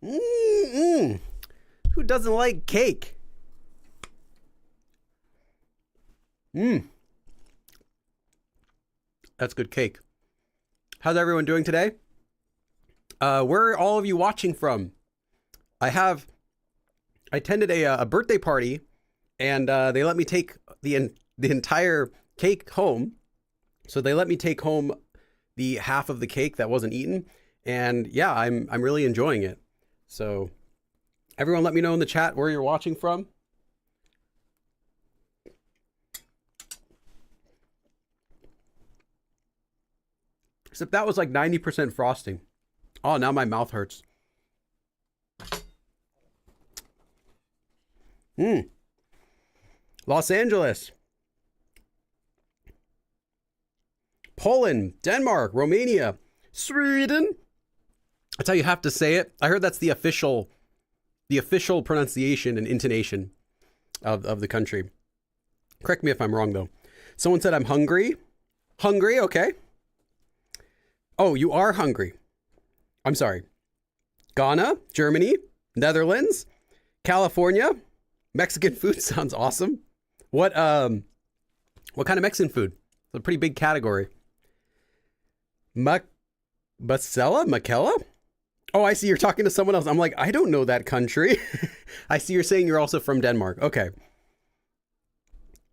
Mm-mm. Who doesn't like cake? That's good cake. How's everyone doing today? Where are all of you watching from? I attended a birthday party, and they let me take the entire cake home. So they let me take home the half of the cake that wasn't eaten, and yeah, I'm really enjoying it. So everyone, let me know in the chat where you're watching from. Except that was like 90% frosting. Oh, now my mouth hurts. Los Angeles, Poland, Denmark, Romania, Sweden. That's how you have to say it. I heard that's the official pronunciation and intonation of the country. Correct me if I'm wrong, though. Someone said I'm hungry. Hungry, okay. Oh, you are hungry. I'm sorry. Ghana, Germany, Netherlands, California. Mexican food sounds awesome. What kind of Mexican food? It's a pretty big category. Makela? Oh, I see you're talking to someone else. I'm like, I don't know that country. I see you're saying you're also from Denmark. Okay.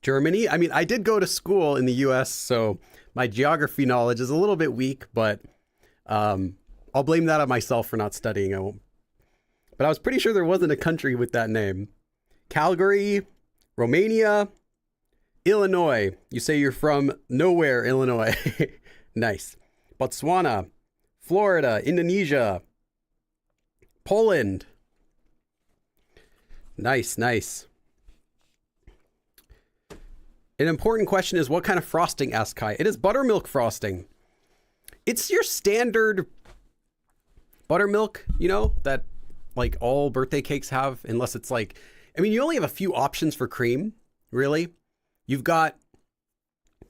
Germany. I mean, I did go to school in the US, so my geography knowledge is a little bit weak, but I'll blame that on myself for not studying. But I was pretty sure there wasn't a country with that name. Calgary, Romania, Illinois. You say you're from nowhere, Illinois. Nice. Botswana, Florida, Indonesia, Poland. Nice, nice. An important question is, what kind of frosting, asked Kai. It is buttermilk frosting. It's your standard buttermilk, you know, that like all birthday cakes have, unless it's like, I mean, you only have a few options for cream, really. You've got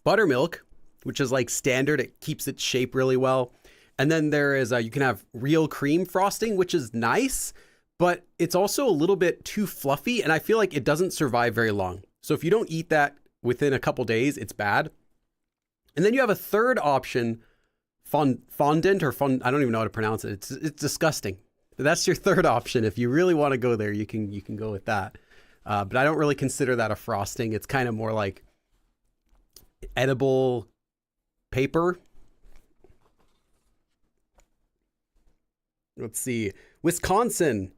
buttermilk, which is like standard. It keeps its shape really well. And then there is, you can have real cream frosting, which is nice, but it's also a little bit too fluffy. And I feel like it doesn't survive very long. So if you don't eat that within a couple days, it's bad. And then you have a third option, fondant or I don't even know how to pronounce it. It's disgusting. That's your third option. If you really want to go there, you can go with that. But I don't really consider that a frosting. It's kind of more like edible paper. Let's see. Wisconsin.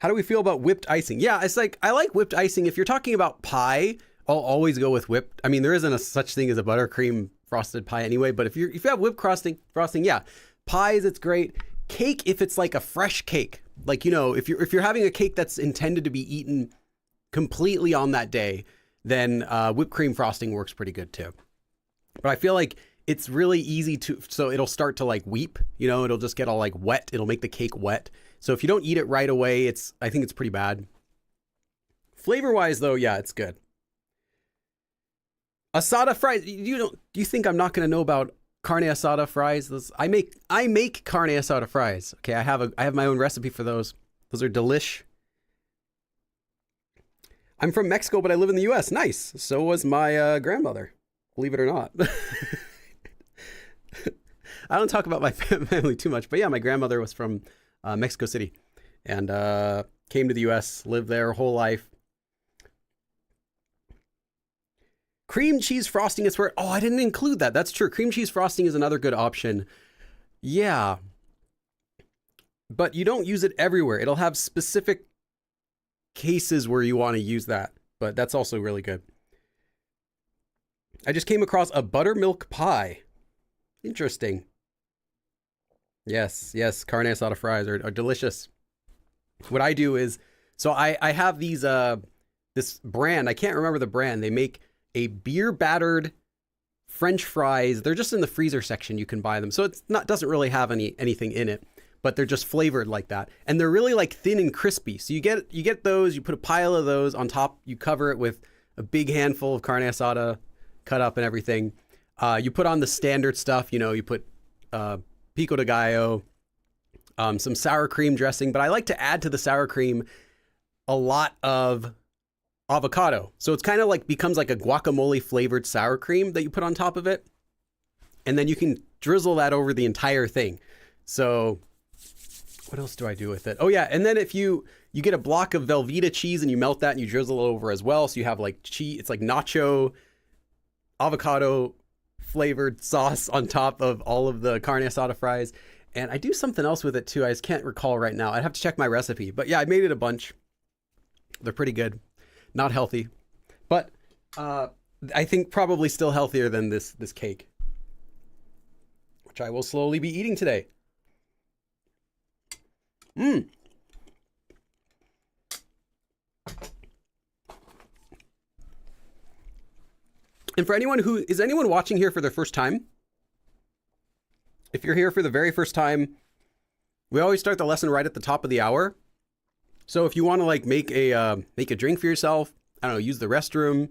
How do we feel about whipped icing? Yeah, it's like, I like whipped icing. If you're talking about pie, I'll always go with whipped. I mean, there isn't a such thing as a buttercream frosted pie anyway, but if you have whipped frosting, yeah. Pies, it's great. Cake, if it's like a fresh cake, like, you know, if you're having a cake that's intended to be eaten completely on that day, then whipped cream frosting works pretty good too. But I feel like it's really easy so it'll start to like weep, you know, it'll just get all like wet. It'll make the cake wet. So if you don't eat it right away, I think it's pretty bad. Flavor wise though, yeah, it's good. Asada fries. Do you think I'm not going to know about carne asada fries? I make carne asada fries. Okay, I have my own recipe for those. Those are delish. I'm from Mexico, but I live in the US. Nice. So was my grandmother, believe it or not. I don't talk about my family too much, but yeah, my grandmother was from Mexico City and came to the US, lived there her whole life. Cream cheese frosting is where, oh, I didn't include that. That's true. Cream cheese frosting is another good option. Yeah. But you don't use it everywhere. It'll have specific cases where you want to use that, but that's also really good. I just came across a buttermilk pie. Interesting. Yes, carne asada fries are delicious. What I do is, so I have these, this brand, I can't remember the brand. They make a beer battered French fries. They're just in the freezer section. You can buy them. So it's doesn't really have anything in it, but they're just flavored like that. And they're really like thin and crispy. So you get those, you put a pile of those on top, you cover it with a big handful of carne asada cut up and everything. You put on the standard stuff, you know, you put pico de gallo, some sour cream dressing, but I like to add to the sour cream a lot of avocado. So it's kind of like becomes like a guacamole flavored sour cream that you put on top of it. And then you can drizzle that over the entire thing. So what else do I do with it? Oh yeah, and then if you get a block of Velveeta cheese and you melt that and you drizzle it over as well. So you have like cheese, it's like nacho avocado flavored sauce on top of all of the carne asada fries. And I do something else with it too. I just can't recall right now. I'd have to check my recipe. But yeah, I made it a bunch. They're pretty good. Not healthy, but I think probably still healthier than this cake, which I will slowly be eating today. And for anyone is anyone watching here for their first time? If you're here for the very first time, we always start the lesson right at the top of the hour. So if you want to like make a drink for yourself, I don't know, use the restroom,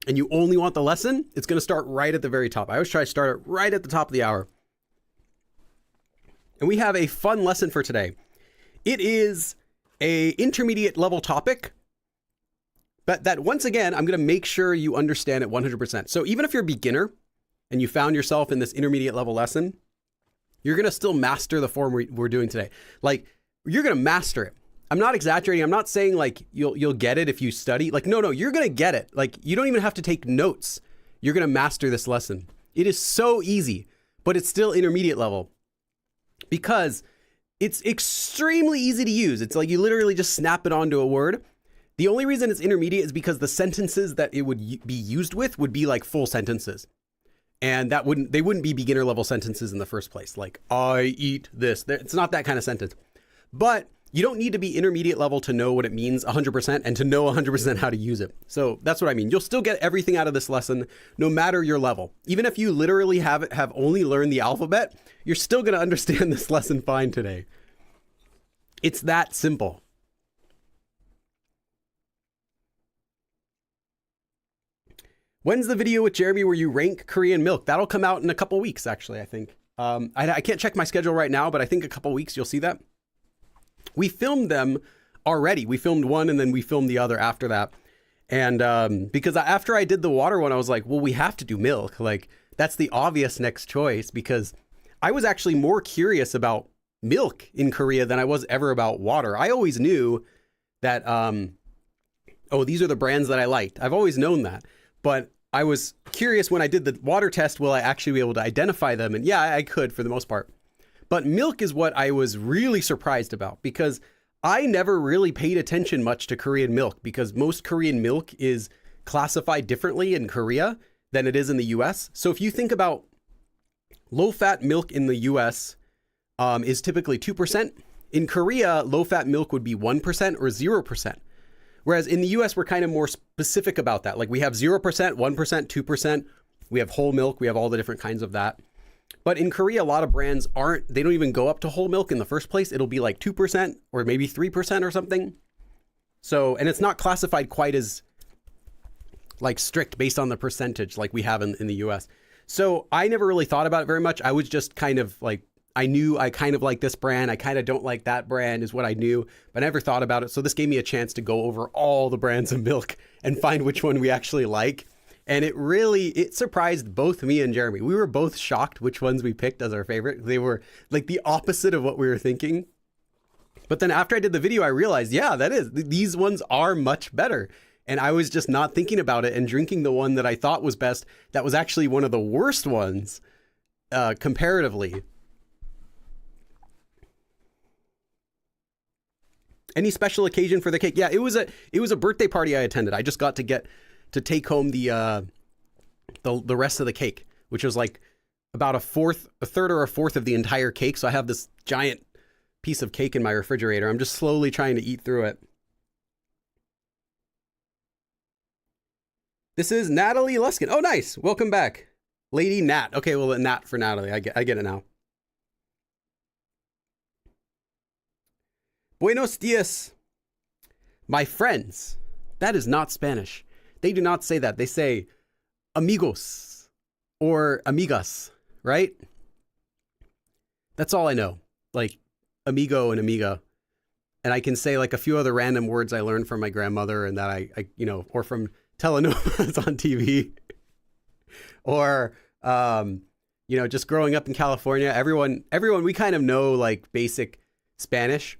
and you only want the lesson, it's going to start right at the very top. I always try to start it right at the top of the hour. And we have a fun lesson for today. It is a intermediate level topic, but that once again, I'm going to make sure you understand it 100%. So even if you're a beginner and you found yourself in this intermediate level lesson, you're going to still master the form we're doing today. Like, you're going to master it. I'm not exaggerating. I'm not saying like you'll get it if you study. Like, no, you're going to get it. Like, you don't even have to take notes. You're going to master this lesson. It is so easy, but it's still intermediate level because it's extremely easy to use. It's like you literally just snap it onto a word. The only reason it's intermediate is because the sentences that it would be used with would be like full sentences. And they wouldn't be beginner level sentences in the first place. Like, I eat this. It's not that kind of sentence. But you don't need to be intermediate level to know what it means 100% and to know 100% how to use it. So that's what I mean. You'll still get everything out of this lesson, no matter your level. Even if you literally have only learned the alphabet, you're still going to understand this lesson fine today. It's that simple. When's the video with Jeremy where you rank Korean milk? That'll come out in a couple weeks, actually, I think. I can't check my schedule right now, but I think a couple weeks you'll see that. We filmed them already. We filmed one and then we filmed the other after that. And because after I did the water one, I was like, well, we have to do milk. Like, that's the obvious next choice because I was actually more curious about milk in Korea than I was ever about water. I always knew that, oh, these are the brands that I liked. I've always known that. But I was curious when I did the water test, will I actually be able to identify them? And yeah, I could for the most part. But milk is what I was really surprised about because I never really paid attention much to Korean milk because most Korean milk is classified differently in Korea than it is in the US. So if you think about low-fat milk in the US is typically 2%. In Korea, low-fat milk would be 1% or 0%. Whereas in the US, we're kind of more specific about that. Like we have 0%, 1%, 2%. We have whole milk. We have all the different kinds of that. But in Korea, a lot of brands they don't even go up to whole milk in the first place. It'll be like 2% or maybe 3% or something. So, and it's not classified quite as like strict based on the percentage like we have in the US. So I never really thought about it very much. I was just kind of like, I knew I kind of like this brand. I kind of don't like that brand is what I knew, but I never thought about it. So this gave me a chance to go over all the brands of milk and find which one we actually like. And it surprised both me and Jeremy. We were both shocked which ones we picked as our favorite. They were like the opposite of what we were thinking. But then after I did the video, I realized, yeah, these ones are much better. And I was just not thinking about it and drinking the one that I thought was best. That was actually one of the worst ones comparatively. Any special occasion for the cake? Yeah, it was a birthday party I attended. I just got to take home the rest of the cake, which was like about a third or a fourth of the entire cake. So I have this giant piece of cake in my refrigerator. I'm just slowly trying to eat through it. This is Natalie Luskin. Oh, nice. Welcome back. Lady Nat. Okay, well, Nat for Natalie. I get it now. Buenos dias, my friends. That is not Spanish. They do not say that. They say amigos or amigas, right? That's all I know. like amigo and amiga. And I can say like a few other random words I learned from my grandmother and that I you know, or from telenovelas on TV. Or, you know, just growing up in California, everyone, we kind of know like basic Spanish.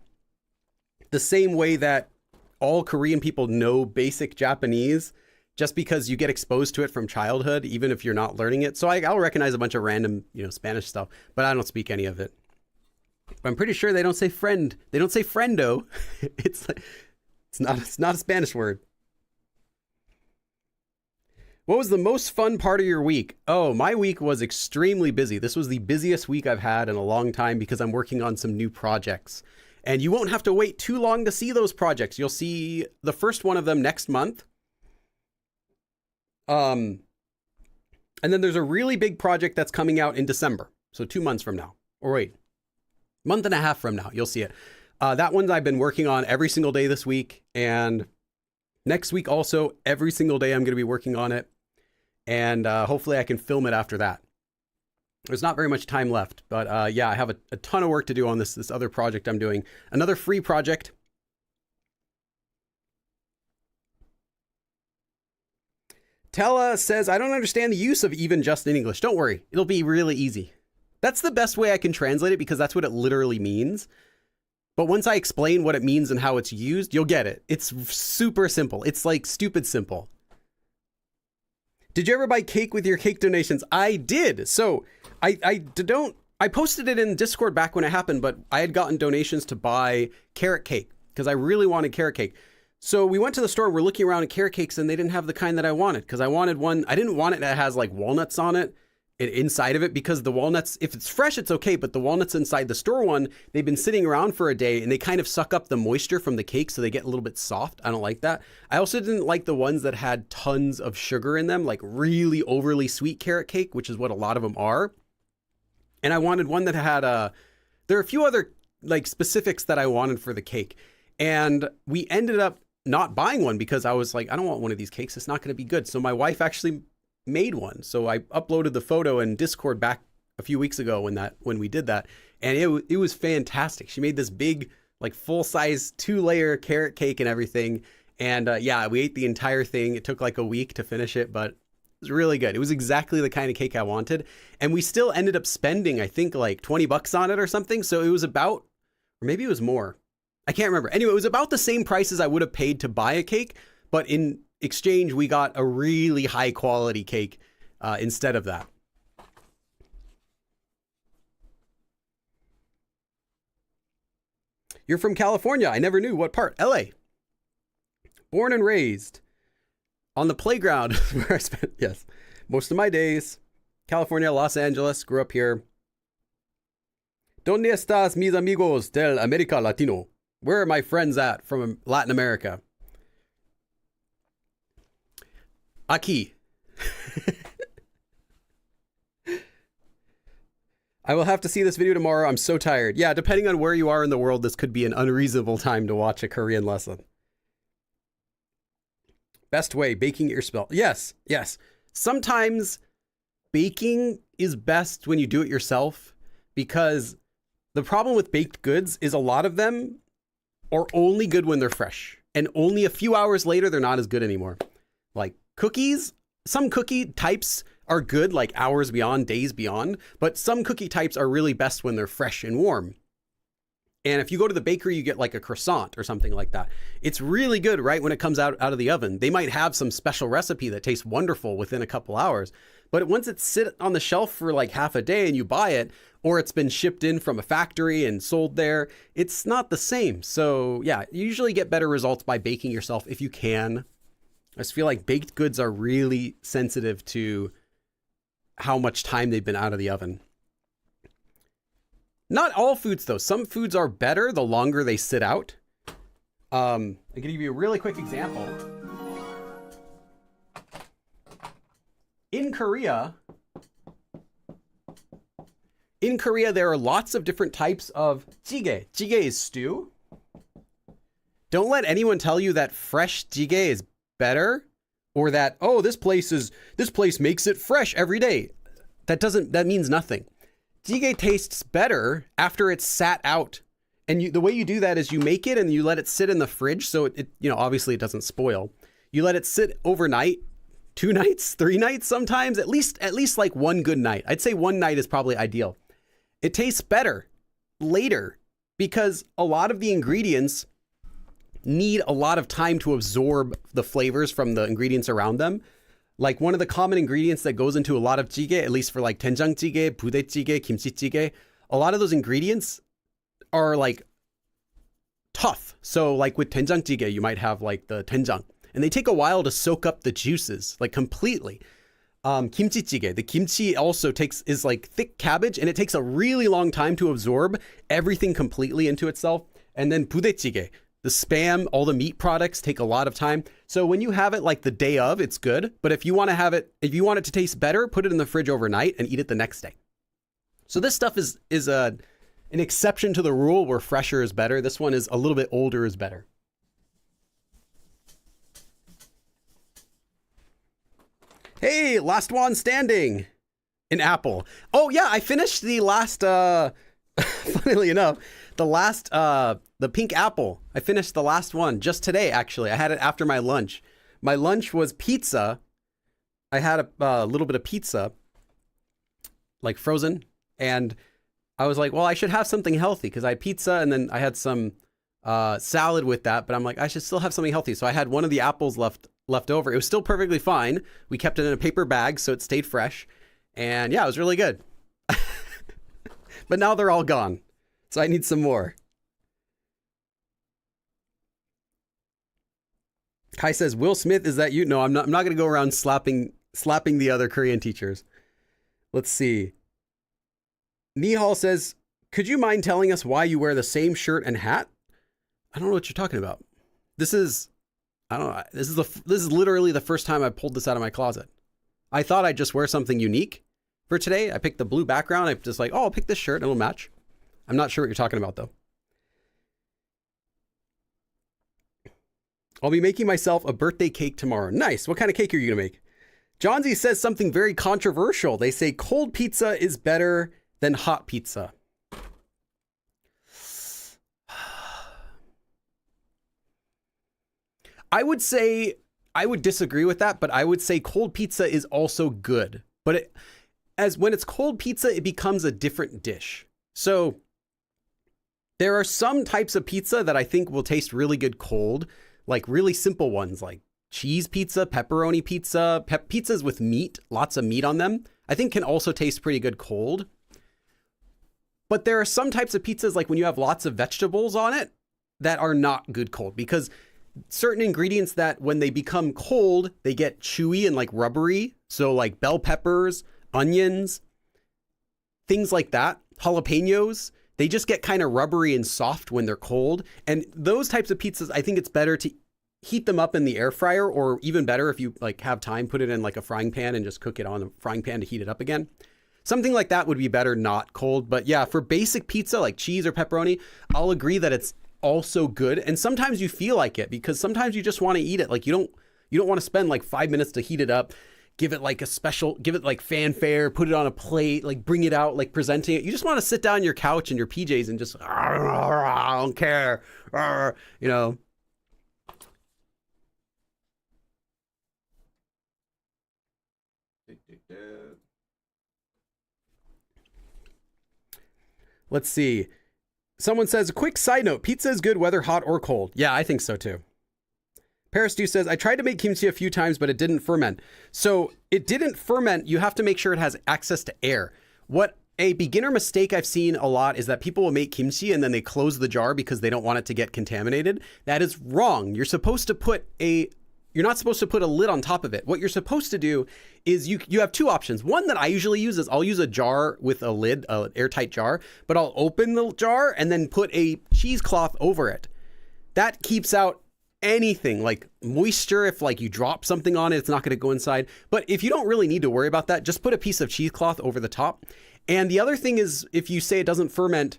The same way that all Korean people know basic Japanese, just because you get exposed to it from childhood, even if you're not learning it. So I'll recognize a bunch of random, you know, Spanish stuff, but I don't speak any of it. But I'm pretty sure they don't say friend. They don't say friendo. It's not a Spanish word. What was the most fun part of your week? Oh, my week was extremely busy. This was the busiest week I've had in a long time because I'm working on some new projects. And you won't have to wait too long to see those projects. You'll see the first one of them next month. And then there's a really big project that's coming out in December. So 2 months from now. Or wait, month and a half from now, you'll see it. That one I've been working on every single day this week. And next week also, every single day I'm going to be working on it. And hopefully I can film it after that. There's not very much time left, but yeah, I have a ton of work to do on this other project I'm doing. Another free project. Tella says, I don't understand the use of even just in English. Don't worry, it'll be really easy. That's the best way I can translate it because that's what it literally means. But once I explain what it means and how it's used, you'll get it. It's super simple. It's like stupid simple. Did you ever buy cake with your cake donations? I did. So I posted it in Discord back when it happened, but I had gotten donations to buy carrot cake because I really wanted carrot cake. So we went to the store, we're looking around at carrot cakes and they didn't have the kind that I wanted because I wanted one. I didn't want it that has like walnuts on it inside of it because the walnuts, if it's fresh, it's okay. But the walnuts inside the store one, they've been sitting around for a day and they kind of suck up the moisture from the cake. So they get a little bit soft. I don't like that. I also didn't like the ones that had tons of sugar in them, like really overly sweet carrot cake, which is what a lot of them are. And I wanted one that had there are a few other like specifics that I wanted for the cake. And we ended up not buying one because I was like, I don't want one of these cakes. It's not going to be good. So my wife actually made one. So I uploaded the photo in Discord back a few weeks ago when we did that. And it was fantastic. She made this big, like full size 2-layer carrot cake and everything. And yeah, we ate the entire thing. It took like a week to finish it, but it was really good. It was exactly the kind of cake I wanted. And we still ended up spending, I think like $20 on it or something. So it was about, or maybe it was more. I can't remember. Anyway, it was about the same price as I would have paid to buy a cake, but in exchange, we got a really high quality cake instead of that. You're from California. I never knew. What part? LA. Born and raised on the playground where I spent, yes, most of my days. California, Los Angeles, grew up here. ¿Dónde estás, mis amigos del América Latino? Where are my friends at from Latin America? Aquí. I will have to see this video tomorrow. I'm so tired. Yeah, depending on where you are in the world, this could be an unreasonable time to watch a Korean lesson. Best way, baking your spell. Yes, yes. Sometimes baking is best when you do it yourself because the problem with baked goods is a lot of them are only good when they're fresh. And only a few hours later, they're not as good anymore. Like cookies, some cookie types are good like hours beyond, days beyond, but some cookie types are really best when they're fresh and warm. And if you go to the bakery, you get like a croissant or something like that. It's really good right when it comes out of the oven. They might have some special recipe that tastes wonderful within a couple hours, but once it's sit on the shelf for like half a day and you buy it, or it's been shipped in from a factory and sold there, it's not the same. So yeah, you usually get better results by baking yourself if you can. I just feel like baked goods are really sensitive to how much time they've been out of the oven. Not all foods though. Some foods are better the longer they sit out. I'm gonna give you a really quick example. In Korea, there are lots of different types of jjigae. Jjigae is stew. Don't let anyone tell you that fresh jjigae is better or that, oh, this place makes it fresh every day. That means nothing. jjigae tastes better after it's sat out. And the way you do that is you make it and you let it sit in the fridge. So it obviously it doesn't spoil. You let it sit overnight, 2 nights, 3 nights sometimes, at least like one good night. I'd say one night is probably ideal. It tastes better later because a lot of the ingredients need a lot of time to absorb the flavors from the ingredients around them. Like one of the common ingredients that goes into a lot of jjigae, at least for like doenjang jjigae, budae jjigae, kimchi jjigae, a lot of those ingredients are like tough. So like with doenjang jjigae, you might have like the doenjang, and they take a while to soak up the juices, like completely. Kimchi jjigae, the kimchi also is like thick cabbage, and it takes a really long time to absorb everything completely into itself. And then budae jjigae, the spam, all the meat products take a lot of time. So when you have it like the day of, it's good. But if you want it to taste better, put it in the fridge overnight and eat it the next day. So this stuff is an exception to the rule where fresher is better. This one is a little bit older is better. Hey, last one standing. An apple. Oh yeah, I finished the last, funnily enough, the pink apple. I finished the last one just today, actually. I had it after my lunch. My lunch was pizza. I had a little bit of pizza, like frozen. And I was like, well, I should have something healthy because I had pizza and then I had some salad with that. But I'm like, I should still have something healthy. So I had one of the apples left over. It was still perfectly fine. We kept it in a paper bag so it stayed fresh. And yeah, it was really good. But now they're all gone. So I need some more. Kai says, Will Smith, is that you? No, I'm not going to go around slapping the other Korean teachers. Let's see. Nihal says, could you mind telling us why you wear the same shirt and hat? I don't know what you're talking about. This is literally the first time I pulled this out of my closet. I thought I'd just wear something unique for today. I picked the blue background. I'm just like, oh, I'll pick this shirt and it'll match. I'm not sure what you're talking about though. I'll be making myself a birthday cake tomorrow. Nice. What kind of cake are you going to make? Johnsy says something very controversial. They say cold pizza is better than hot pizza. I would disagree with that, but I would say cold pizza is also good. But when it's cold pizza, it becomes a different dish. So there are some types of pizza that I think will taste really good cold, like really simple ones like cheese pizza, pepperoni pizza, pizzas with meat, lots of meat on them, I think can also taste pretty good cold. But there are some types of pizzas, like when you have lots of vegetables on it, that are not good cold because certain ingredients that when they become cold, they get chewy and like rubbery. So like bell peppers, onions, things like that, jalapenos, they just get kind of rubbery and soft when they're cold. And those types of pizzas, I think it's better to heat them up in the air fryer, or even better if you like have time, put it in like a frying pan and just cook it on a frying pan to heat it up again. Something like that would be better not cold. But yeah, for basic pizza like cheese or pepperoni, I'll agree that it's also good. And sometimes you feel like it because sometimes you just want to eat it. Like you don't want to spend like 5 minutes to heat it up, give it like fanfare, put it on a plate, like bring it out, like presenting it. You just want to sit down on your couch in your PJs and just, I don't care, you know. Let's see. Someone says, a quick side note, pizza is good whether hot or cold. Yeah, I think so too. Paris Dew says, I tried to make kimchi a few times, but it didn't ferment. So it didn't ferment. You have to make sure it has access to air. What a beginner mistake I've seen a lot is that people will make kimchi and then they close the jar because they don't want it to get contaminated. That is wrong. You're not supposed to put a lid on top of it. What you're supposed to do is you have two options. One that I usually use is I'll use a jar with a lid, an airtight jar, but I'll open the jar and then put a cheesecloth over it. That keeps out anything like moisture. If like you drop something on it, it's not going to go inside. But if you don't really need to worry about that, just put a piece of cheesecloth over the top. And the other thing is, if you say it doesn't ferment,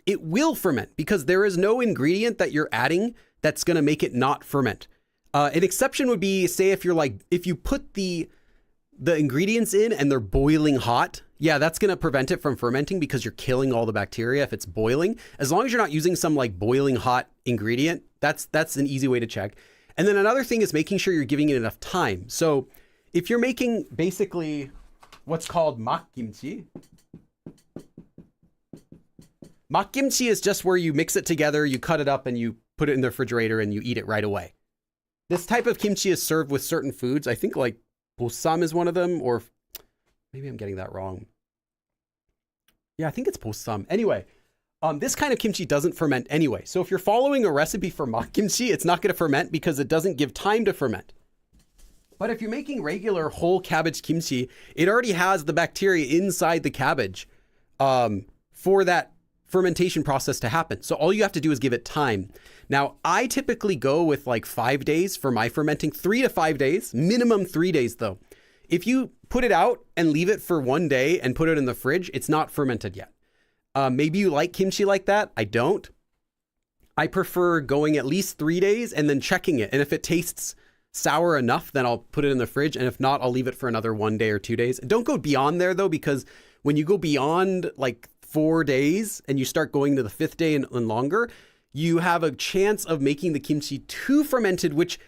it will ferment because there is no ingredient that you're adding that's going to make it not ferment. An exception would be, say, if you put the ingredients in and they're boiling hot, Yeah, that's going to prevent it from fermenting because you're killing all the bacteria if it's boiling. As long as you're not using some like boiling hot ingredient, that's an easy way to check. And then another thing is making sure you're giving it enough time. So if you're making basically what's called mak kimchi. Mak kimchi is just where you mix it together, you cut it up and you put it in the refrigerator and you eat it right away. This type of kimchi is served with certain foods. I think like bossam is one of them, or maybe I'm getting that wrong. Yeah, I think it's bossam. Anyway, this kind of kimchi doesn't ferment anyway. So if you're following a recipe for mak kimchi, it's not going to ferment because it doesn't give time to ferment. But if you're making regular whole cabbage kimchi, it already has the bacteria inside the cabbage for that fermentation process to happen. So all you have to do is give it time. Now, I typically go with like 5 days for my fermenting, 3 to 5 days, minimum 3 days though. If you put it out and leave it for 1 day and put it in the fridge, it's not fermented yet. Maybe you like kimchi like that. I don't. I prefer going at least 3 days and then checking it. And if it tastes sour enough, then I'll put it in the fridge. And if not, I'll leave it for another 1 day or 2 days. Don't go beyond there though, because when you go beyond like 4 days and you start going to the 5th day and longer, you have a chance of making the kimchi too fermented, which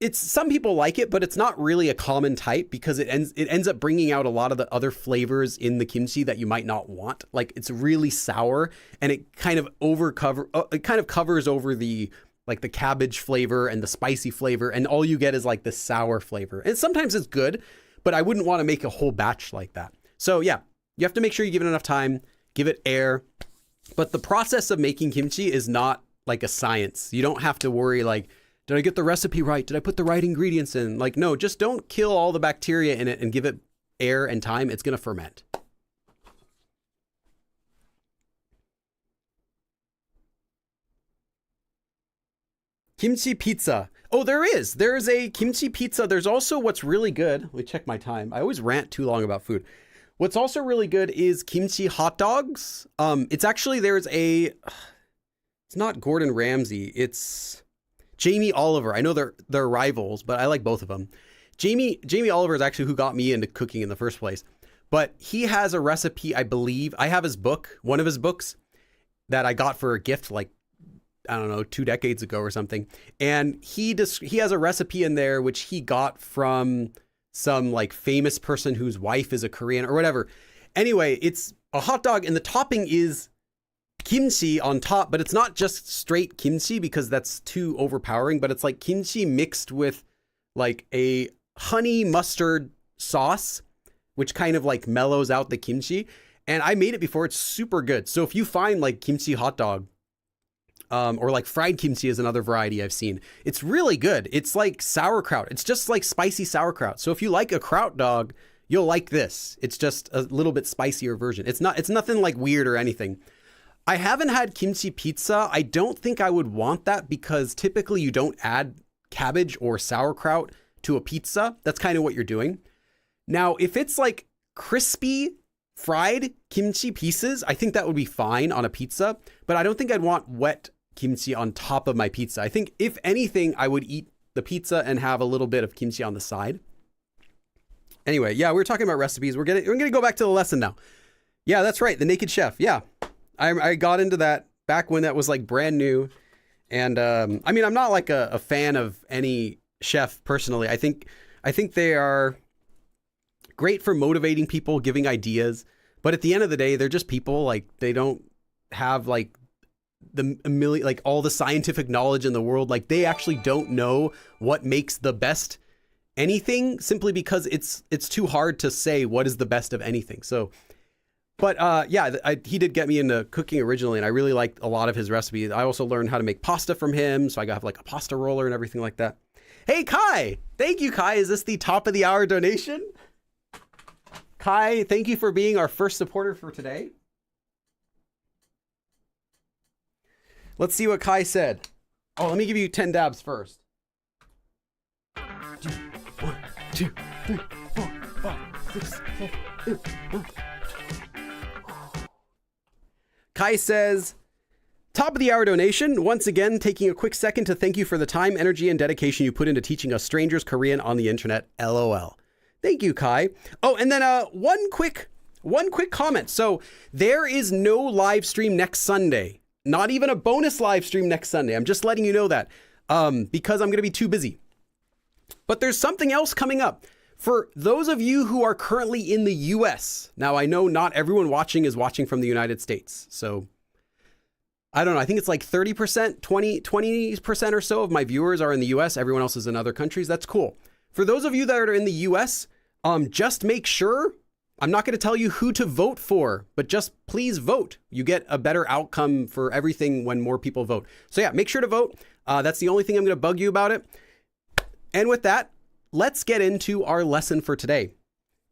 it's, some people like it, but it's not really a common type because it ends up bringing out a lot of the other flavors in the kimchi that you might not want. Like it's really sour and it kind of covers over the like the cabbage flavor and the spicy flavor, and all you get is like the sour flavor. And sometimes it's good, but I wouldn't want to make a whole batch like that. So yeah, you have to make sure you give it enough time, give it air. But the process of making kimchi is not like a science. You don't have to worry like, did I get the recipe right? Did I put the right ingredients in? Like, no, just don't kill all the bacteria in it and give it air and time. It's going to ferment. Kimchi pizza. Oh, there's a kimchi pizza. There's also what's really good. Let me check my time. I always rant too long about food. What's also really good is kimchi hot dogs. It's actually, it's not Gordon Ramsay. It's Jamie Oliver. I know they're rivals, but I like both of them. Jamie Oliver is actually who got me into cooking in the first place. But he has a recipe, I believe. I have his book, one of his books that I got for a gift like, I don't know, 2 decades ago or something. And he has a recipe in there which he got from some like famous person whose wife is a Korean or whatever. Anyway, it's a hot dog and the topping is kimchi on top, but it's not just straight kimchi because that's too overpowering, but it's like kimchi mixed with like a honey mustard sauce, which kind of like mellows out the kimchi. And I made it before. It's super good. So if you find like kimchi hot dog, or like fried kimchi is another variety I've seen. It's really good. It's like sauerkraut. It's just like spicy sauerkraut. So if you like a kraut dog, you'll like this. It's just a little bit spicier version. It's nothing like weird or anything. I haven't had kimchi pizza. I don't think I would want that because typically you don't add cabbage or sauerkraut to a pizza. That's kind of what you're doing. Now, if it's like crispy fried kimchi pieces, I think that would be fine on a pizza, but I don't think I'd want wet kimchi on top of my pizza. I think if anything, I would eat the pizza and have a little bit of kimchi on the side. Anyway, yeah, we were talking about recipes. We're gonna go back to the lesson now. Yeah, that's right. The Naked Chef. Yeah, I got into that back when that was like brand new. And I mean, I'm not like a fan of any chef personally. I think they are great for motivating people, giving ideas. But at the end of the day, they're just people. Like they don't have like all the scientific knowledge in the world. Like they actually don't know what makes the best anything simply because it's too hard to say what is the best of anything. So, but yeah, he did get me into cooking originally, and I really liked a lot of his recipes. I also learned how to make pasta from him, so I got like a pasta roller and everything like that. Hey Kai, thank you Kai. Is this the top of the hour donation? Kai, thank you for being our first supporter for today. Let's see what Kai said. Oh, let me give you 10 dabs first. 1, 2, 3, 4, 5, 6, 7, 8, 9. Kai says, top of the hour donation. Once again, taking a quick second to thank you for the time, energy, and dedication you put into teaching us strangers Korean on the internet. LOL. Thank you, Kai. Oh, and then one quick one quick comment. So there is no live stream next Sunday. Not even a bonus live stream next Sunday. I'm just letting you know that because I'm going to be too busy. But there's something else coming up. For those of you who are currently in the US, now I know not everyone watching is watching from the United States. So I don't know. I think it's like 30%, 20% or so of my viewers are in the US. Everyone else is in other countries. That's cool. For those of you that are in the US, just make sure, I'm not going to tell you who to vote for, but just please vote. You get a better outcome for everything when more people vote. So yeah, make sure to vote. That's the only thing I'm going to bug you about it. And with that, let's get into our lesson for today.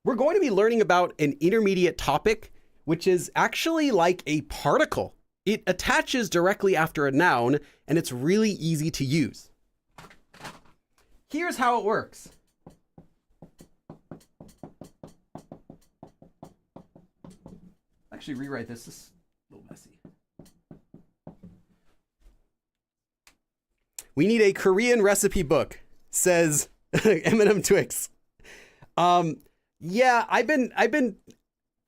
We're going to be learning about an intermediate topic, which is actually like a particle. It attaches directly after a noun, and it's really easy to use. Here's how it works. Actually rewrite this. This is a little messy. We need a Korean recipe book, says M&M Twix. Yeah,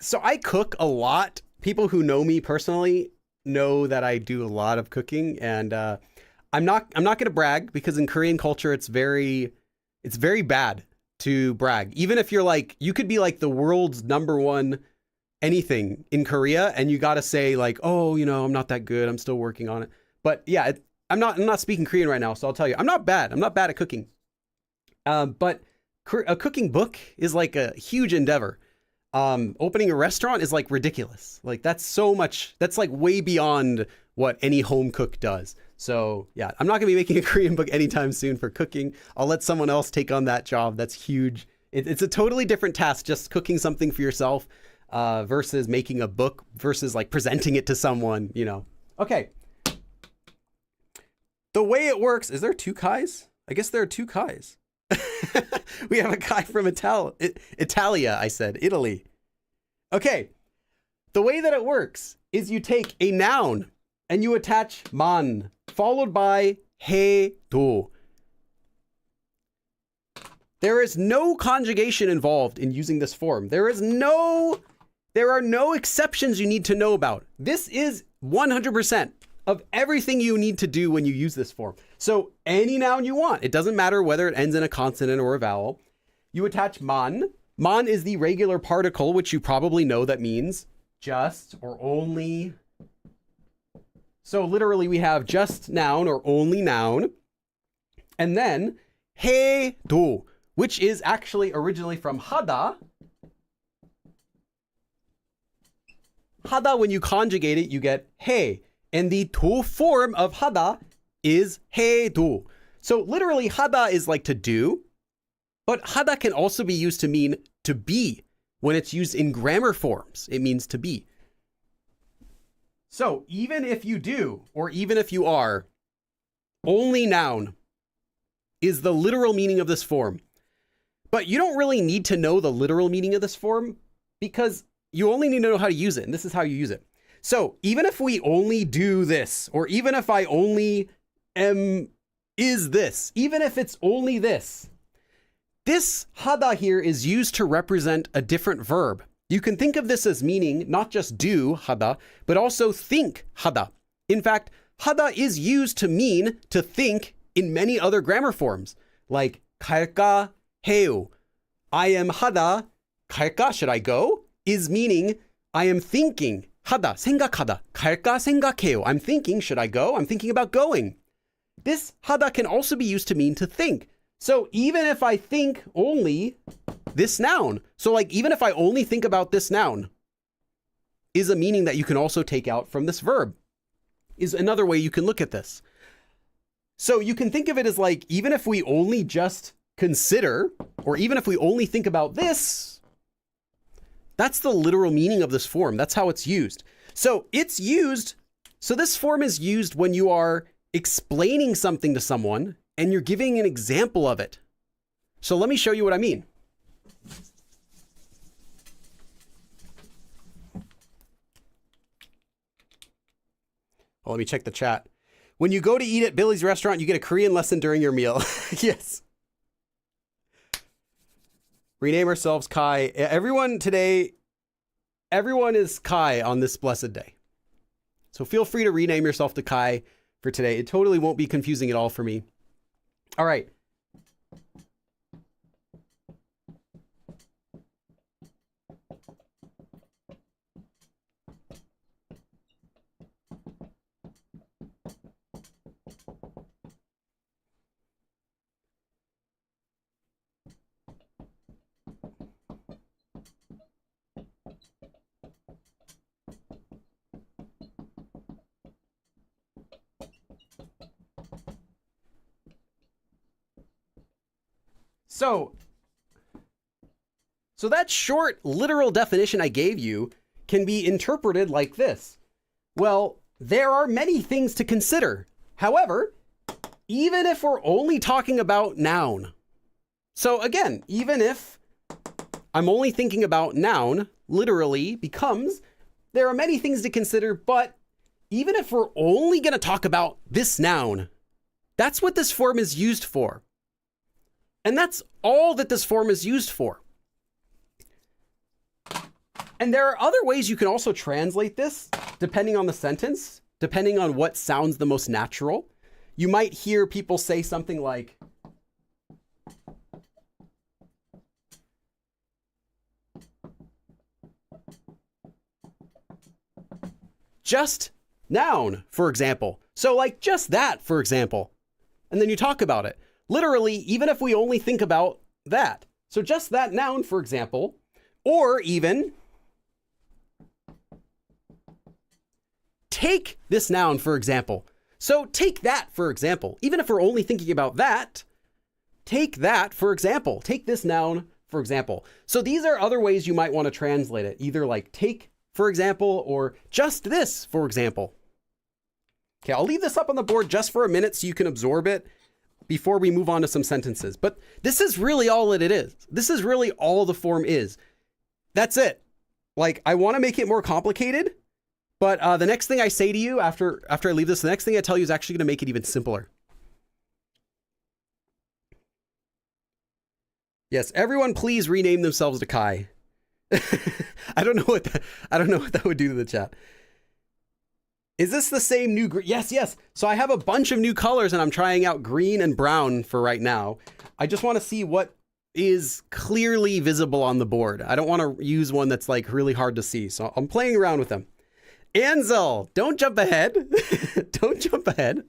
so I cook a lot. People who know me personally know that I do a lot of cooking, and I'm not going to brag because in Korean culture it's very bad to brag. Even if you're like, you could be like the world's #1 anything in Korea, and you got to say like, oh, you know, I'm not that good. I'm still working on it. But yeah, I'm not speaking Korean right now, so I'll tell you, I'm not bad. I'm not bad at cooking. But a cooking book is like a huge endeavor. Opening a restaurant is like ridiculous. Like that's like way beyond what any home cook does. So yeah, I'm not gonna be making a Korean book anytime soon for cooking. I'll let someone else take on that job. That's huge. It's a totally different task, just cooking something for yourself versus making a book versus like presenting it to someone, you know. Okay. The way it works, is there 2 Kais? I guess there are 2 Kais. We have a guy from Italia, I said, Italy. Okay. The way that it works is you take a noun and you attach man, followed by haedo. There is no conjugation involved in using this form. There are no exceptions you need to know about. This is 100% of everything you need to do when you use this form. So any noun you want, it doesn't matter whether it ends in a consonant or a vowel, you attach man. Man is the regular particle, which you probably know that means just or only. So literally we have just noun or only noun. And then haedo, which is actually originally from hada. Hada, when you conjugate it, you get he. And the do form of hada is haedo. So literally hada is like to do, but hada can also be used to mean to be. When it's used in grammar forms, it means to be. So even if you do, or even if you are, only noun is the literal meaning of this form. But you don't really need to know the literal meaning of this form because you only need to know how to use it. And this is how you use it. So even if we only do this, or even if I only is this, even if it's only this hada here is used to represent a different verb. You can think of this as meaning not just do hada, but also think hada. In fact, hada is used to mean to think in many other grammar forms, like 갈까 해요. I am hada, 갈까, should I go, is meaning I am thinking. 하다, 생각하다, 갈까 생각해요. I'm thinking, should I go? I'm thinking about going. This 하다 can also be used to mean to think. So even if I think only this noun, so like even if I only think about this noun, is a meaning that you can also take out from this verb, is another way you can look at this. So you can think of it as like, even if we only just consider, or even if we only think about this, that's the literal meaning of this form. That's how it's used. So this form is used when you are explaining something to someone and you're giving an example of it. So let me show you what I mean. Oh, let me check the chat. When you go to eat at Billy's restaurant, you get a Korean lesson during your meal. Yes. Rename ourselves Kai. Everyone today, everyone is Kai on this blessed day. So feel free to rename yourself to Kai for today. It totally won't be confusing at all for me. All right. So that short literal definition I gave you can be interpreted like this. Well, there are many things to consider. However, even if we're only talking about noun. So again, even if I'm only thinking about noun, literally becomes, there are many things to consider, but even if we're only going to talk about this noun, that's what this form is used for. And that's all that this form is used for. And there are other ways you can also translate this, depending on the sentence, depending on what sounds the most natural. You might hear people say something like, just noun, for example. So like just that, for example. And then you talk about it. Literally, even if we only think about that. So just that noun, for example, or even take this noun, for example. So take that, for example. Even if we're only thinking about that, take that, for example. Take this noun, for example. So these are other ways you might want to translate it. Either like take, for example, or just this, for example. Okay, I'll leave this up on the board just for a minute so you can absorb it before we move on to some sentences. But this is really all that it is. This is really all the form is. That's it. Like, I want to make it more complicated, but the next thing I say to you after I leave this, the next thing I tell you is actually going to make it even simpler. Yes, everyone please rename themselves to Kai. I don't know what that would do to the chat. Is this the same new green? Yes. So I have a bunch of new colors and I'm trying out green and brown for right now. I just want to see what is clearly visible on the board. I don't want to use one that's like really hard to see. So I'm playing around with them. Ansel, don't jump ahead. Don't jump ahead.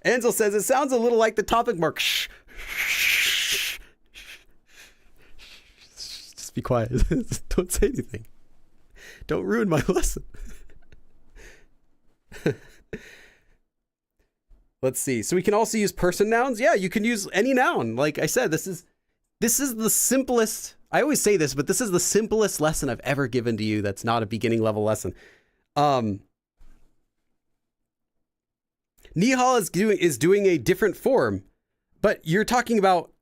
Ansel says, it sounds a little like the topic mark. Shh. Just be quiet. Don't say anything. Don't ruin my lesson. Let's see. So we can also use person nouns. Yeah, you can use any noun. Like I said, this is the simplest. I always say this, but this is the simplest lesson I've ever given to you. That's not a beginning level lesson. Nihal is doing a different form, but you're talking about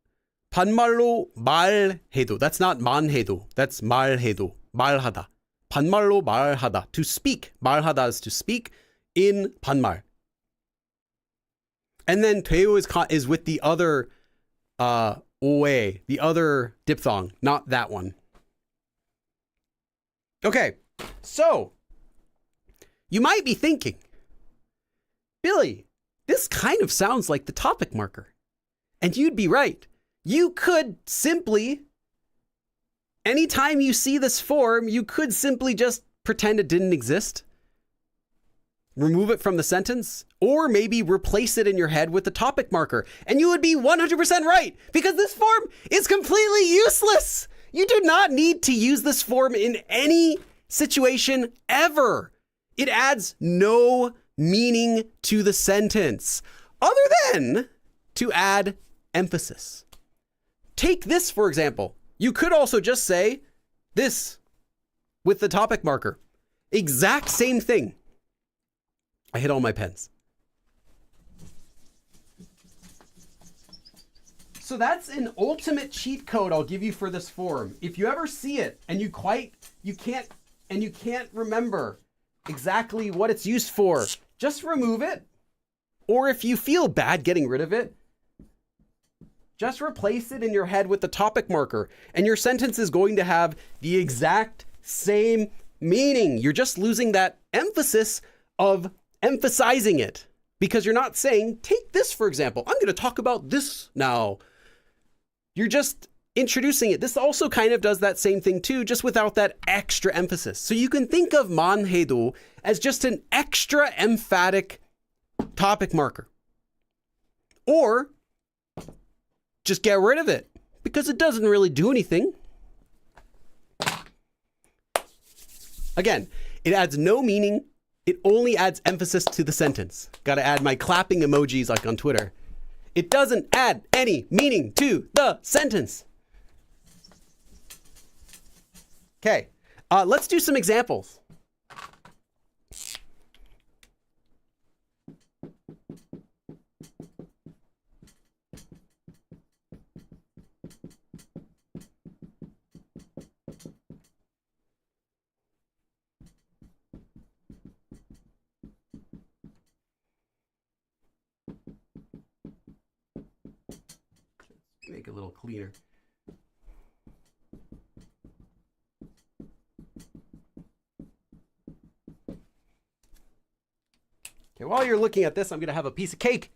반말로 말해도. That's not Man-haedo. That's 말해도. 말하다. 반말로 말하다. To speak. 말하다 is to speak in 반말. And then 돼요 is with the other oe, the other diphthong, not that one. Okay, so you might be thinking, Billy, this kind of sounds like the topic marker. And you'd be right. You could simply, anytime you see this form, you could simply just pretend it didn't exist. Remove it from the sentence, or maybe replace it in your head with the topic marker. And you would be 100% right, because this form is completely useless. You do not need to use this form in any situation ever. It adds no meaning to the sentence, other than to add emphasis. Take this, for example. You could also just say this with the topic marker. Exact same thing. I hit all my pens. So that's an ultimate cheat code I'll give you for this form. If you ever see it and you can't remember exactly what it's used for, just remove it. Or if you feel bad getting rid of it, just replace it in your head with the topic marker, and your sentence is going to have the exact same meaning. You're just losing that emphasis of emphasizing it because you're not saying, take this, for example. I'm going to talk about this now. You're just introducing it. This also kind of does that same thing too, just without that extra emphasis. So you can think of Man-haedo as just an extra emphatic topic marker. Or just get rid of it because it doesn't really do anything. Again, it adds no meaning. It only adds emphasis to the sentence. Got to add my clapping emojis like on Twitter. It doesn't add any meaning to the sentence. Okay, let's do some examples. Make it a little cleaner. Okay, while you're looking at this, I'm going to have a piece of cake.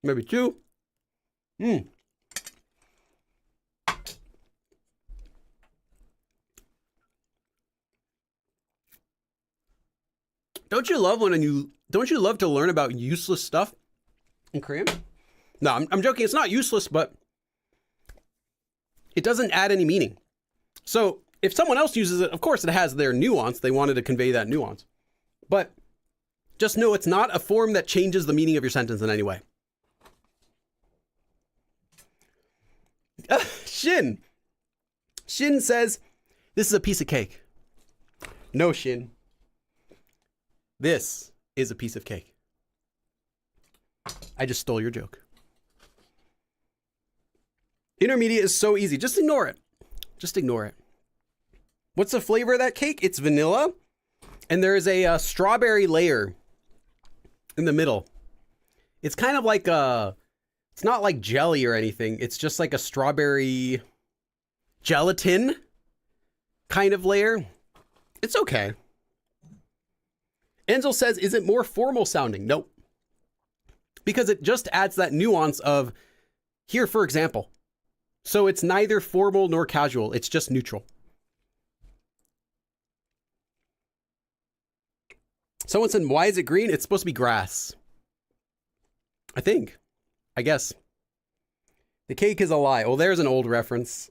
Maybe two. Don't you love to learn about useless stuff in Korean? No, I'm joking. It's not useless, but it doesn't add any meaning. So if someone else uses it, of course it has their nuance. They wanted to convey that nuance. But just know it's not a form that changes the meaning of your sentence in any way. Shin. Shin says, this is a piece of cake. No, Shin. This is a piece of cake. I just stole your joke. Intermediate is so easy. Just ignore it. Just ignore it. What's the flavor of that cake? It's vanilla. And there is a strawberry layer in the middle. It's kind of like it's not like jelly or anything. It's just like a strawberry gelatin kind of layer. It's okay. Enzel says, is it more formal sounding? Nope. Because it just adds that nuance of here, for example. So it's neither formal nor casual. It's just neutral. Someone said, why is it green? It's supposed to be grass. I think. I guess. The cake is a lie. Well, there's an old reference.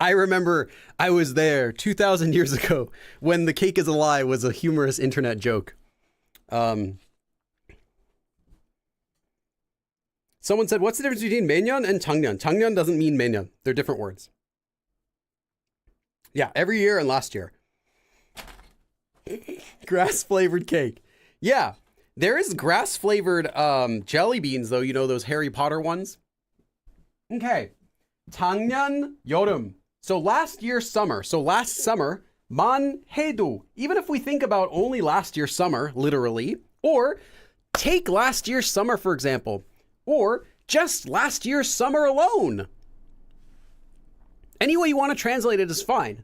I remember I was there 2,000 years ago when the cake is a lie was a humorous internet joke. Someone said, what's the difference between 매년 and 작년? 작년 doesn't mean 매년. They're different words. Yeah, every year and last year. Grass-flavored cake. Yeah, there is grass-flavored jelly beans, though. You know, those Harry Potter ones? Okay. 작년 여름. So last year's summer. So last summer, Man-haedo. Even if we think about only last year's summer, literally, or take last year's summer, for example, or just last year's summer alone. Any way you want to translate it is fine.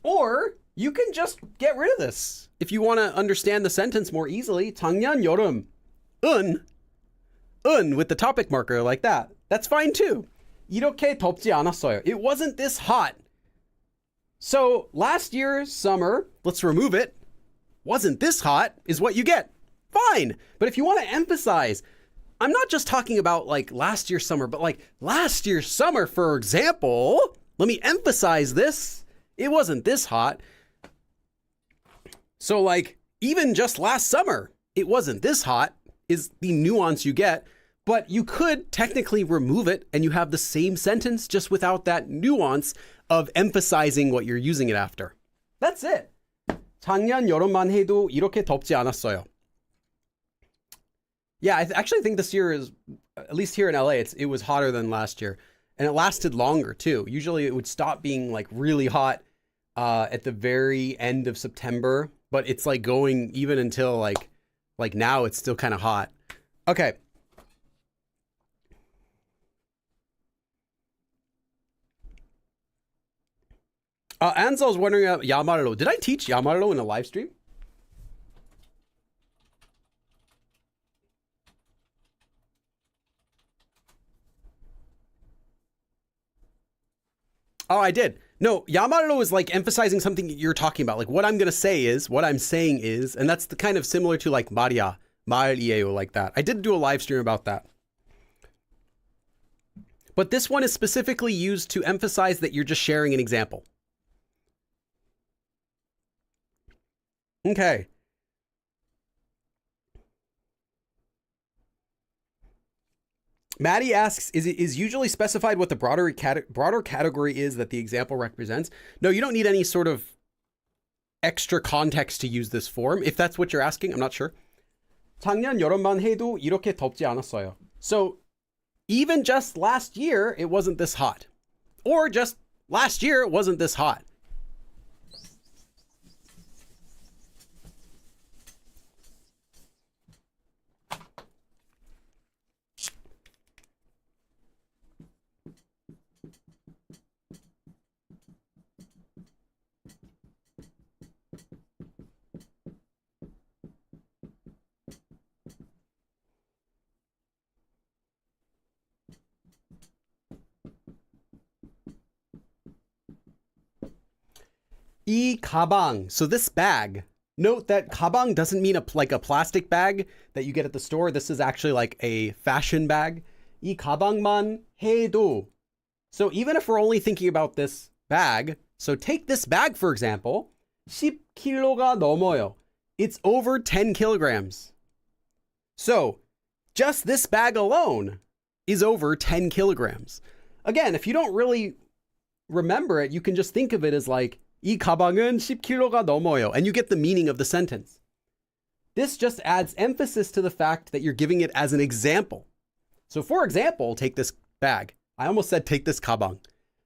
Or you can just get rid of this. If you want to understand the sentence more easily, 작년 여름. Un with the topic marker like that. That's fine too. 이렇게 덥지 않았어요. It wasn't this hot. So last year's summer, let's remove it, wasn't this hot is what you get. Fine. But if you want to emphasize, I'm not just talking about like last year's summer, but like last year's summer, for example, let me emphasize this. It wasn't this hot. So like even just last summer, it wasn't this hot is the nuance you get. But you could technically remove it and you have the same sentence just without that nuance of emphasizing what you're using it after. That's it. 작년 여름만 해도 이렇게 덥지 않았어요. Yeah, I actually think this year is, at least here in LA, it was hotter than last year. And it lasted longer too. Usually it would stop being like really hot at the very end of September. But it's like going even until like Like now it's still kind of hot. Okay. Ansel's wondering about Yamarlo. Did I teach Yamarlo in a live stream? Oh, I did. No, Yamarlo is like emphasizing something you're talking about. Like what I'm going to say is, what I'm saying is, and that's the kind of similar to like Maria, Marieo, like that. I did do a live stream about that. But this one is specifically used to emphasize that you're just sharing an example. Okay. Maddie asks, is usually specified what the broader category is that the example represents? No, you don't need any sort of extra context to use this form. If that's what you're asking, I'm not sure. 작년 여름만 해도 이렇게 덥지 않았어요. So even just last year, it wasn't this hot. Or just last year, it wasn't this hot. 이 가방. So this bag. Note that 가방 doesn't mean like a plastic bag that you get at the store. This is actually like a fashion bag. 이 가방만 해도. So even if we're only thinking about this bag, so take this bag for example. 10kg가 넘어요. It's over 10 kilograms. So just this bag alone is over 10 kilograms. Again, if you don't really remember it, you can just think of it as like 이 가방은 10kg가 넘어요. And you get the meaning of the sentence. This just adds emphasis to the fact that you're giving it as an example. So for example, take this bag. I almost said take this 가방.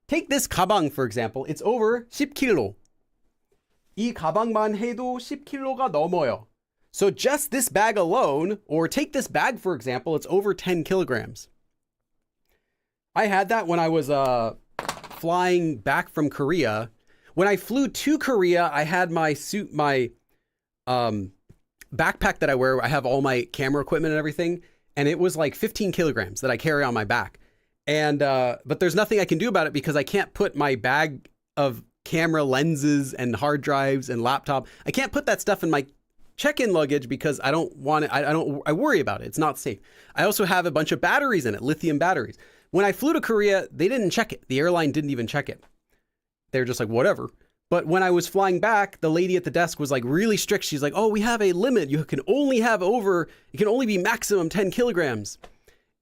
Take this 가방, for example. It's over 10kg. 이 가방만 해도 10kg가 넘어요. So just this bag alone, or take this bag, for example, it's over 10 kilograms. I had that when I was flying back from Korea. When I flew to Korea, I had my suit, my backpack that I wear. I have all my camera equipment and everything. And it was like 15 kilograms that I carry on my back. And, but there's nothing I can do about it because I can't put my bag of camera lenses and hard drives and laptop. I can't put that stuff in my check-in luggage because I don't want it. I worry about it. It's not safe. I also have a bunch of batteries in it, lithium batteries. When I flew to Korea, they didn't check it. The airline didn't even check it. They're just like, whatever. But when I was flying back, the lady at the desk was like really strict. She's like, oh, we have a limit. You can only have over, it can only be maximum 10 kilograms.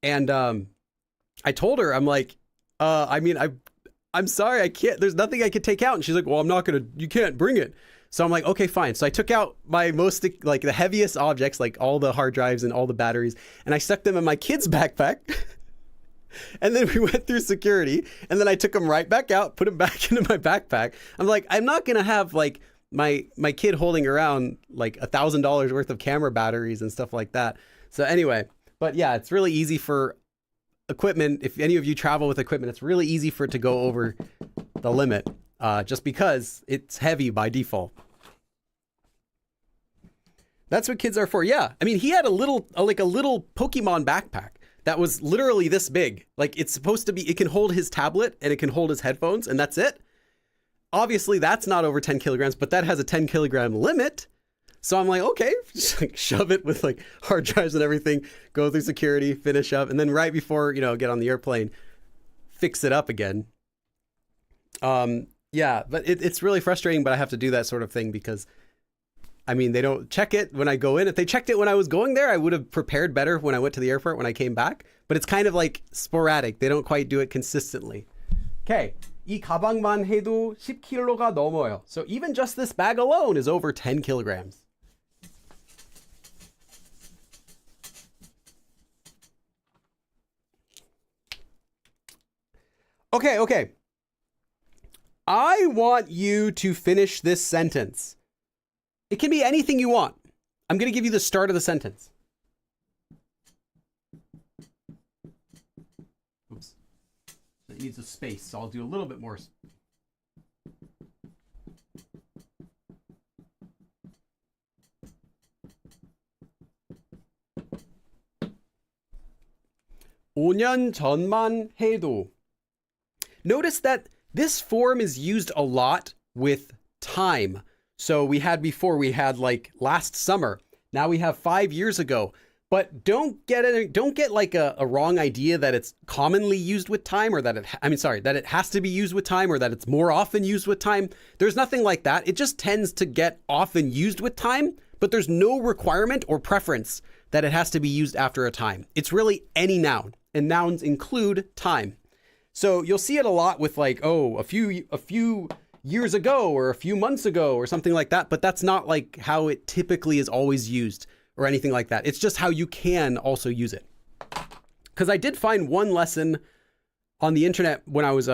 And I told her, I'm like, I'm sorry, I can't, there's nothing I could take out. And she's like, well, I'm not going to, you can't bring it. So I'm like, okay, fine. So I took out my most, like the heaviest objects, like all the hard drives and all the batteries, and I stuck them in my kid's backpack. And then we went through security, and then I took them right back out, put them back into my backpack. I'm like, I'm not going to have like my kid holding around like $1,000 worth of camera batteries and stuff like that. So anyway, but yeah, it's really easy for equipment. If any of you travel with equipment, it's really easy for it to go over the limit just because it's heavy by default. That's what kids are for. Yeah. I mean, he had a little Pokemon backpack that was literally this big. Like it's supposed to be, it can hold his tablet and it can hold his headphones and that's it. Obviously that's not over 10 kilograms, but that has a 10 kilogram limit. So I'm like, okay, just like shove it with like hard drives and everything, go through security, finish up. And then right before, get on the airplane, fix it up again. Yeah, but it's really frustrating, but I have to do that sort of thing because I mean, they don't check it when I go in. If they checked it when I was going there, I would have prepared better when I went to the airport when I came back. But it's kind of like sporadic. They don't quite do it consistently. Okay. 이 가방만 해도 10kg가 넘어요. So even just this bag alone is over 10 kilograms. Okay. I want you to finish this sentence. It can be anything you want. I'm going to give you the start of the sentence. Oops. It needs a space, so I'll do a little bit more. 5년 전만 해도. Notice that this form is used a lot with time. So we had before, we had like last summer. Now we have 5 years ago. But don't get like a wrong idea that it's commonly used with time, or that that it has to be used with time, or that it's more often used with time. There's nothing like that. It just tends to get often used with time, but there's no requirement or preference that it has to be used after a time. It's really any noun, and nouns include time. So you'll see it a lot with like, oh, a few years ago or a few months ago or something like that, but that's not like how it typically is always used or anything like that. It's just how you can also use it. Because I did find one lesson on the internet when I was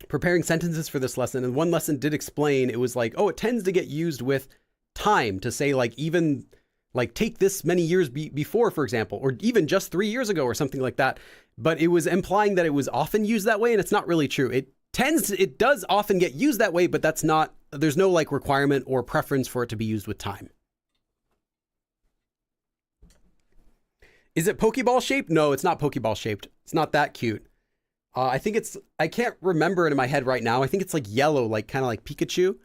preparing sentences for this lesson, and one lesson did explain, it was like, oh, it tends to get used with time to say like, even like take this many years before, for example, or even just 3 years ago or something like that. But it was implying that it was often used that way, and it's not really true. It does often get used that way, but there's no like requirement or preference for it to be used with time. Is it Pokeball shaped? No, it's not Pokeball shaped. It's not that cute. I can't remember it in my head right now. I think it's like yellow, like kind of like Pikachu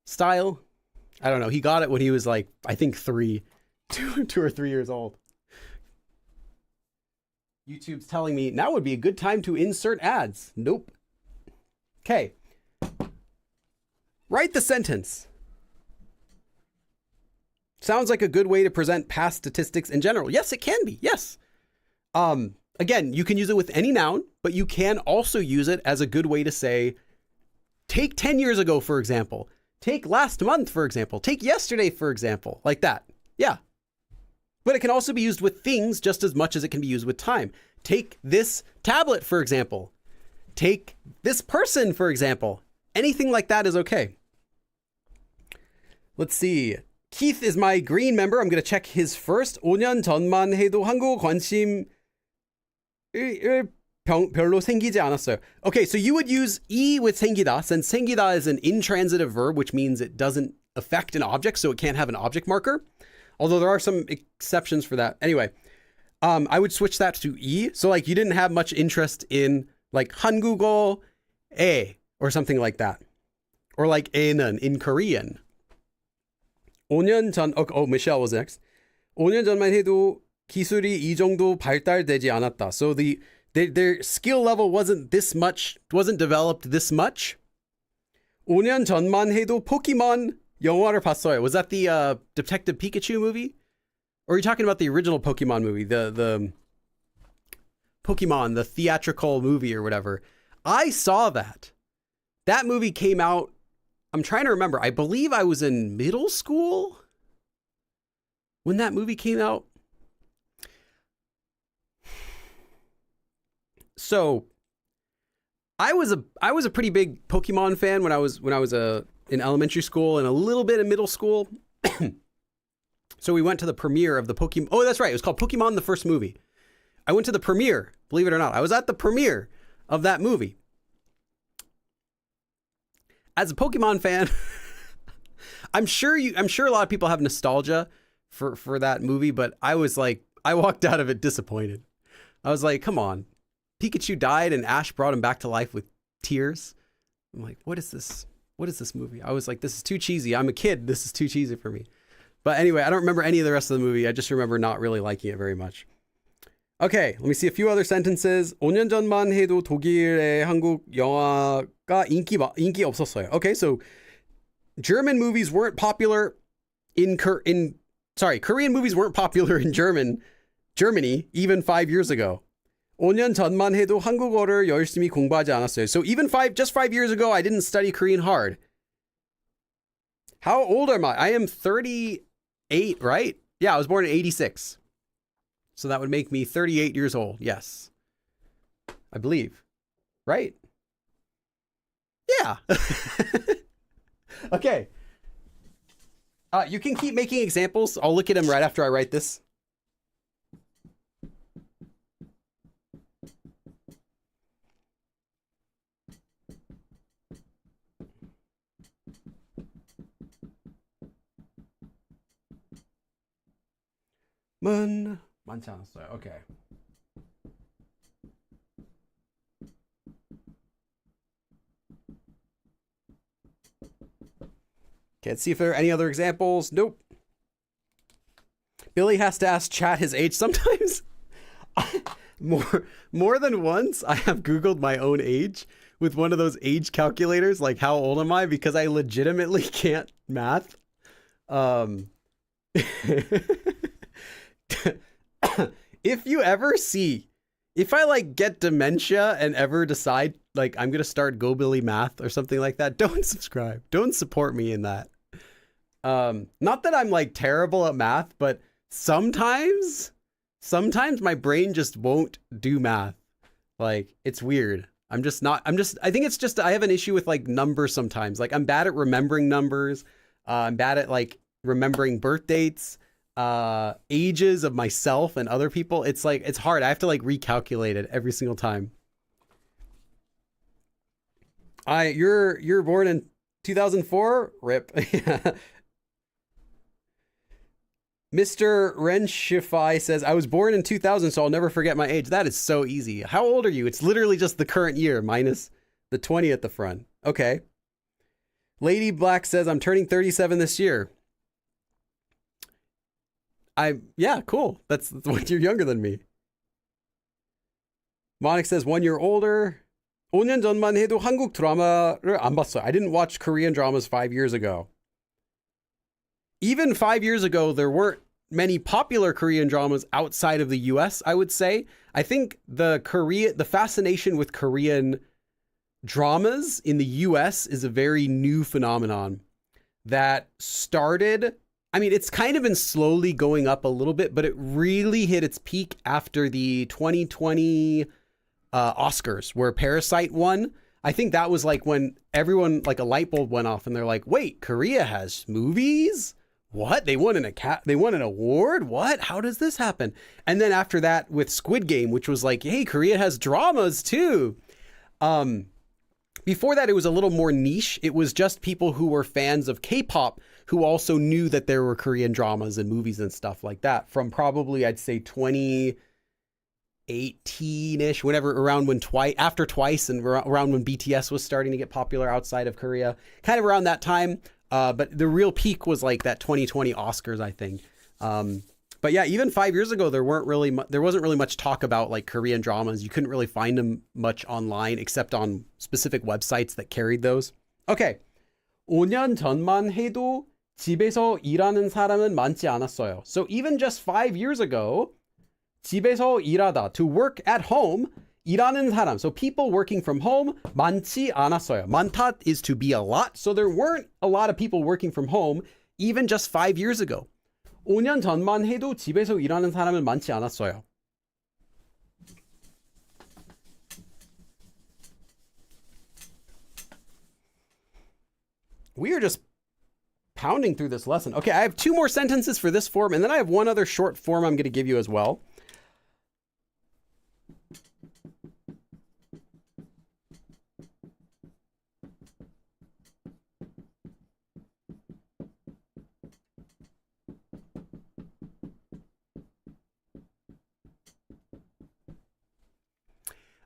style. I don't know. He got it when he was like, I think 2 or 3 years old. YouTube's telling me now would be a good time to insert ads. Nope. Okay. Write the sentence. Sounds like a good way to present past statistics in general. Yes, it can be. Yes. Again, you can use it with any noun, but you can also use it as a good way to say, take 10 years ago, for example. Take last month, for example. Take yesterday, for example. Like that. Yeah. But it can also be used with things just as much as it can be used with time. Take this tablet, for example. Take this person, for example. Anything like that is okay. Let's see. Keith is my green member. I'm going to check his first. 5년 전만 해도 한국 관심 별로 생기지 않았어요. Okay, so you would use 이 with 생기다, since 생기다 is an intransitive verb, which means it doesn't affect an object, so it can't have an object marker. Although there are some exceptions for that. Anyway, I would switch that to 이. So like you didn't have much interest in like 한국어 에 or something like that. Or like 에는 in Korean. 5년 전, Michelle was next. 5년 전만 해도 기술이 이 정도 발달되지 않았다. So their skill level wasn't developed this much. 5년 전만 해도 포켓몬 영화를 봤어요. Was that the Detective Pikachu movie? Or are you talking about the original Pokemon movie? The Pokemon, the theatrical movie or whatever. I saw that. That movie came out, I'm trying to remember. I believe I was in middle school when that movie came out. So I was a pretty big Pokemon fan when I was in elementary school and a little bit in middle school. So we went to the premiere of the Pokemon. Oh, that's right. It was called Pokemon, the first movie. I went to the premiere, believe it or not. I was at the premiere of that movie. As a Pokemon fan, I'm sure a lot of people have nostalgia for that movie, but I walked out of it disappointed. I was like, come on. Pikachu died and Ash brought him back to life with tears. I'm like, what is this? What is this movie? I was like, this is too cheesy. I'm a kid. This is too cheesy for me. But anyway, I don't remember any of the rest of the movie. I just remember not really liking it very much. Okay, let me see a few other sentences. 5년 전만 해도 독일의 한국 영화가 인기 없었어요. Okay, so German movies weren't popular Korean movies weren't popular in Germany even 5 years ago. 5년 전만 해도 한국어를 열심히 공부하지 않았어요. So even just 5 years ago, I didn't study Korean hard. How old am I? I am 38, right? Yeah, I was born in 86. So that would make me 38 years old. Yes. I believe. Right? Yeah. Okay. You can keep making examples. I'll look at them right after I write this. 많지 않았어요. Okay. Can't see if there are any other examples. Nope. Billy has to ask chat his age sometimes. More than once, I have Googled my own age with one of those age calculators, like how old am I? Because I legitimately can't math. If you ever see, if I like get dementia and ever decide like I'm gonna start Go Billy Math or something like that, don't subscribe. Don't support me in that. Not that I'm like terrible at math, but sometimes my brain just won't do math. Like it's weird. I think it's just I have an issue with like numbers sometimes. Like I'm bad at remembering numbers. I'm bad at like remembering birth dates, ages of myself and other people. It's like it's hard. I have to like recalculate it every single time. You're born in 2004? Rip. Mr. Renshify says, I was born in 2000, so I'll never forget my age. That is so easy. How old are you? It's literally just the current year minus the 20 at the front. Okay. Lady Black says, I'm turning 37 this year. Yeah, cool. That's what you're younger than me. Monik says, 1 year older. 5년 전만 해도 한국 드라마를 안 봤어요. I didn't watch Korean dramas 5 years ago. Even 5 years ago, there weren't many popular Korean dramas outside of the US, I would say. I think the fascination with Korean dramas in the US is a very new phenomenon that started, I mean, it's kind of been slowly going up a little bit, but it really hit its peak after the 2020 Oscars, where Parasite won. I think that was like when everyone, like a light bulb went off and they're like, wait, Korea has movies? What? They won an award? What? How does this happen? And then after that with Squid Game, which was like, hey, Korea has dramas too. Before that, it was a little more niche. It was just people who were fans of K-pop who also knew that there were Korean dramas and movies and stuff like that from probably, I'd say 2018-ish, whenever, around when after Twice and around when BTS was starting to get popular outside of Korea, kind of around that time. But the real peak was like that 2020 Oscars, I think. But yeah, even 5 years ago, there wasn't really much talk about like Korean dramas. You couldn't really find them much online except on specific websites that carried those. Okay. 5년 전만 해도 집에서 일하는 사람은 많지 않았어요. So even just 5 years ago, 집에서 일하다, to work at home, 일하는 사람, so people working from home, 많지 않았어요. 많다 is to be a lot, so there weren't a lot of people working from home even just 5 years ago. 5년 전만 해도 집에서 일하는 사람은 많지 않았어요. We are just pounding through this lesson. Okay, I have 2 more sentences for this form, and then I have one other short form I'm going to give you as well.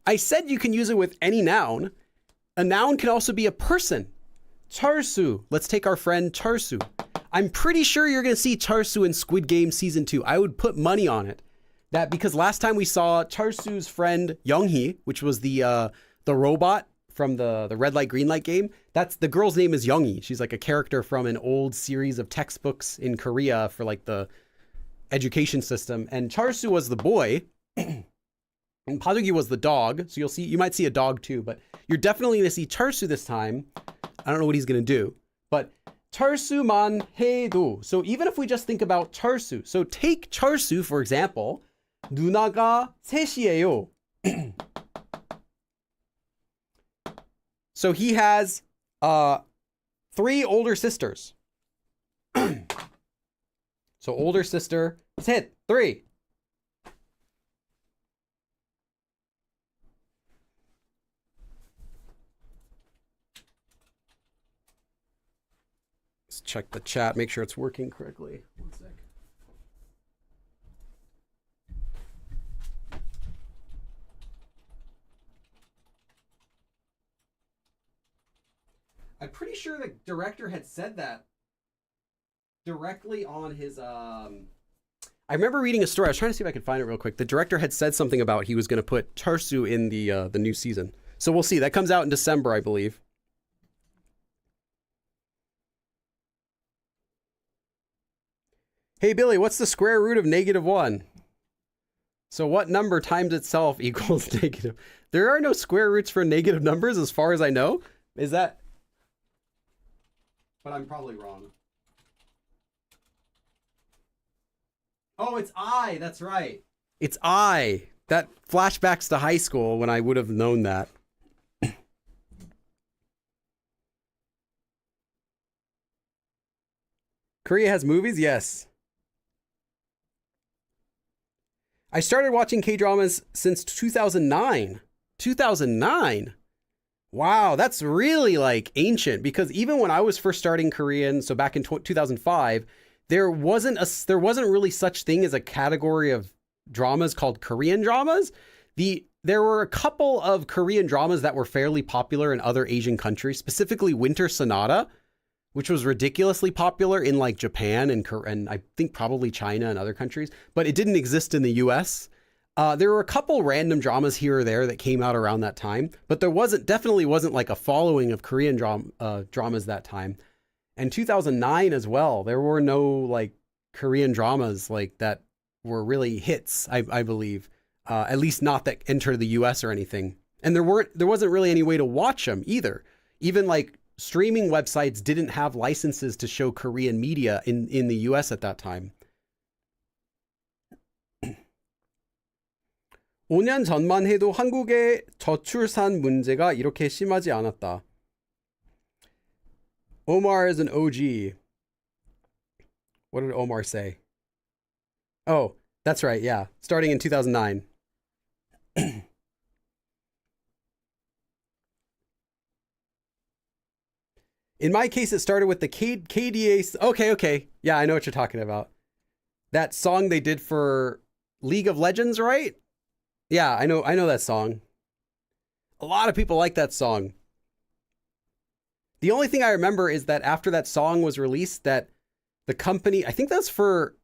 I said you can use it with any noun. A noun can also be a person. Charsu. Let's take our friend Charsu. I'm pretty sure you're going to see Charsu in Squid Game Season 2. I would put money on it. That because last time we saw Charsu's friend Younghee, which was the robot from the red light, green light game. That's the girl's name is Younghee. She's like a character from an old series of textbooks in Korea for like the education system. And Charsu was the boy. And Padugi was the dog, so you might see a dog too, but you're definitely going to see Charsu this time. I don't know what he's going to do, but Charsu Man-haedo. So even if we just think about Charsu, so take Charsu for example, 누나가 셋이에요. So he has 3 older sisters. So older sister. Let's hit 3. Let's check the chat, make sure it's working correctly. One sec. I'm pretty sure the director had said that directly on his I remember reading a story. I was trying to see if I could find it real quick. The director had said something about he was going to put Tarsu in the new season. So we'll see. That comes out in December, I believe. Hey Billy, what's the square root of -1? So what number times itself equals negative? There are no square roots for negative numbers as far as I know. Is that? But I'm probably wrong. Oh, it's I. That's right. It's I. That flashbacks to high school when I would have known that. Korea has movies? Yes. I started watching K-dramas since 2009. 2009? Wow, that's really like ancient, because even when I was first starting Korean, so back in 2005, there wasn't really such thing as a category of dramas called Korean dramas. There were a couple of Korean dramas that were fairly popular in other Asian countries, specifically Winter Sonata, which was ridiculously popular in like Japan and I think probably China and other countries, but it didn't exist in the US. There were a couple random dramas here or there that came out around that time, but there definitely wasn't like a following of Korean dramas that time. And 2009 as well, there were no like Korean dramas like that were really hits, I believe, at least not that entered the US or anything. And there wasn't really any way to watch them either. Even like streaming websites didn't have licenses to show Korean media in the US at that time. 5년 전만 해도 한국의 저출산 문제가 이렇게 심하지 않았다. Omar is an OG. What did Omar say? Oh, that's right, yeah. Starting in 2009. In my case, it started with the KDA. Okay. Yeah, I know what you're talking about. That song they did for League of Legends, right? Yeah, I know that song. A lot of people like that song. The only thing I remember is that after that song was released, that the company, I think that was for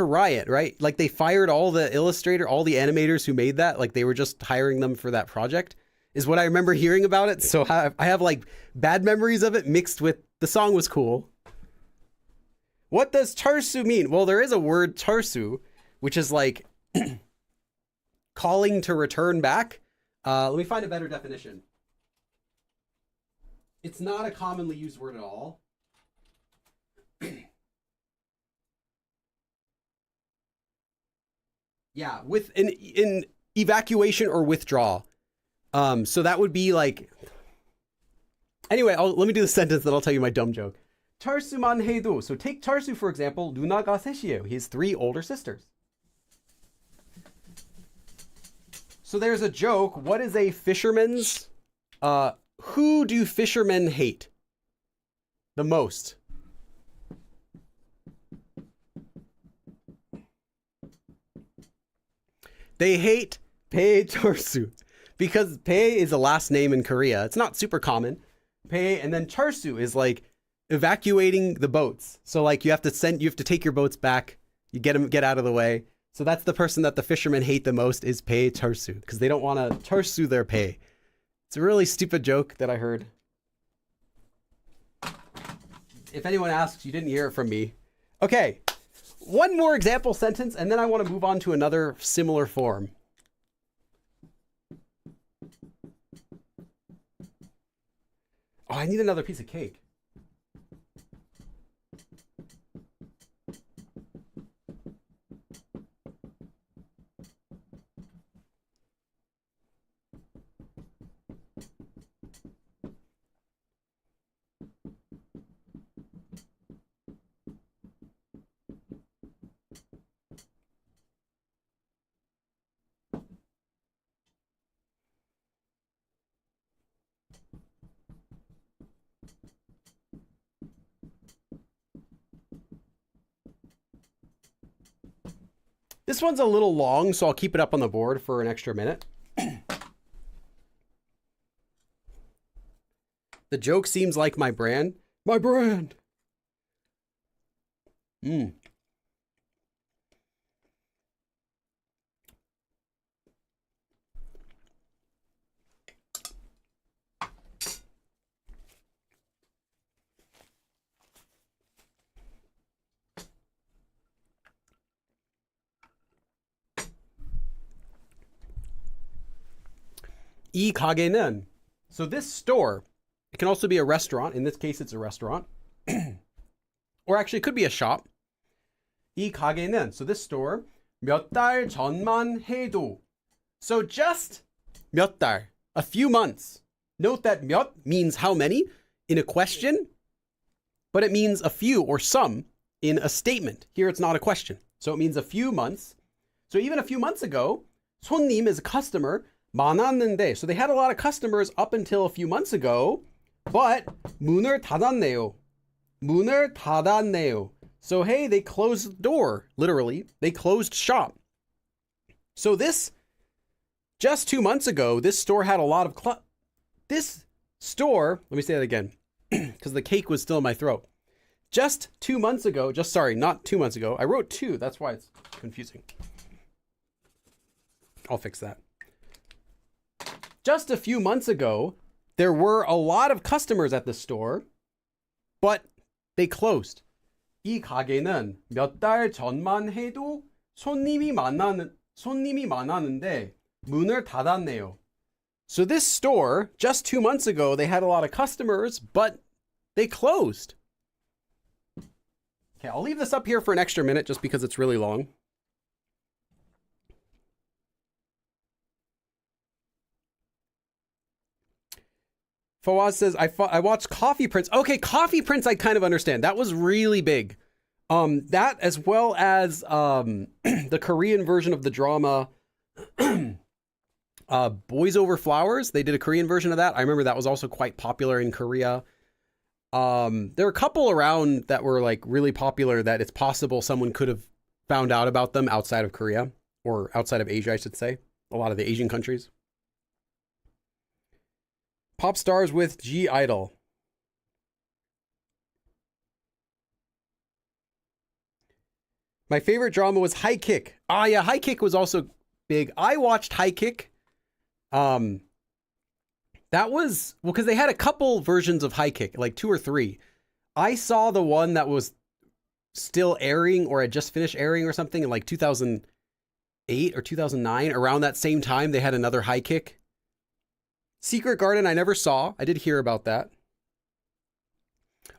Riot, right? Like they fired all the animators who made that. Like they were just hiring them for that project, is what I remember hearing about it. So I have like bad memories of it mixed with the song was cool. What does charsu mean? Well, there is a word charsu, which is like calling to return back. Let me find a better definition. It's not a commonly used word at all. Yeah, with in evacuation or withdraw. So that would be like. Anyway, let me do the sentence, then I'll tell you my dumb joke. Tarsu Man-haedo. So take Tarsu, for example. 누나가 셋이에요. He has 3 older sisters. So there's a joke. What is a fisherman's? Who do fishermen hate the most? They hate Pae Charsu because Pae is a last name in Korea. It's not super common. Pae, and then Charsu is like evacuating the boats. So like you have to take your boats back. You get out of the way. So that's the person that the fishermen hate the most is Pae Charsu because they don't want to Charsu their Pae. It's a really stupid joke that I heard. If anyone asks, you didn't hear it from me. Okay, one more example sentence, and then I want to move on to another similar form. Oh, I need another piece of cake. This one's a little long, so I'll keep it up on the board for an extra minute. The joke seems like my brand. My brand. 이 가게는, so this store, it can also be a restaurant. In this case, it's a restaurant. Or actually, it could be a shop. 이 가게는, so this store, 몇 달 전만 해도. So just 몇 달, a few months. Note that 몇 means how many in a question, but it means a few or some in a statement. Here it's not a question. So it means a few months. So even a few months ago, 손님 is a customer, 많았는데. So they had a lot of customers up until a few months ago, but 문을 닫았네요. 문을 닫았네요. So hey, they closed the door. Literally, they closed shop. So this, just 2 months ago, this store had a lot of this store, let me say that again, because the cake was still in my throat. Just 2 months ago, not 2 months ago. I wrote 2, that's why it's confusing. I'll fix that. Just a few months ago, there were a lot of customers at the store, but they closed. 이 가게는 몇 달 전만 해도 손님이 많았는데 문을 닫았네요. So this store, just 2 months ago, they had a lot of customers, but they closed. Okay, I'll leave this up here for an extra minute just because it's really long. Fawaz says, I watched Coffee Prince. Okay, Coffee Prince I kind of understand. That was really big. That as well as the Korean version of the drama Boys Over Flowers. They did a Korean version of that. I remember that was also quite popular in Korea. There are a couple around that were like really popular that it's possible someone could have found out about them outside of Korea, or outside of Asia, I should say. A lot of the Asian countries. Pop stars with G Idol. My favorite drama was High Kick. Ah, yeah, High Kick was also big. I watched High Kick. That was, well, because they had a couple versions of High Kick, like 2 or 3. I saw the one that was still airing or had just finished airing or something in like 2008 or 2009. Around that same time, they had another High Kick. Secret Garden, I never saw. I did hear about that.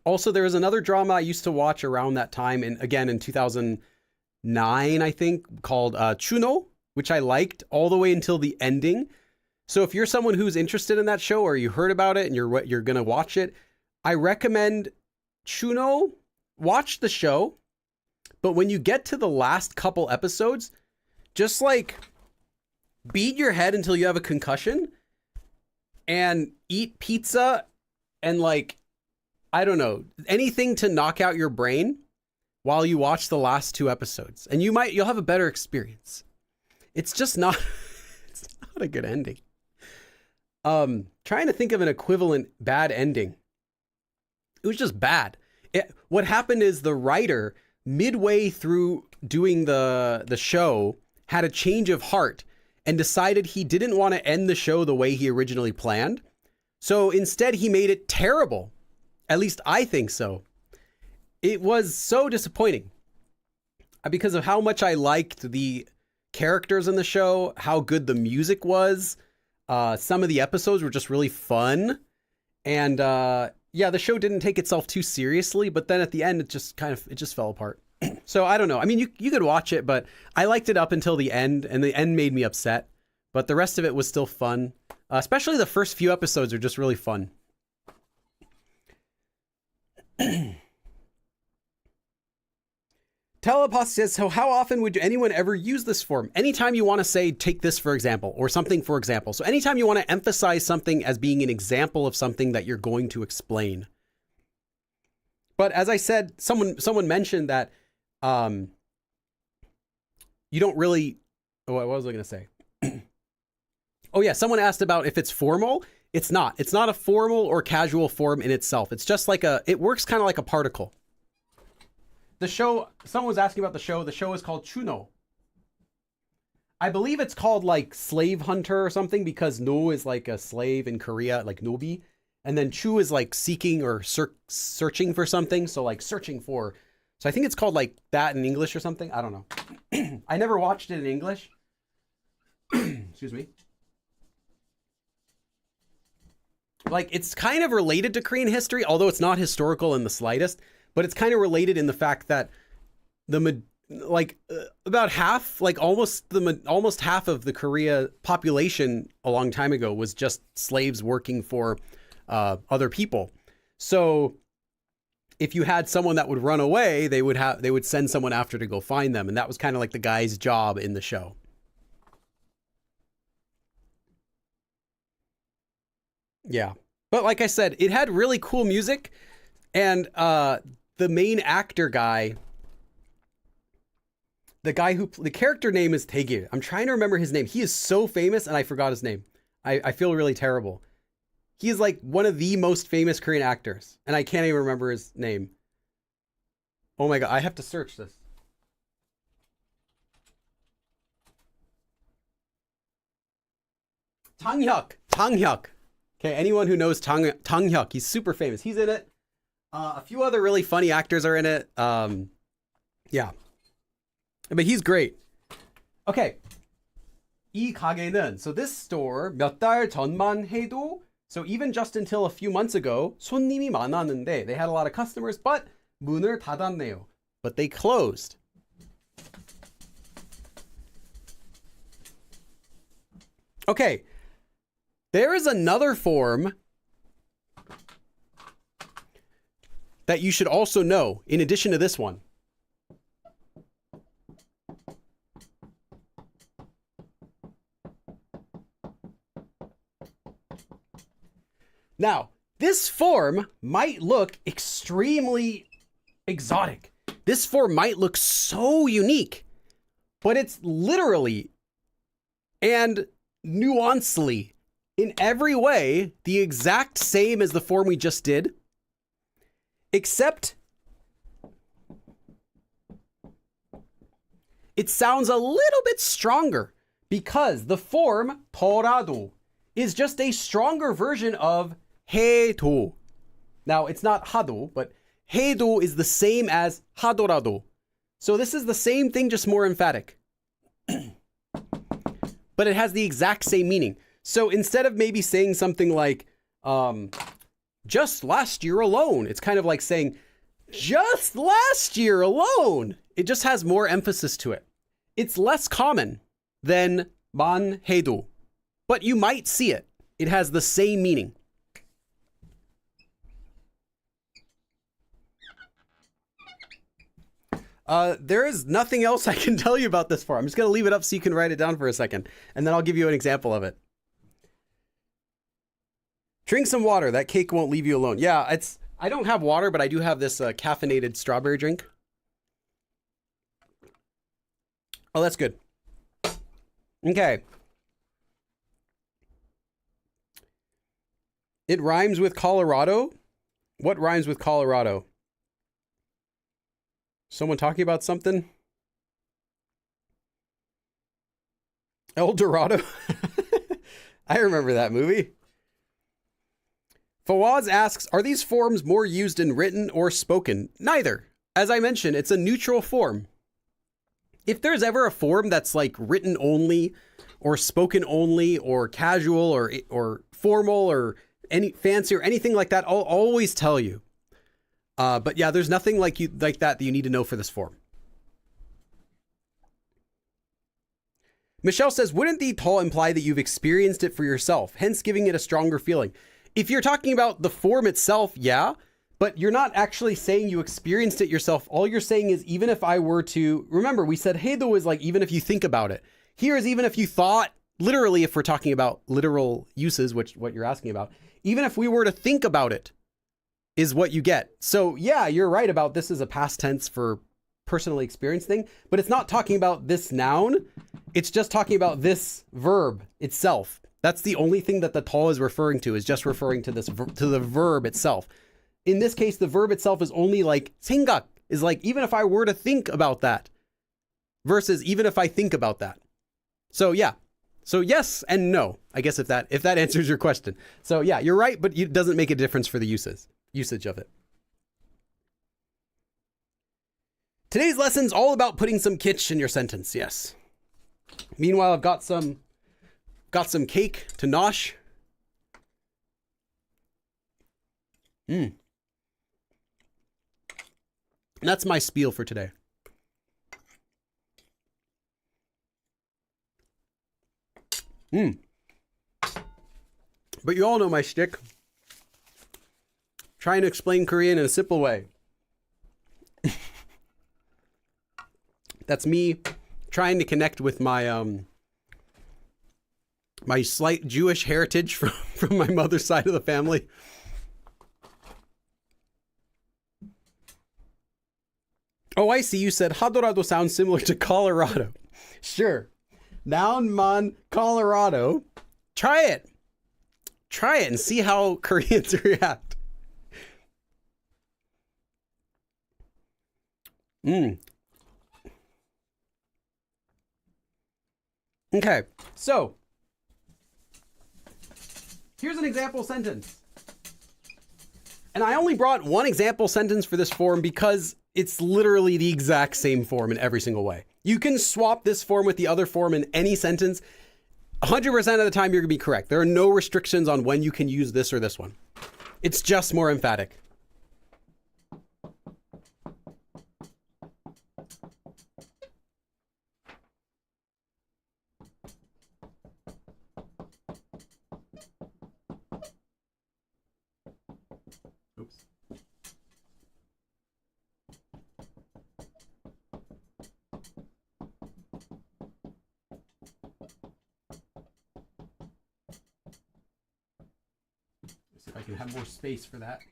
Also, there was another drama I used to watch around that time, and again in 2009, I think, called Chuno, which I liked all the way until the ending. So if you're someone who's interested in that show, or you heard about it and you're gonna watch it, I recommend Chuno. Watch the show, but when you get to the last couple episodes, just like beat your head until you have a concussion and eat pizza and like, I don't know, anything to knock out your brain while you watch the last 2 episodes. And you'll have a better experience. It's just not, it's not a good ending. Trying to think of an equivalent bad ending. It was just bad. What happened is the writer, midway through doing the show, had a change of heart and decided he didn't want to end the show the way he originally planned. So instead, he made it terrible. At least I think so. It was so disappointing because of how much I liked the characters in the show, how good the music was. Some of the episodes were just really fun. And yeah, the show didn't take itself too seriously, but then at the end, it just fell apart. So I don't know. I mean, you could watch it, but I liked it up until the end, and the end made me upset. But the rest of it was still fun. Especially the first few episodes are just really fun. Telepath says, so how often would anyone ever use this form? Anytime you want to say, take this for example, or something for example. So anytime you want to emphasize something as being an example of something that you're going to explain. But as I said, someone mentioned that you don't really. Oh, what was I going to say? Oh yeah, someone asked about if it's formal. It's not. It's not a formal or casual form in itself. It's just like it works kind of like a particle. The show, someone was asking about the show. The show is called Chuno. I believe it's called like Slave Hunter or something because no is like a slave in Korea, like nobi. And then Chu is like seeking or searching for something. So like searching for. So I think it's called like that in English or something. I don't know. I never watched it in English. Excuse me. Like it's kind of related to Korean history, although it's not historical in the slightest. But it's kind of related in the fact that about half, like almost half of the Korea population a long time ago was just slaves working for other people. So if you had someone that would run away, they would send someone after to go find them, and that was kind of like the guy's job in the show. Yeah, but like I said, it had really cool music, and the main actor guy, the character name is Taegil. I'm trying to remember his name. He is so famous and I forgot his name. I feel really terrible. He is like one of the most famous Korean actors and I can't even remember his name. Oh my God, I have to search this. Tang-hyuk. Okay, anyone who knows Tang-hyuk, he's super famous. He's in it. A few other really funny actors are in it. Yeah. But he's great. Okay. 이 가게는, so this store, 몇 달 전만 해도, so even just until a few months ago, 손님이 많았는데, they had a lot of customers, but 문을 닫았네요. But they closed. Okay. There is another form that you should also know, in addition to this one. Now, this form might look extremely exotic. This form might look so unique, but it's literally and nuancely in every way the exact same as the form we just did, except it sounds a little bit stronger because the form 더라도 is just a stronger version of 해도. Now, it's not 하도, but 해도 is the same as 하더라도. So this is the same thing, just more emphatic. But it has the exact same meaning. So instead of maybe saying something like, just last year alone, it's kind of like saying, just last year alone. It just has more emphasis to it. It's less common than Man-haedo, but you might see it. It has the same meaning. There is nothing else I can tell you about this form. I'm just going to leave it up so you can write it down for a second, and then I'll give you an example of it. Drink some water. That cake won't leave you alone. Yeah, I don't have water, but I do have this caffeinated strawberry drink. Oh, that's good. Okay. It rhymes with Colorado. What rhymes with Colorado? Someone talking about something? El Dorado? I remember that movie. Fawaz asks, are these forms more used in written or spoken? Neither. As I mentioned, it's a neutral form. If there's ever a form that's like written only or spoken only or casual or formal or any fancy or anything like that, I'll always tell you. But yeah, there's nothing like that you need to know for this form. Michelle says, wouldn't the 더 imply that you've experienced it for yourself, hence giving it a stronger feeling? If you're talking about the form itself, yeah, but you're not actually saying you experienced it yourself. All you're saying is, even if I were to, remember we said 해도 is like even if you think about it. Here is even if you thought, literally, if we're talking about literal uses, which what you're asking about, even if we were to think about it, is what you get. So yeah, you're right about this is a past tense for personally experienced thing, but it's not talking about this noun. It's just talking about this verb itself. That's the only thing that the ta is referring to, is just referring to this, to the verb itself. In this case, the verb itself is only like, 생각 is like, even if I were to think about that, versus even if I think about that. So yeah. So yes and no, I guess if that answers your question. So yeah, you're right, but it doesn't make a difference for the usage of it. Today's lesson's all about putting some kitsch in your sentence, yes. Meanwhile, I've got some cake to nosh. That's my spiel for today. But you all know my shtick. Trying to explain Korean in a simple way. That's me trying to connect with my my slight Jewish heritage from my mother's side of the family. Oh, I see. You said Hadorado sounds similar to Colorado. Sure. Noun man Colorado. Try it. Try it and see how Koreans react. Okay, so here's an example sentence. And I only brought one example sentence for this form because it's literally the exact same form in every single way. You can swap this form with the other form in any sentence. 100% of the time you're gonna be correct. There are no restrictions on when you can use this or this one. It's just more emphatic. Oops. See if I can have more space for that.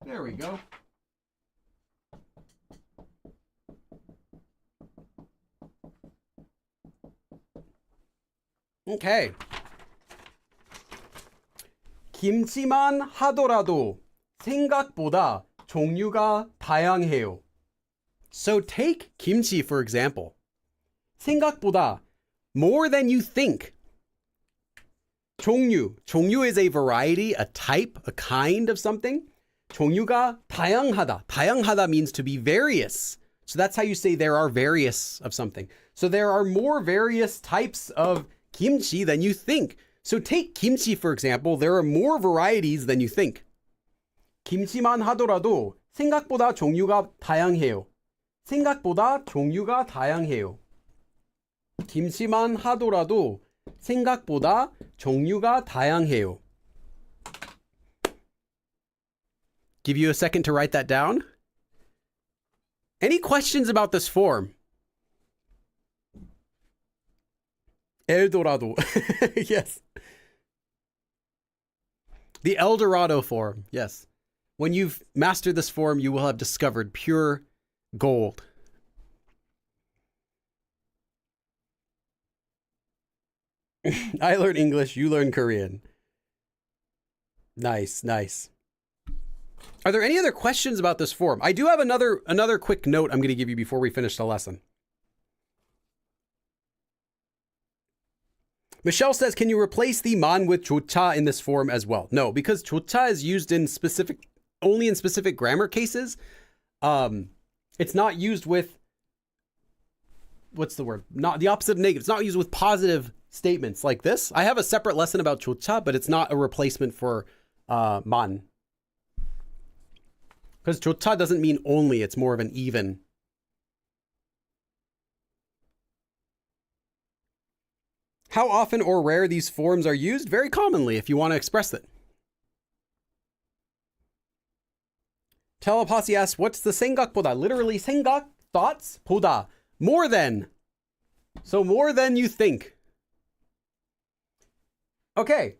There we go. Okay. 김치만 하더라도 생각보다 종류가 다양해요. So take kimchi for example. 생각보다, more than you think. 종류. 종류 is a variety, a type, a kind of something. 종류가 다양하다. 다양하다 means to be various. So that's how you say there are various of something. So there are more various types of kimchi than you think. So take kimchi for example. There are more varieties than you think. 김치만 하더라도 생각보다 종류가 다양해요. 생각보다 종류가 다양해요. 김치만 하더라도 생각보다 종류가 다양해요. Give you a second to write that down. Any questions about this form? El Dorado. Yes. The El Dorado form. Yes. When you've mastered this form, you will have discovered pure gold. I learn English, you learn Korean. Nice, nice. Are there any other questions about this form? I do have another quick note I'm going to give you before we finish the lesson. Michelle says, can you replace the man with 조차 in this form as well? No, because 조차 is used in only in specific grammar cases. It's not used with, what's the word? Not the opposite of negative. It's not used with positive statements like this. I have a separate lesson about 조차, but it's not a replacement for man. Because 조차 doesn't mean only, it's more of an even. How often or rare these forms are used? Very commonly, if you want to express it. Teleposse asks, what's the 생각보다? Literally, 생각, thoughts, 보다, more than. So more than you think. Okay.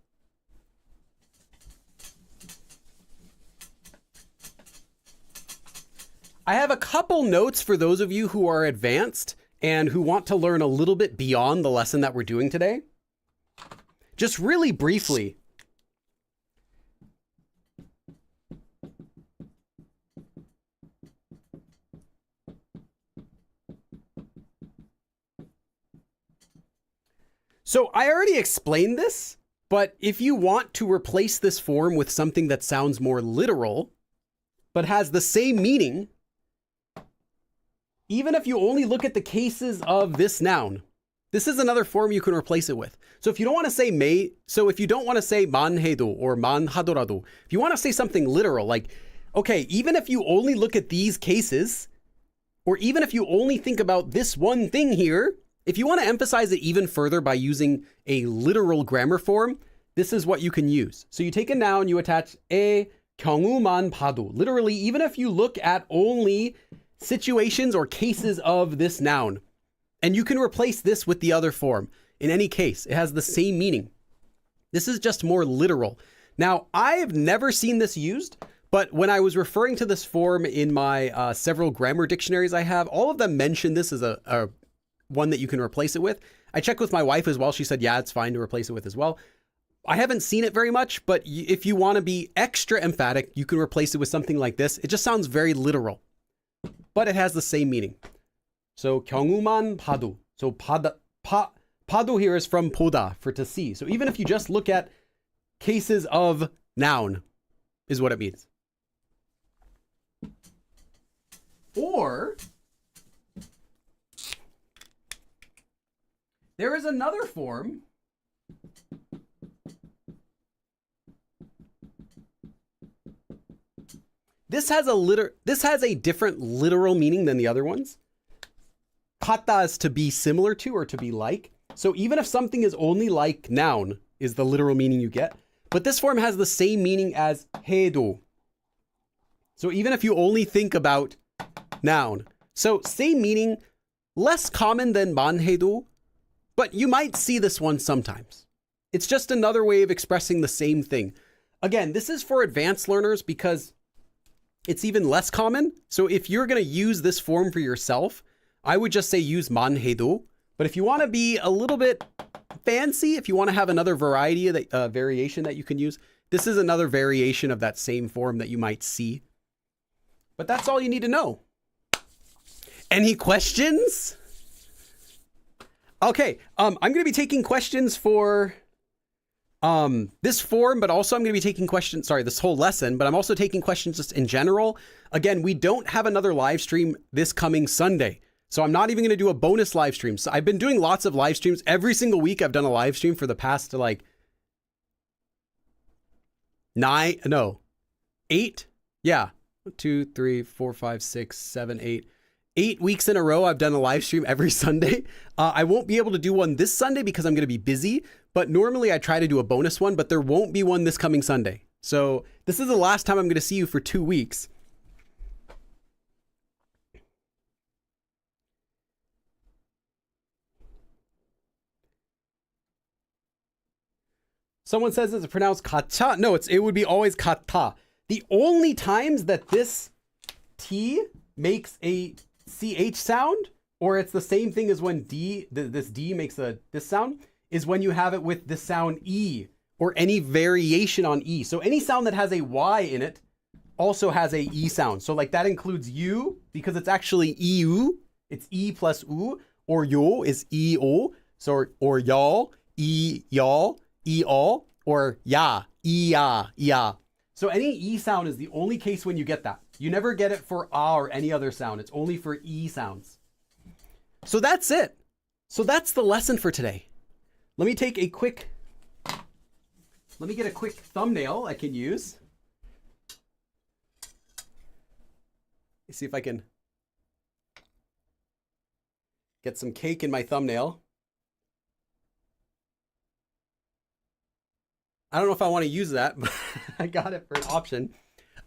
I have a couple notes for those of you who are advanced and who want to learn a little bit beyond the lesson that we're doing today. Just really briefly. So I already explained this, but if you want to replace this form with something that sounds more literal, but has the same meaning, even if you only look at the cases of this noun, this is another form you can replace it with. So if you don't want to say if you don't want to say Man-haedo or Man-hado라도, if you want to say something literal, like, okay, even if you only look at these cases, or even if you only think about this one thing here, if you want to emphasize it even further by using a literal grammar form, this is what you can use. So you take a noun, you attach 에 경우만 봐도. Literally, even if you look at only situations or cases of this noun, and you can replace this with the other form. In any case, it has the same meaning. This is just more literal. Now, I've never seen this used, but when I was referring to this form in my several grammar dictionaries I have, all of them mention this as a one that you can replace it with. I checked with my wife as well. She said, yeah, it's fine to replace it with as well. I haven't seen it very much, but if you want to be extra emphatic, you can replace it with something like this. It just sounds very literal, but it has the same meaning. So 경우만 봐도. So 봐도 here is from 보다, for to see. So even if you just look at cases of noun, is what it means. Or there is another form. This has a different literal meaning than the other ones. 같다 is to be similar to or to be like. So even if something is only like noun is the literal meaning you get, but this form has the same meaning as 해도. So even if you only think about noun, so same meaning, less common than Man-haedo, but you might see this one sometimes. It's just another way of expressing the same thing. Again, this is for advanced learners because it's even less common. So if you're going to use this form for yourself, I would just say use Man-haedo. But if you want to be a little bit fancy, if you want to have another variety of variation that you can use, this is another variation of that same form that you might see. But that's all you need to know. Any questions? Okay, I'm going to be taking questions for this form, but also I'm going to be taking questions, this whole lesson, but I'm also taking questions just in general. Again, we don't have another live stream this coming Sunday. So I'm not even going to do a bonus live stream. So I've been doing lots of live streams. Every single week I've done a live stream for the past like 8. Yeah. 1, 2, 3, 4, 5, 6, 7, 8. 8 weeks in a row, I've done a live stream every Sunday. I won't be able to do one this Sunday because I'm going to be busy. But normally I try to do a bonus one, but there won't be one this coming Sunday. So this is the last time I'm going to see you for 2 weeks. Someone says it's pronounced kacha. No, it would be always kata. The only times that this T makes a CH sound, or it's the same thing as when this D makes this sound, is when you have it with the sound E, or any variation on E. So any sound that has a Y in it also has a E sound. So like that includes U, because it's actually EU, it's E plus U, or yo is E-O, so, or y'all, E-y'all, E-all, or ya, E-ya, ya. So any E sound is the only case when you get that. You never get it for A or any other sound. It's only for E sounds. So that's it. So that's the lesson for today. Let me get a quick thumbnail I can use. Let's see if I can get some cake in my thumbnail. I don't know if I want to use that, but I got it for an option.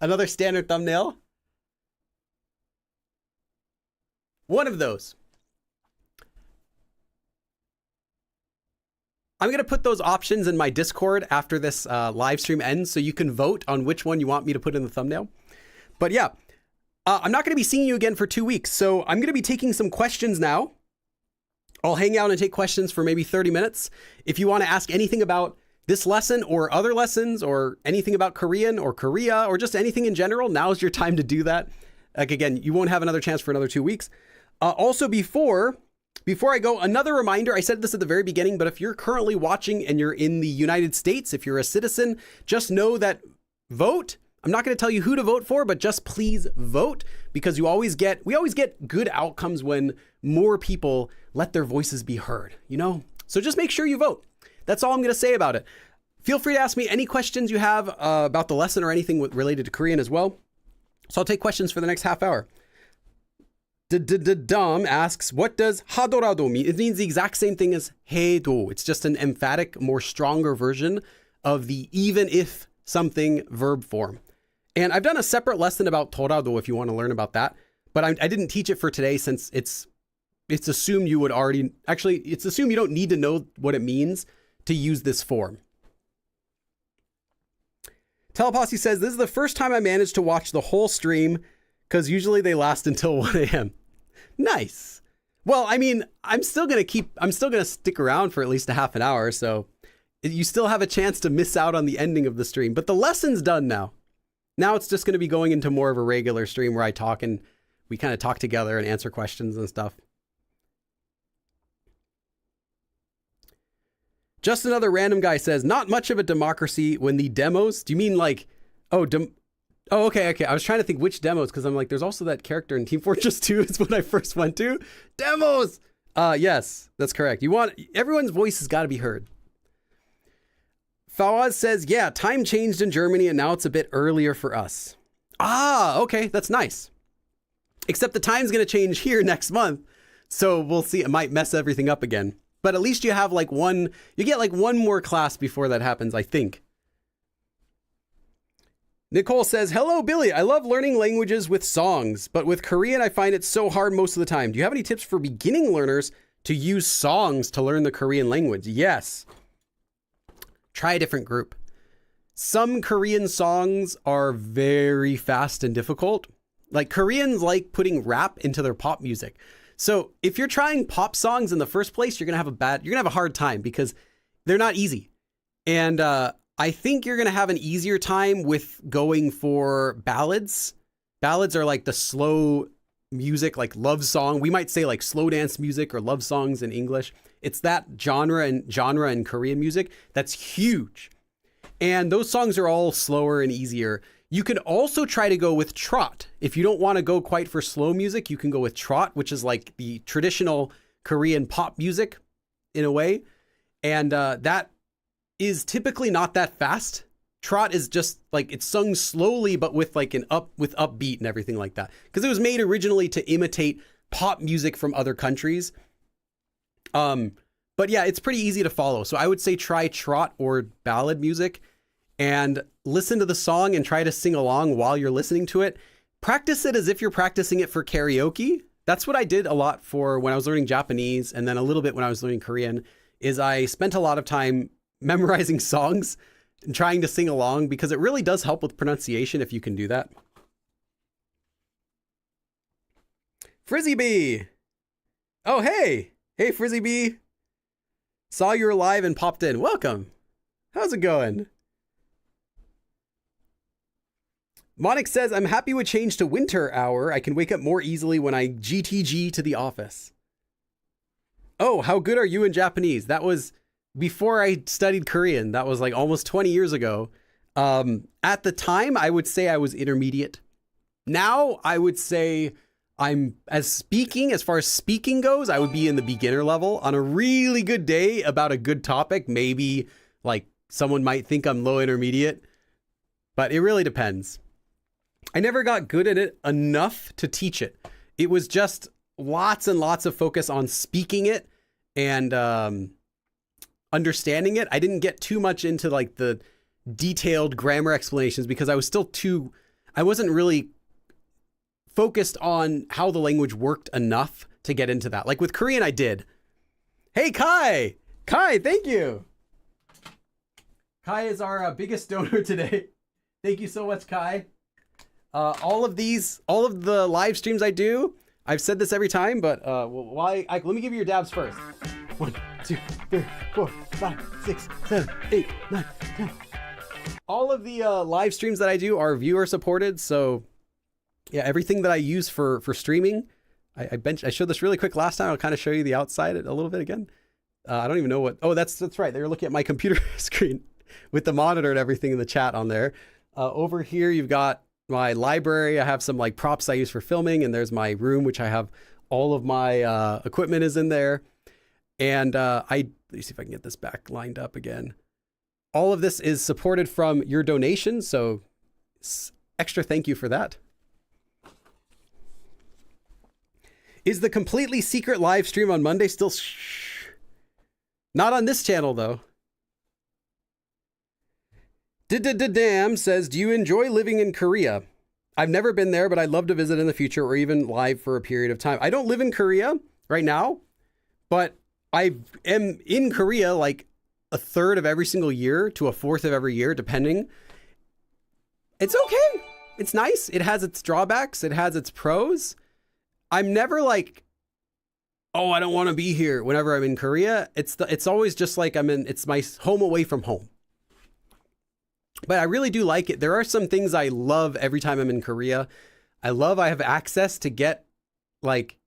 Another standard thumbnail. One of those. I'm going to put those options in my Discord after this live stream ends, so you can vote on which one you want me to put in the thumbnail. But yeah, I'm not going to be seeing you again for 2 weeks, so I'm going to be taking some questions now. I'll hang out and take questions for maybe 30 minutes. If you want to ask anything about this lesson or other lessons or anything about Korean or Korea or just anything in general, now's your time to do that. Like, again, you won't have another chance for another 2 weeks. Also, before I go, another reminder, I said this at the very beginning, but if you're currently watching and you're in the United States, if you're a citizen, just know that vote. I'm not going to tell you who to vote for, but just please vote, because we always get good outcomes when more people let their voices be heard, you know? So just make sure you vote. That's all I'm going to say about it. Feel free to ask me any questions you have about the lesson or anything related to Korean as well. So I'll take questions for the next half hour. Dom asks, what does 하더라도 mean? It means the exact same thing as 해도. It's just an emphatic, more stronger version of the even if something verb form. And I've done a separate lesson about 더라도 if you want to learn about that. But I didn't teach it for today since it's assumed you would already... Actually, it's assumed you don't need to know what it means to use this form. Teleposse says, this is the first time I managed to watch the whole stream because usually they last until 1 a.m. Nice. Well, I mean, I'm still going to stick around for at least a half an hour. So you still have a chance to miss out on the ending of the stream, but the lesson's done now. Now it's just going to be going into more of a regular stream where I talk and we kind of talk together and answer questions and stuff. Just another random guy says, not much of a democracy when the demos. Do you mean like, okay. I was trying to think which demos, because I'm like, there's also that character in Team Fortress 2 is what I first went to. Demos! Yes, that's correct. Everyone's voice has got to be heard. Fawaz says, yeah, time changed in Germany and now it's a bit earlier for us. Ah, okay, that's nice. Except the time's going to change here next month. So we'll see. It might mess everything up again. But at least you have you get like one more class before that happens, I think. Nicole says, hello, Billy. I love learning languages with songs, but with Korean, I find it so hard most of the time. Do you have any tips for beginning learners to use songs to learn the Korean language? Yes. Try a different group. Some Korean songs are very fast and difficult. Like Koreans like putting rap into their pop music. So if you're trying pop songs in the first place, you're going to have a hard time because they're not easy. And I think you're going to have an easier time with going for ballads. Ballads are like the slow music, like love song. We might say like slow dance music or love songs in English. It's that genre in Korean music that's huge. And those songs are all slower and easier. You could also try to go with trot. If you don't want to go quite for slow music, you can go with trot, which is like the traditional Korean pop music in a way. And that is typically not that fast. Trot is just like it's sung slowly, but with like with upbeat and everything like that. Because it was made originally to imitate pop music from other countries. But yeah, it's pretty easy to follow. So I would say try trot or ballad music and listen to the song and try to sing along while you're listening to it. Practice it as if you're practicing it for karaoke. That's what I did a lot for when I was learning Japanese, and then a little bit when I was learning Korean, is I spent a lot of time memorizing songs and trying to sing along because it really does help with pronunciation if you can do that. Frizzy B. Oh, hey. Hey, Frizzy B. Saw you were live and popped in. Welcome. How's it going? Monik says, I'm happy with change to winter hour. I can wake up more easily when I GTG to the office. Oh, how good are you in Japanese? That was before I studied Korean. That was like almost 20 years ago. At the time, I would say I was intermediate. Now, I would say as far as speaking goes, I would be in the beginner level. On a really good day about a good topic, maybe like someone might think I'm low intermediate, but it really depends. I never got good at it enough to teach it. It was just lots and lots of focus on speaking it and understanding it. I didn't get too much into like the detailed grammar explanations because I wasn't really focused on how the language worked enough to get into that. Like with Korean, I did. Hey, Kai! Kai, thank you! Kai is our biggest donor today. Thank you so much, Kai. All of the live streams I do, I've said this every time, but let me give you your dabs first. 1, 2, 3, 4, 5, 6, 7, 8, 9, 10. All of the live streams that I do are viewer supported, so yeah, everything that I use for streaming, I showed this really quick last time. I'll kind of show you the outside a little bit again. I don't even know what. Oh, that's right. They're looking at my computer screen with the monitor and everything in the chat on there. Over here, you've got my library. I have some like props I use for filming, and there's my room, which I have all of my equipment is in there. And let me see if I can get this back lined up again. All of this is supported from your donations, so extra thank you for that. Is the completely secret live stream on Monday still? Not on this channel, though. Damn says, do you enjoy living in Korea? I've never been there, but I'd love to visit in the future or even live for a period of time. I don't live in Korea right now, but I am in Korea like a third of every single year to a fourth of every year, depending. It's okay. It's nice. It has its drawbacks. It has its pros. I'm never like, oh, I don't want to be here whenever I'm in Korea. It's always just like it's my home away from home. But I really do like it. There are some things I love every time I'm in Korea. I have access to get like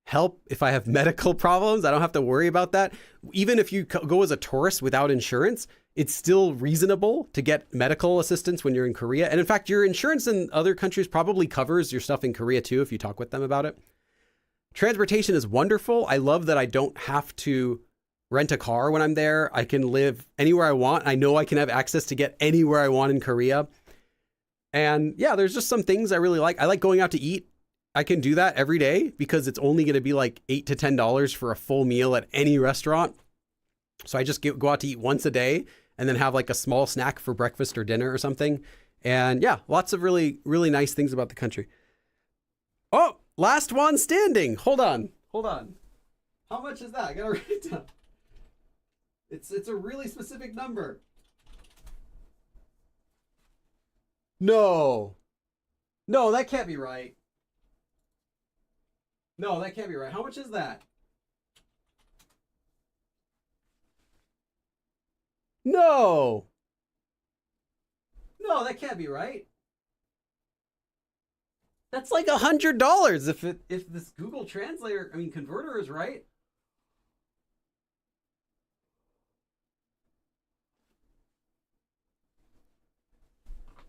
help if I have medical problems. I don't have to worry about that. Even if you go as a tourist without insurance, it's still reasonable to get medical assistance when you're in Korea. And in fact, your insurance in other countries probably covers your stuff in Korea too, if you talk with them about it. Transportation is wonderful. I love that I don't have to rent a car when I'm there. I can live anywhere I want. I know I can have access to get anywhere I want in Korea. And yeah, there's just some things I really like. I like going out to eat. I can do that every day because it's only going to be like $8 to $10 for a full meal at any restaurant. So I just go out to eat once a day and then have like a small snack for breakfast or dinner or something. And yeah, lots of really, really nice things about the country. Oh, last one standing. Hold on. How much is that? I gotta write it down. It's a really specific number. No, that can't be right. No, that can't be right. How much is that? No, that can't be right. That's like $100 if this Google converter is right.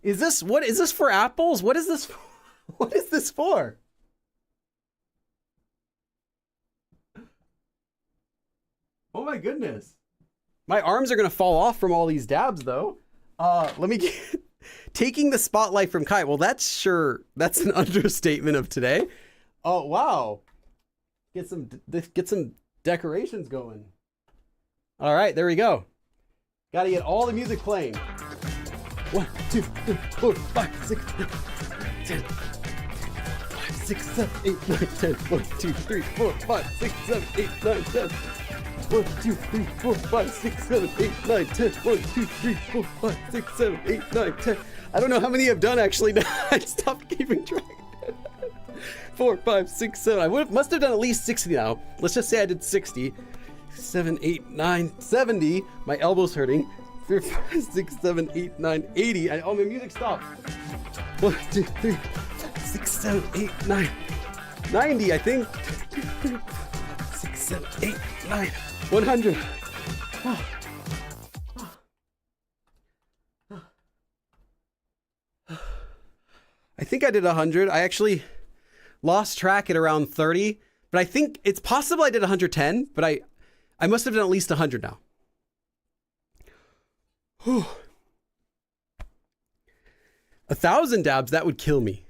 What is this for apples? What is this for? What is this for? Oh my goodness. My arms are going to fall off from all these dabs though. Let me get taking the spotlight from Kai. Well, that's an understatement of today. Oh, wow. Get some decorations going. All right, there we go. Got to get all the music playing. 1, 2, 3, 4, 5, 6, 7, 5, 6, 7, 8, 9, 10. 1, 2, 3, 4, 5, 6, 7, 8, 9, 10. 1, 2, 3, 4, 5, 6, 7, 8, 9, 10. 1, 2, 3, 4, 5, 6, 7, 8, 9, 10. I don't know how many I've done actually now. I stopped keeping track. 4, 5, 6, 7. I must have done at least 60 now. Let's just say I did 60. 7, 8, 9, 70. My elbow's hurting. 4, 5, 6, 7, 8, 9, 80. Oh, my music stopped. 1, 2, 3, 6, 7, 8, 9, 90, I think. 6, 7, 8, 9, 100. Oh. I think I did 100. I actually lost track at around 30, but I think it's possible I did 110, but I must have done at least 100 now. Whew. 1,000 dabs, that would kill me.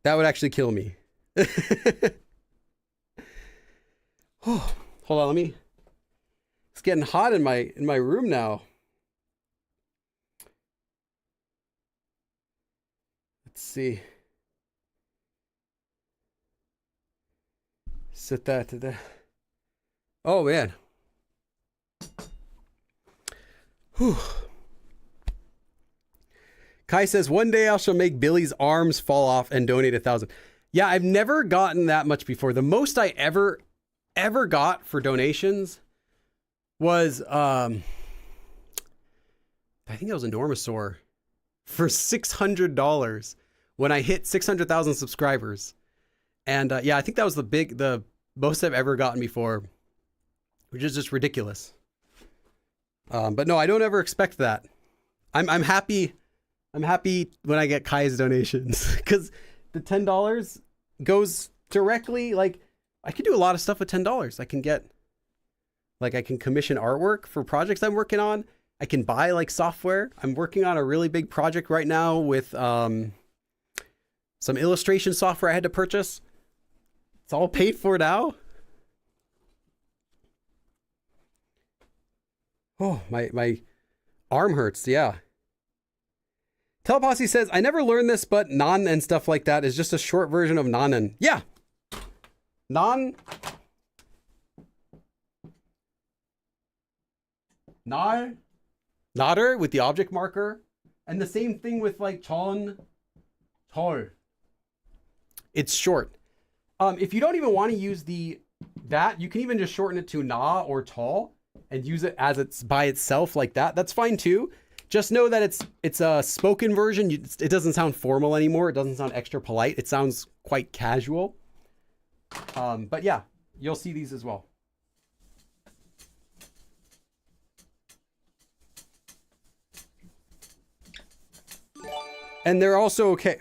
That would actually kill me. Oh, hold on, it's getting hot in my room now. Let's see. Set that to the. Oh man. Whew. Kai says, one day I shall make Billy's arms fall off and donate 1,000. Yeah, I've never gotten that much before. The most I ever got for donations was, I think that was Enormosaur for $600 when I hit 600,000 subscribers. And yeah, I think that was the most I've ever gotten before, which is just ridiculous. But no, I don't ever expect that. I'm happy when I get Kai's donations because the $10 goes directly, like I can do a lot of stuff with $10. I can commission artwork for projects I'm working on. I can buy like software. I'm working on a really big project right now with some illustration software I had to purchase. It's all paid for now. Oh, my arm hurts. Yeah. Teleposse says, I never learned this, but nan and stuff like that is just a short version of nanen. Yeah. Nader with the object marker. And the same thing with like chon, tol. It's short. If you don't even want to use that, you can even just shorten it to na or tall and use it as it's by itself like that. That's fine too. Just know that it's a spoken version. It doesn't sound formal anymore. It doesn't sound extra polite. It sounds quite casual. But yeah, you'll see these as well. And they're also okay.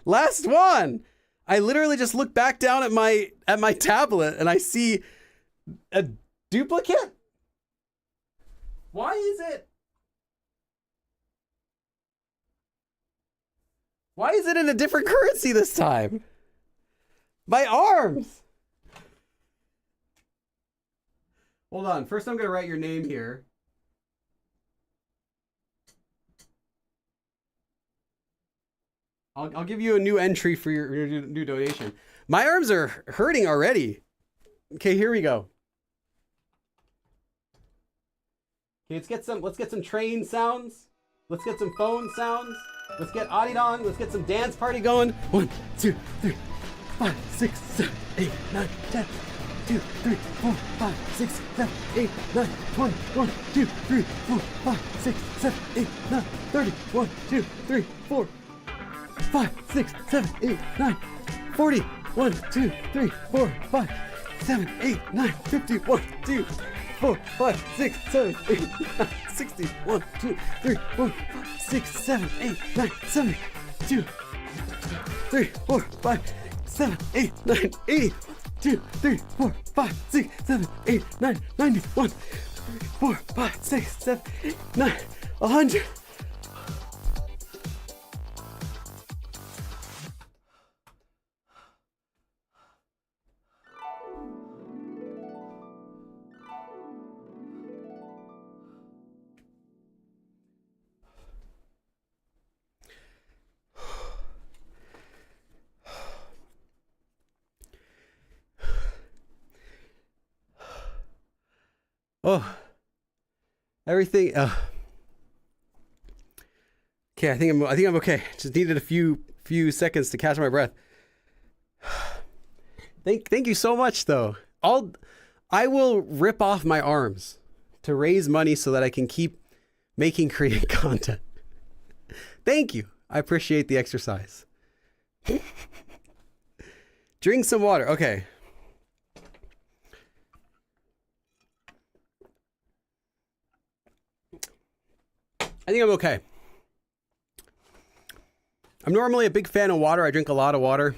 Last one. I literally just look back down at my tablet and I see a duplicate. Why is it in a different currency this time? My arms. Hold on. First, I'm going to write your name here. I'll give you a new entry for your new donation. My arms are hurting already. Okay, here we go. Okay, let's get some train sounds. Let's get some phone sounds. Let's get Adidong. Let's get some dance party going. 1, 2, 3, 5, 6, 7, 8, 9, 10. 2, 3, 4, 5, 6, 7, 8, 9, 20. 1, 2, 3, 4, 5, 6, 7, 8, 9, 30. 1, 2, 3, 4, 5, 6, 7, 8, 9, 40. 1, 2, 3, 4, 5, 7, 8, 9, 50. 1, 2, 4, 5, 6, 7, 8, 9, 60. 1, 2, 3, 4, 5, 6, 7, 8, 9, 70. 2, 3, 4, 5, 7, 8, 9, 80. 2, 3, 4, 5, 6, 7, 8, 9, 90. 1, 3, 4, 5, 6, 7, 8, 9, 100. Oh, everything. Okay, I think I'm okay. Just needed a few seconds to catch my breath. Thank you so much, though. I will rip off my arms to raise money so that I can keep making creative content. Thank you. I appreciate the exercise. Drink some water. Okay. I think I'm okay. I'm normally a big fan of water. I drink a lot of water.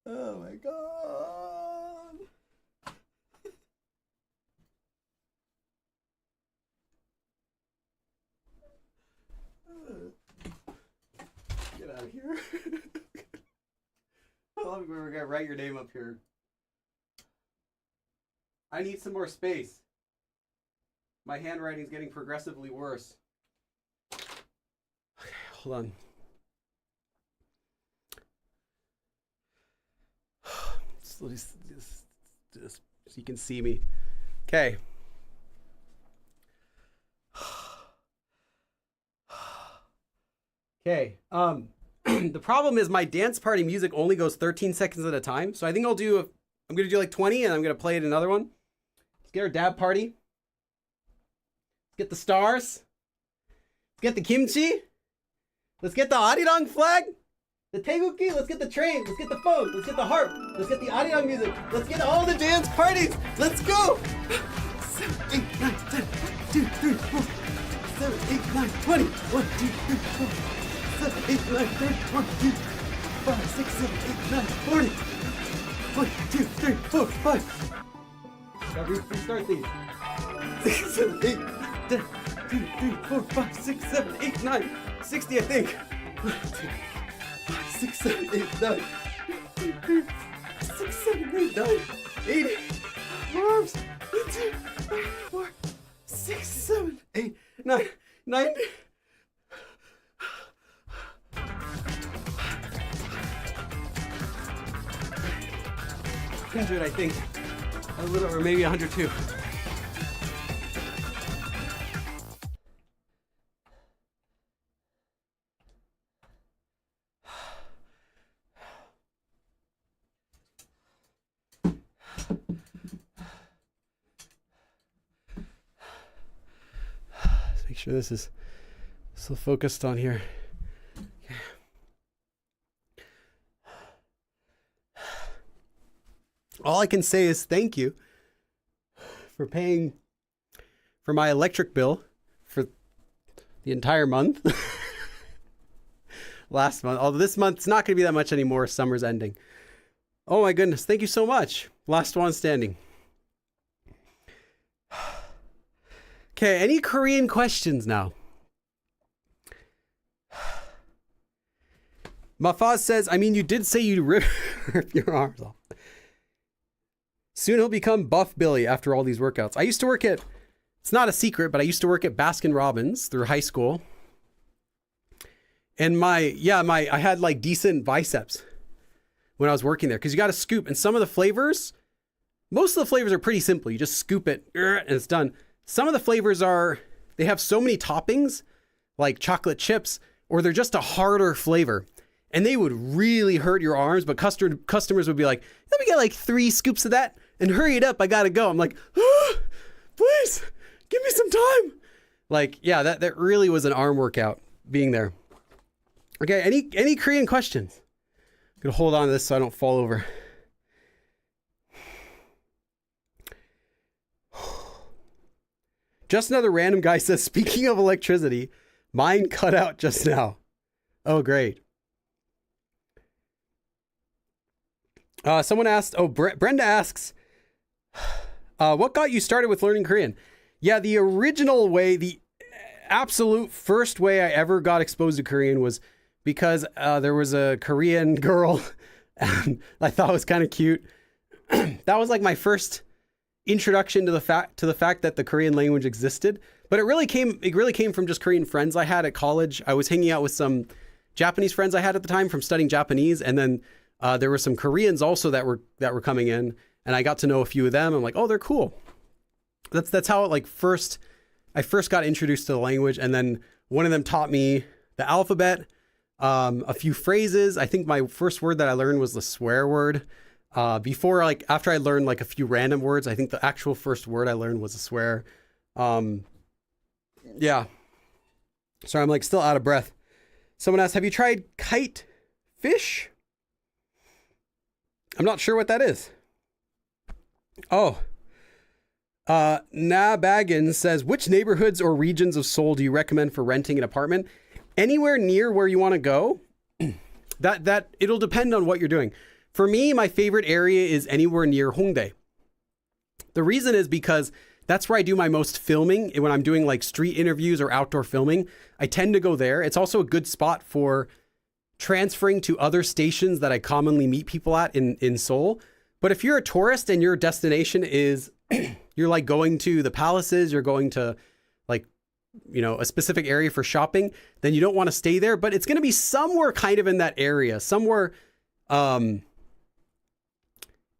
Oh my God. Get out of here. We're gonna write your name up here. I need some more space. My handwriting's getting progressively worse. Okay, hold on. just so you can see me. Okay. Okay. The problem is my dance party music only goes 13 seconds at a time. So I think I'm going to do like 20 and I'm going to play it another one. Let's get our dab party. Let's get the stars. Let's get the kimchi. Let's get the Arirang flag. The Taeguki. Let's get the train. Let's get the phone. Let's get the harp. Let's get the Arirang music. Let's get all the dance parties. Let's go. 7, 8, 9, 10, 2, 3, 4, 7, 8, 9, 20. 1, 2, 3, 4. 7, 8, 9, 30, 1, 2, 5, 6, 7, 8, 9, 40. 1, 2, 3, 4, 5. Gotta restart these. 6, 7, 8, 10, 2, 3, 4, 5, 6, 7, 8, 9, 60, I think. 1, 2, 5, 6, 7, 8, 9. 2, 3, 6, 7, 8, 9, 80. Arms. 1, 2, 3, 4, 6, 7, 8, 9, 90. 100, I think. A little, or maybe 102. Let's make sure this is still focused on here. All I can say is thank you for paying for my electric bill for the entire month. Last month, although this month's not going to be that much anymore. Summer's ending. Oh my goodness. Thank you so much. Last one standing. Okay. Any Korean questions now? Mafaz says, I mean, you did say you'd rip your arms off. Soon he'll become Buff Billy after all these workouts. I used to work at, it's not a secret, but I used to work at Baskin Robbins through high school. And I had like decent biceps when I was working there because you got to scoop. And some of the flavors, most of the flavors are pretty simple. You just scoop it and it's done. Some of the flavors they have so many toppings like chocolate chips, or they're just a harder flavor. And they would really hurt your arms, but customers would be like, let me get like 3 scoops of that and hurry it up. I gotta go. I'm like, please give me some time. Like, yeah, that really was an arm workout being there. Okay, any Korean questions? I'm gonna hold on to this so I don't fall over. Just another random guy says, speaking of electricity, mine cut out just now. Oh, great. Someone asked, Brenda asks, what got you started with learning Korean? Yeah, the original way, the absolute first way I ever got exposed to Korean was because there was a Korean girl and I thought it was kind of cute. That was like my first introduction to the fact that the Korean language existed. But it really came from just Korean friends I had at college. I was hanging out with some Japanese friends I had at the time from studying Japanese, and then there were some Koreans also that were coming in, and I got to know a few of them. I'm like, oh, they're cool. That's how I first got introduced to the language. And then one of them taught me the alphabet, a few phrases. I think my first word that I learned was the swear word. After I learned like a few random words, I think the actual first word I learned was a swear. Yeah. Sorry, I'm like still out of breath. Someone asked, have you tried kite fish? I'm not sure what that is. Oh. Na Baggins says, which neighborhoods or regions of Seoul do you recommend for renting an apartment? Anywhere near where you want to go. That it'll depend on what you're doing. For me, my favorite area is anywhere near Hongdae. The reason is because that's where I do my most filming. When I'm doing like street interviews or outdoor filming, I tend to go there. It's also a good spot for transferring to other stations that I commonly meet people at in Seoul. But if you're a tourist and your destination is, you're like going to the palaces, you're going to like, a specific area for shopping, then you don't want to stay there. But it's going to be somewhere kind of in that area, somewhere,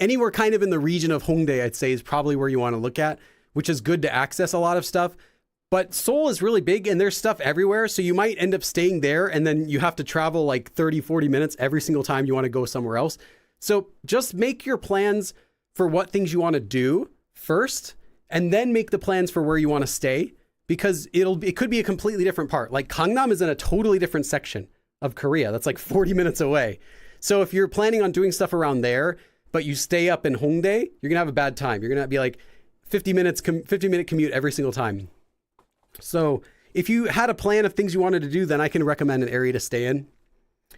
anywhere kind of in the region of Hongdae, I'd say is probably where you want to look at, which is good to access a lot of stuff. But Seoul is really big and there's stuff everywhere. So you might end up staying there and then you have to travel like 30, 40 minutes every single time you want to go somewhere else. So just make your plans for what things you want to do first, and then make the plans for where you want to stay, because it could be a completely different part. Like Gangnam is in a totally different section of Korea. That's like 40 minutes away. So if you're planning on doing stuff around there, but you stay up in Hongdae, you're going to have a bad time. You're going to be like 50-minute commute every single time. So if you had a plan of things you wanted to do, then I can recommend an area to stay in.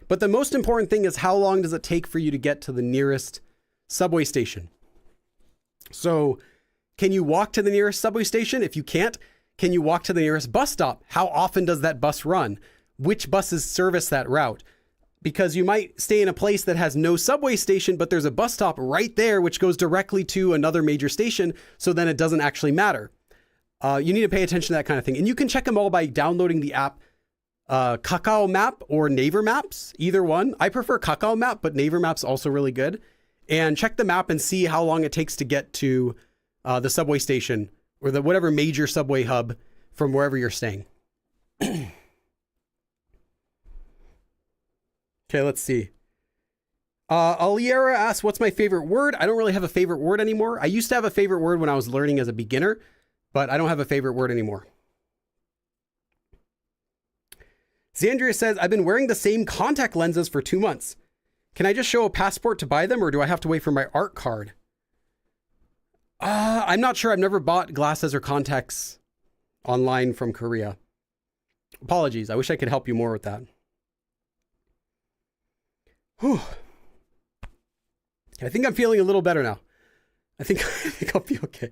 But the most important thing is, how long does it take for you to get to the nearest subway station? So can you walk to the nearest subway station? If you can't, can you walk to the nearest bus stop? How often does that bus run? Which buses service that route? Because you might stay in a place that has no subway station, but there's a bus stop right there, which goes directly to another major station. So then it doesn't actually matter. You need to pay attention to that kind of thing. And you can check them all by downloading the app, Kakao Map or Naver Maps, either one. I prefer Kakao Map, but Naver Map's also really good. And check the map and see how long it takes to get to the subway station or the whatever major subway hub from wherever you're staying. Okay, let's see. Aliera asks, what's my favorite word? I don't really have a favorite word anymore. I used to have a favorite word when I was learning as a beginner, but I don't have a favorite word anymore. Xandria says, I've been wearing the same contact lenses for 2 months. Can I just show a passport to buy them, or do I have to wait for my art card? I'm not sure. I've never bought glasses or contacts online from Korea. Apologies. I wish I could help you more with that. Whew. I think I'm feeling a little better now. I think I'll be okay.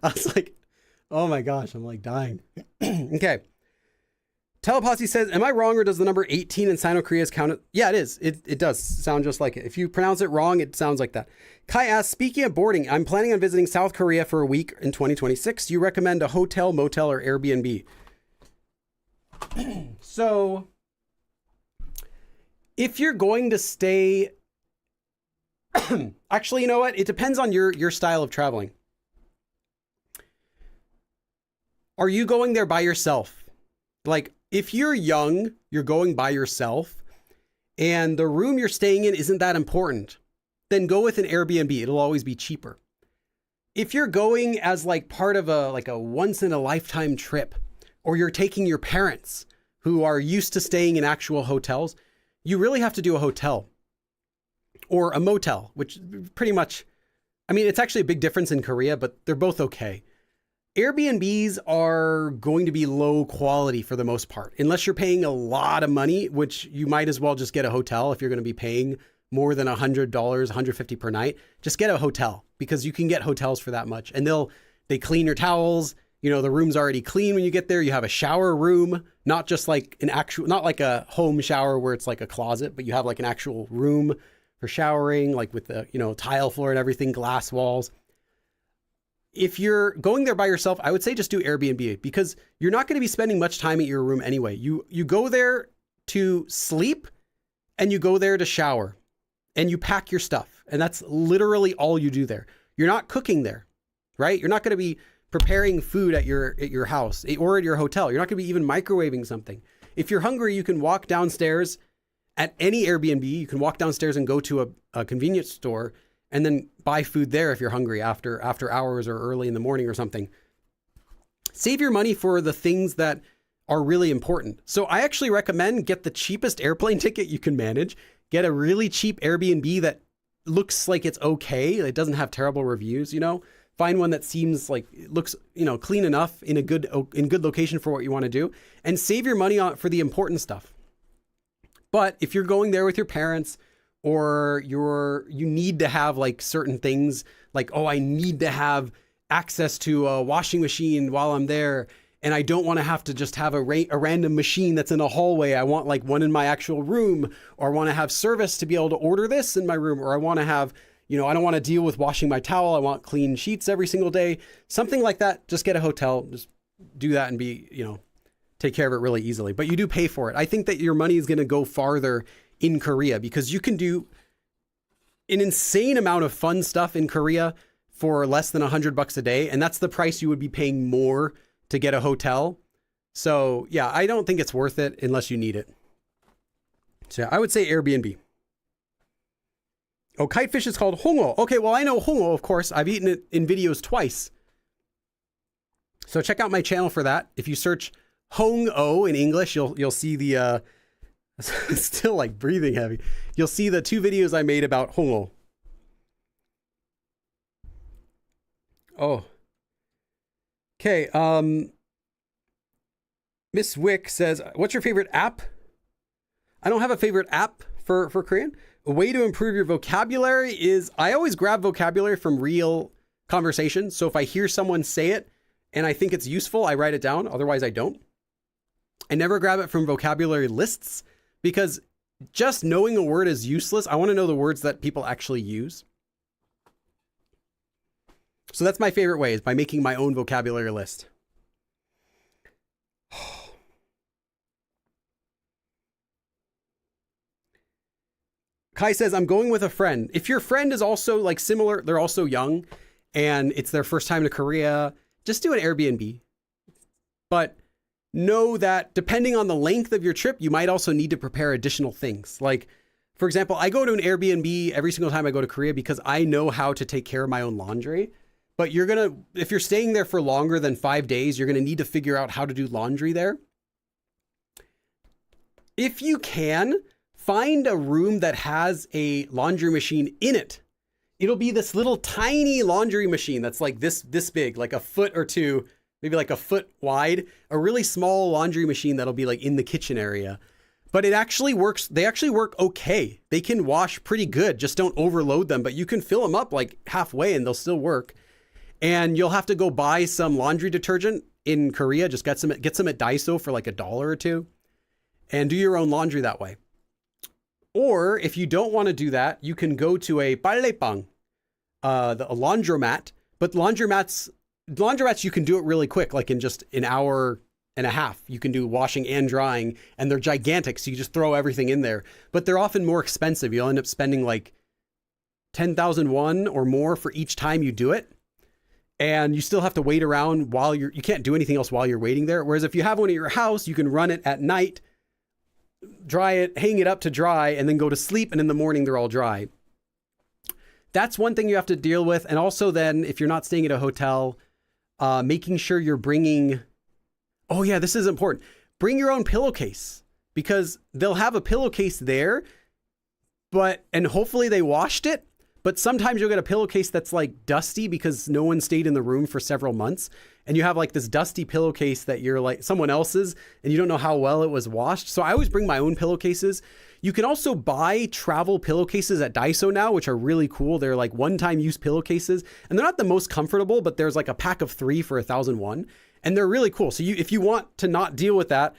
I was like, oh my gosh, I'm like dying. Okay. Teleposse says, am I wrong, or does the number 18 in Sino-Korea's count? Yeah, it is. It does sound just like it. If you pronounce it wrong, it sounds like that. Kai asks, speaking of boarding, I'm planning on visiting South Korea for a week in 2026. Do you recommend a hotel, motel, or Airbnb? So if you're going to stay, actually, you know what? It depends on your style of traveling. Are you going there by yourself? Like, if you're young, you're going by yourself, and the room you're staying in isn't that important, then go with an Airbnb. It'll always be cheaper. If you're going as like part of a once in a lifetime trip, or you're taking your parents who are used to staying in actual hotels, you really have to do a hotel or a motel, which pretty much, I mean, it's actually a big difference in Korea, but they're both okay. Airbnbs are going to be low quality for the most part, unless you're paying a lot of money, which you might as well just get a hotel. If you're going to be paying more than $100, $150 per night, just get a hotel, because you can get hotels for that much. And they clean your towels. You know, the room's already clean when you get there. You have a shower room, not just like not like a home shower where it's like a closet, but you have like an actual room for showering, like with the, tile floor and everything, glass walls. If you're going there by yourself, I would say just do Airbnb, because you're not going to be spending much time at your room anyway. You go there to sleep, and you go there to shower, and you pack your stuff. And that's literally all you do there. You're not cooking there, right? You're not going to be preparing food at your house or at your hotel. You're not going to be even microwaving something. If you're hungry, you can walk downstairs at any Airbnb. You can walk downstairs and go to a convenience store and then buy food there if you're hungry after hours or early in the morning or something. Save your money for the things that are really important. So I actually recommend get the cheapest airplane ticket you can manage. Get a really cheap Airbnb that looks like it's okay. It doesn't have terrible reviews, Find one that seems like it looks, clean enough in good location for what you want to do, and save your money for the important stuff. But if you're going there with your parents, or you need to have like certain things like, oh, I need to have access to a washing machine while I'm there, and I don't want to have to just have a random machine that's in a hallway. I want like one in my actual room, or I want to have service to be able to order this in my room, or I want to have, I don't want to deal with washing my towel. I want clean sheets every single day. Something like that. Just get a hotel. Just do that and take care of it really easily. But you do pay for it. I think that your money is going to go farther in Korea, because you can do an insane amount of fun stuff in Korea for less than $100 a day. And that's the price you would be paying more to get a hotel. So yeah, I don't think it's worth it unless you need it. So yeah, I would say Airbnb. Oh, kitefish is called hongo. Okay, well, I know hongo, of course. I've eaten it in videos twice. So check out my channel for that. If you search hong-o in English, you'll see the still like breathing heavy. You'll see the 2 videos I made about hongo. Oh. Okay, Miss Wick says, what's your favorite app? I don't have a favorite app for Korean. A way to improve your vocabulary is, I always grab vocabulary from real conversations. So if I hear someone say it and I think it's useful, I write it down. Otherwise, I don't. I never grab it from vocabulary lists because just knowing a word is useless. I want to know the words that people actually use. So that's my favorite way, is by making my own vocabulary list. Kai says, I'm going with a friend. If your friend is also like similar, they're also young and it's their first time to Korea, just do an Airbnb. But know that depending on the length of your trip, you might also need to prepare additional things. Like, for example, I go to an Airbnb every single time I go to Korea because I know how to take care of my own laundry. But if you're staying there for longer than 5 days, you're going to need to figure out how to do laundry there. If you can, find a room that has a laundry machine in it. It'll be this little tiny laundry machine that's like this big, like a foot or two, maybe like a foot wide, a really small laundry machine that'll be like in the kitchen area. But it actually works. They actually work okay. They can wash pretty good. Just don't overload them, but you can fill them up like halfway and they'll still work. And you'll have to go buy some laundry detergent in Korea. Just get some at Daiso for like $1 or $2 and do your own laundry that way. Or if you don't want to do that, you can go to a ballepang, a laundromat. But laundromats, you can do it really quick, like in just an hour and a half. You can do washing and drying, and they're gigantic, so you just throw everything in there. But they're often more expensive. You'll end up spending like 10,000 won or more for each time you do it. And you still have to wait around while you can't do anything else while you're waiting there. Whereas if you have one at your house, you can run it at night, dry it, hang it up to dry, and then go to sleep. And in the morning, they're all dry. That's one thing you have to deal with. And also then, if you're not staying at a hotel, making sure you're bringing, oh yeah, this is important. Bring your own pillowcase because they'll have a pillowcase there, and hopefully they washed it. But sometimes you'll get a pillowcase that's like dusty because no one stayed in the room for several months. And you have like this dusty pillowcase that you're like someone else's and you don't know how well it was washed. So I always bring my own pillowcases. You can also buy travel pillowcases at Daiso now, which are really cool. They're like one-time use pillowcases and they're not the most comfortable, but there's like a pack of 3 for 1,001 and they're really cool. So if you want to not deal with that,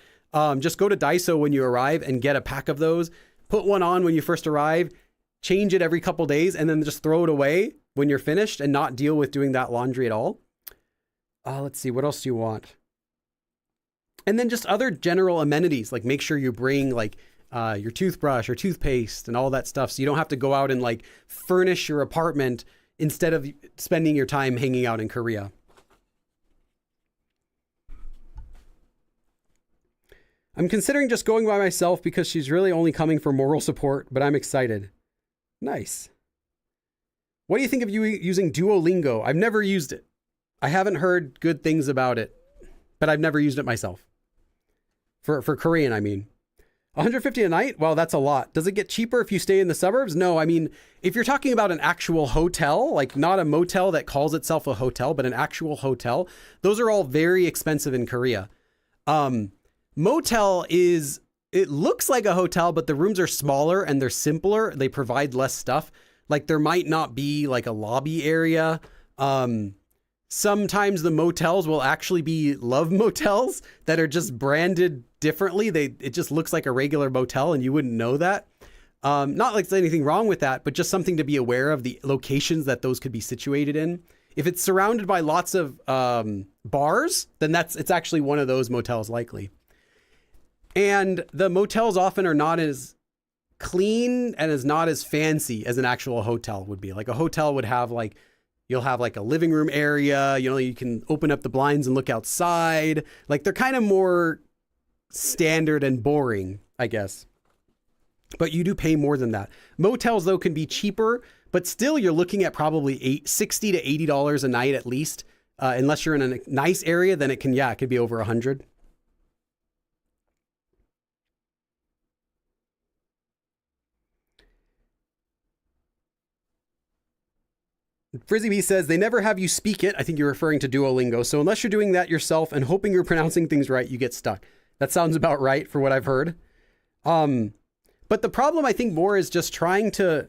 just go to Daiso when you arrive and get a pack of those, put one on when you first arrive, change it every couple days, and then just throw it away when you're finished and not deal with doing that laundry at all. Let's see, what else do you want? And then just other general amenities, like make sure you bring like your toothbrush or toothpaste and all that stuff. So you don't have to go out and like furnish your apartment instead of spending your time hanging out in Korea. I'm considering just going by myself because she's really only coming for moral support, but I'm excited. Nice. What do you think of you using Duolingo? I've never used it. I haven't heard good things about it, but I've never used it myself. For Korean, I mean. 150 a night? Well, that's a lot. Does it get cheaper if you stay in the suburbs? No, I mean, if you're talking about an actual hotel, like not a motel that calls itself a hotel, but an actual hotel, those are all very expensive in Korea. Motel is... It looks like a hotel, but the rooms are smaller and they're simpler. They provide less stuff. Like there might not be like a lobby area. Sometimes the motels will actually be love motels that are just branded differently. It just looks like a regular motel and you wouldn't know that. Not like there's anything wrong with that, but just something to be aware of the locations that those could be situated in. If it's surrounded by lots of bars, then it's actually one of those motels likely. And the motels often are not as clean and is not as fancy as an actual hotel would be. Like a hotel would have like, you'll have like a living room area, you know, you can open up the blinds and look outside. Like they're kind of more standard and boring, I guess. But you do pay more than that. Motels though can be cheaper, but still you're looking at probably $60 to $80 a night at least. Unless you're in a nice area, then it could be over 100. Frizzy B says, they never have you speak it. I think you're referring to Duolingo. So unless you're doing that yourself and hoping you're pronouncing things right, you get stuck. That sounds about right for what I've heard. But the problem I think more is just trying to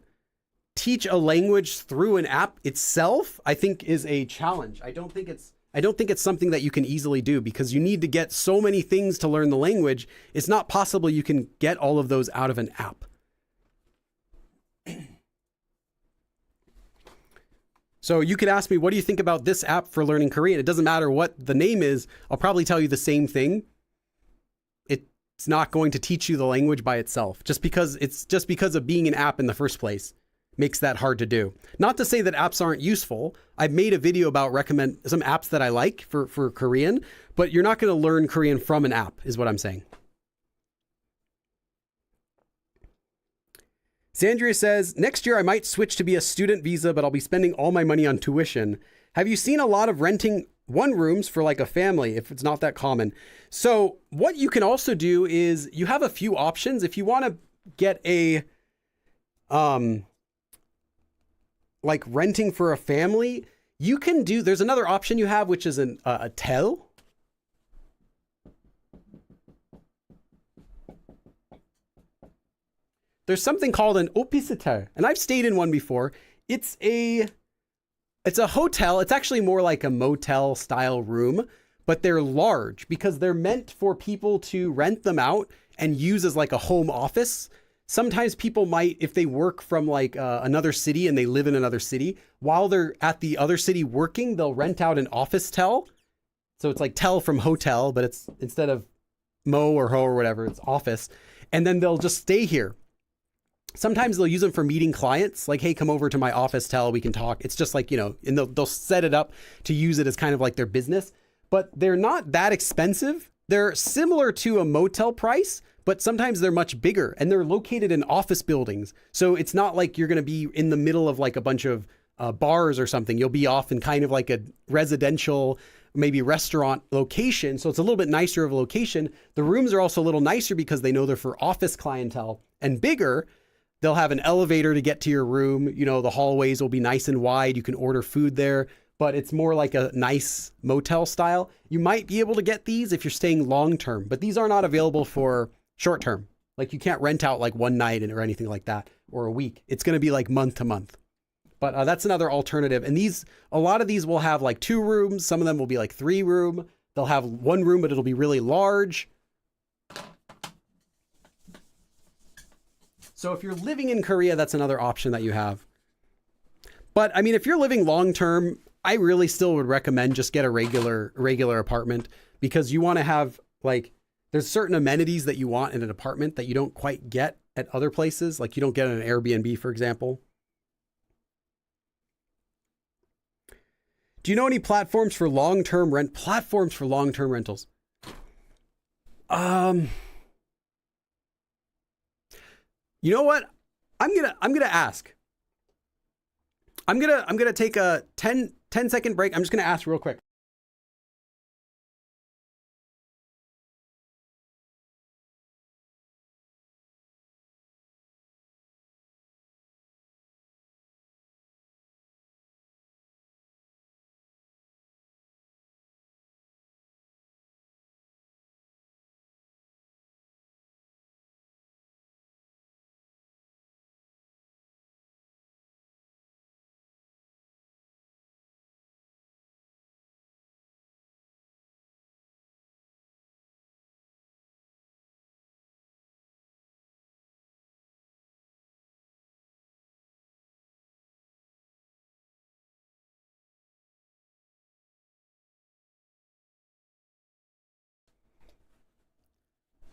teach a language through an app itself, I think is a challenge. I don't think it's something that you can easily do because you need to get so many things to learn the language. It's not possible you can get all of those out of an app. So you could ask me, what do you think about this app for learning Korean? It doesn't matter what the name is. I'll probably tell you the same thing. It's not going to teach you the language by itself just because of being an app in the first place makes that hard to do. Not to say that apps aren't useful. I've made a video about recommend some apps that I like for Korean, but you're not going to learn Korean from an app is what I'm saying. Sandria says, next year I might switch to be a student visa, but I'll be spending all my money on tuition. Have you seen a lot of renting one rooms for like a family if it's not that common? So what you can also do is you have a few options. If you want to get a, like renting for a family, you can do, there's another option you have, which is a tel. There's something called an opisiter, and I've stayed in one before. It's a hotel. It's actually more like a motel style room, but they're large because they're meant for people to rent them out and use as like a home office. Sometimes people might, if they work from like another city and they live in another city, while they're at the other city working, they'll rent out an office tel. So it's like tel from hotel, but it's instead of mo or ho or whatever, it's office. And then they'll just stay here. Sometimes they'll use them for meeting clients, like, hey, come over to my office tel, we can talk. It's just like, you know, and they'll set it up to use it as kind of like their business, but they're not that expensive. They're similar to a motel price, but sometimes they're much bigger and they're located in office buildings. So it's not like you're going to be in the middle of like a bunch of bars or something. You'll be off in kind of like a residential, maybe restaurant location. So it's a little bit nicer of a location. The rooms are also a little nicer because they know they're for office clientele and bigger. They'll have an elevator to get to your room. You know, the hallways will be nice and wide. You can order food there, but it's more like a nice motel style. You might be able to get these if you're staying long-term, but these are not available for short-term. Like you can't rent out like one night or anything like that or a week. It's going to be like month to month, but that's another alternative. And a lot of these will have like 2 rooms. Some of them will be like 3 room. They'll have 1 room, but it'll be really large. So if you're living in Korea, that's another option that you have. But I mean, if you're living long-term, I really still would recommend just get a regular apartment because you want to have like, there's certain amenities that you want in an apartment that you don't quite get at other places. Like you don't get an Airbnb, for example. Do you know any platforms for long-term rentals? You know what? I'm gonna ask. I'm gonna take a 10 second break. I'm just gonna ask real quick.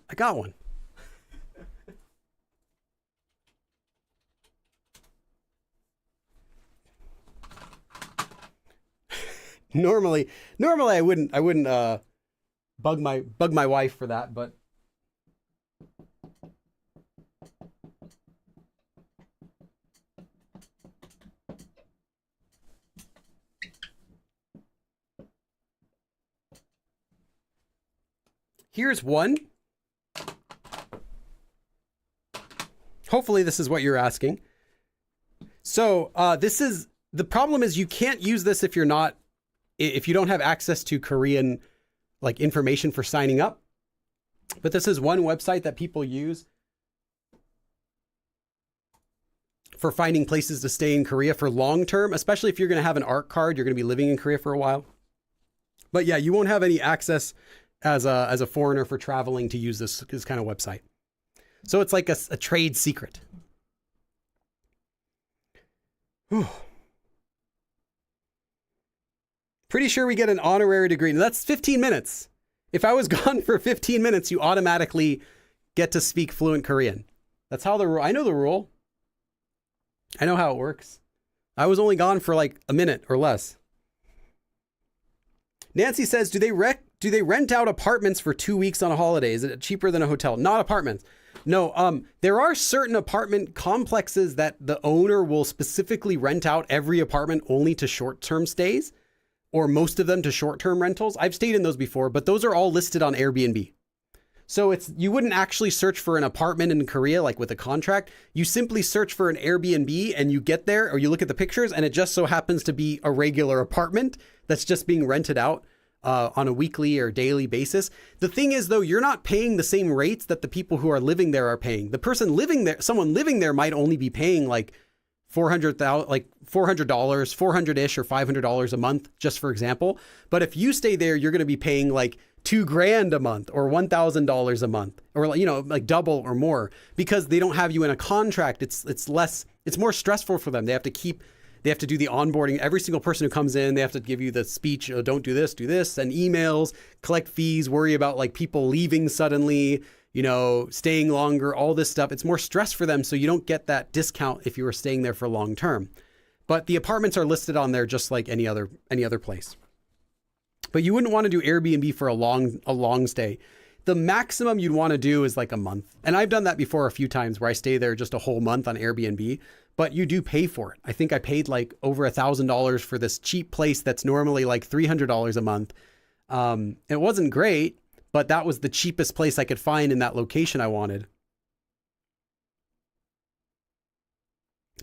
I got one. Normally I wouldn't bug my wife for that, but here's one. Hopefully this is what you're asking. So the problem is you can't use this if you don't have access to Korean like information for signing up. But this is one website that people use for finding places to stay in Korea for long term, especially if you're going to have an ARC card, you're going to be living in Korea for a while. But yeah, you won't have any access as a foreigner for traveling to use this kind of website. So it's like a trade secret. Whew. Pretty sure we get an honorary degree. Now that's 15 minutes. If I was gone for 15 minutes, you automatically get to speak fluent Korean. That's how the rule. I know the rule. I know how it works. I was only gone for like a minute or less. Nancy says, do they rent out apartments for 2 weeks on a holiday? Is it cheaper than a hotel? Not apartments. No, there are certain apartment complexes that the owner will specifically rent out every apartment only to short-term stays, or most of them to short-term rentals. I've stayed in those before, but those are all listed on Airbnb. So you wouldn't actually search for an apartment in Korea, like with a contract. You simply search for an Airbnb and you get there, or you look at the pictures and it just so happens to be a regular apartment that's just being rented out on a weekly or daily basis. The thing is though, you're not paying the same rates that the people who are living there are paying. The person living there, someone living there might only be paying like $400, like $400, $400-ish or $500 a month, just for example. But if you stay there, you're going to be paying like $2,000 a month or $1,000 a month, or like double or more, because they don't have you in a contract. It's more stressful for them. They have to do the onboarding. Every single person who comes in, they have to give you the speech, oh, don't do this, and emails, collect fees, worry about like people leaving suddenly, staying longer, all this stuff. It's more stress for them. So you don't get that discount if you were staying there for long term. But the apartments are listed on there just like any other place. But you wouldn't want to do Airbnb for a long stay. The maximum you'd want to do is like a month. And I've done that before a few times where I stay there just a whole month on Airbnb, but you do pay for it. I think I paid like over $1,000 for this cheap place that's normally like $300 a month. It wasn't great, but that was the cheapest place I could find in that location I wanted.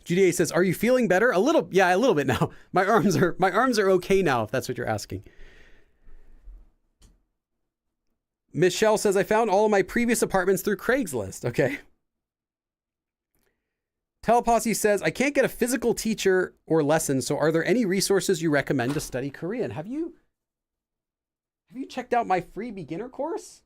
Judy A says, are you feeling better? A little bit now. My arms are okay now, if that's what you're asking. Michelle says, I found all of my previous apartments through Craigslist. Okay. Teleposse says, I can't get a physical teacher or lesson. So are there any resources you recommend to study Korean? Have you checked out my free beginner course?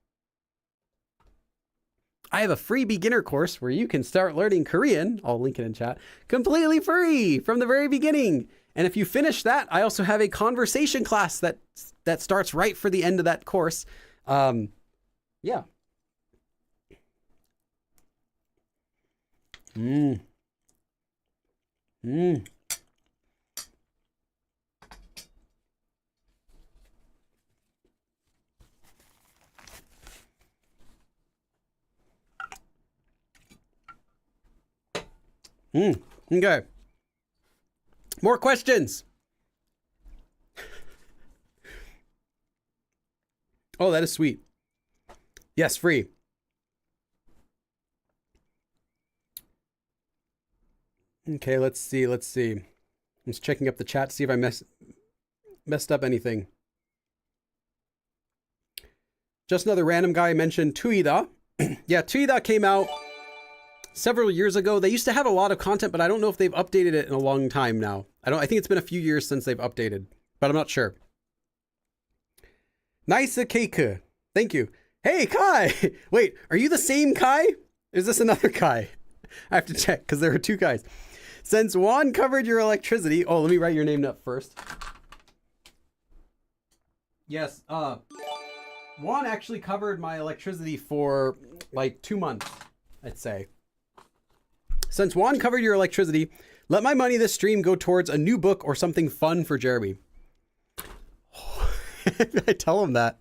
I have a free beginner course where you can start learning Korean. I'll link it in chat. Completely free from the very beginning. And if you finish that, I also have a conversation class that starts right for the end of that course. Yeah. Okay. More questions. Oh, that is sweet. Yes, free. Okay, let's see. I'm just checking up the chat to see if I messed up anything. Just another random guy mentioned Tuida. Yeah, Tuida came out several years ago. They used to have a lot of content, but I don't know if they've updated it in a long time now. I think it's been a few years since they've updated, but I'm not sure. Nice cake. Thank you. Hey, Kai! Wait, are you the same Kai? Is this another Kai? I have to check because there are two Kais. Since Juan covered your electricity... Oh, let me write your name up first. Yes, Juan actually covered my electricity for like 2 months, I'd say. Since Juan covered your electricity, let my money this stream go towards a new book or something fun for Jeremy. I tell him that.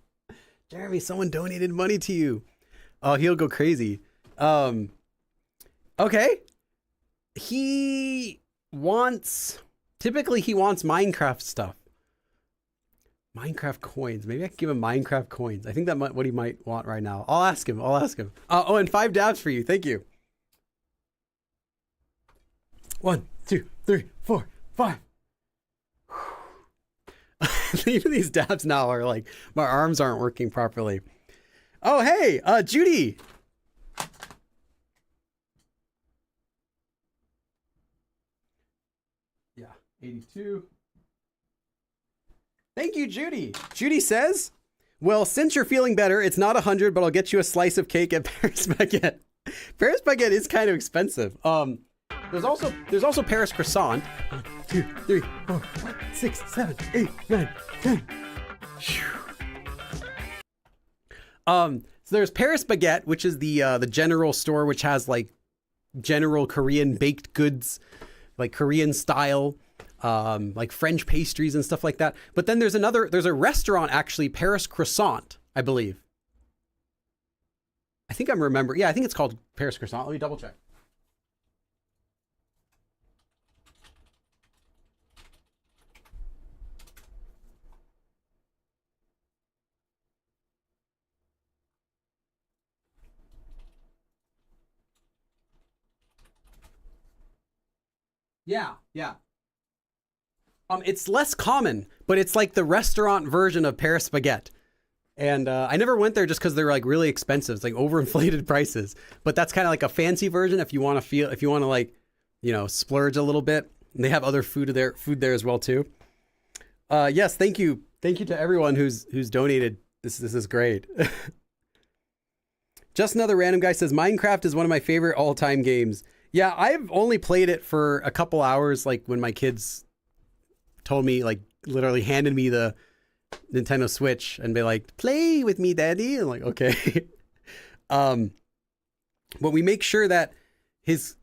Jeremy, someone donated money to you. Oh, he'll go crazy. Okay. Typically he wants Minecraft stuff. Minecraft coins. Maybe I can give him Minecraft coins. I think that might what he might want right now. I'll ask him. Oh, and 5 dabs for you. Thank you. 1, 2, 3, 4, 5. Even these dabs now are like, my arms aren't working properly. Oh, hey, Judy. Yeah, 82. Thank you, Judy. Judy says, well, since you're feeling better, it's not 100, but I'll get you a slice of cake at Paris Baguette. Paris Baguette is kind of expensive. There's also Paris Croissant. 1, 2, 3, 4, 5, 6, 7, 8, 9, 10. So there's Paris Baguette, which is the general store, which has like general Korean baked goods, like Korean style, like French pastries and stuff like that. But then there's a restaurant actually, Paris Croissant, I believe. I think I'm remembering. Yeah, I think it's called Paris Croissant. Let me double check. Yeah. It's less common, but it's like the restaurant version of Paris Baguette. And I never went there just because they're like really expensive. It's like overinflated prices. But that's kind of like a fancy version if you want to like, splurge a little bit. And they have other food there as well too. Yes, thank you to everyone who's donated. This is great. Just another random guy says Minecraft is one of my favorite all-time games. Yeah, I've only played it for a couple hours, like when my kids told me, like literally handed me the Nintendo Switch and be like, play with me, daddy. I'm like, okay. But we make sure that his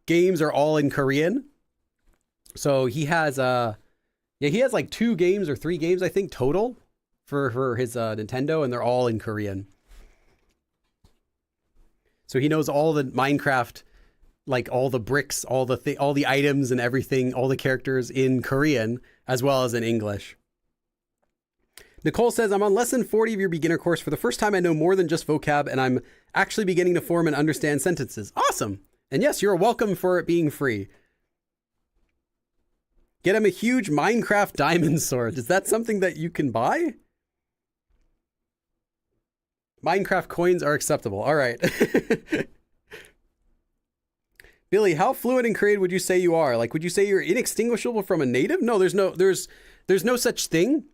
games are all in Korean. So he has like 2 games or 3 games, I think, total for his Nintendo, and they're all in Korean. So he knows all the Minecraft, like all the bricks, all the items and everything, all the characters in Korean as well as in English. Nicole says, I'm on lesson 40 of your beginner course. For the first time, I know more than just vocab, and I'm actually beginning to form and understand sentences. Awesome. And yes, you're welcome for it being free. Get him a huge Minecraft diamond sword. Is that something that you can buy? Minecraft coins are acceptable. All right. Billy, how fluent in Korean would you say you are? Like, would you say you're inextinguishable from a native? No, there's no such thing.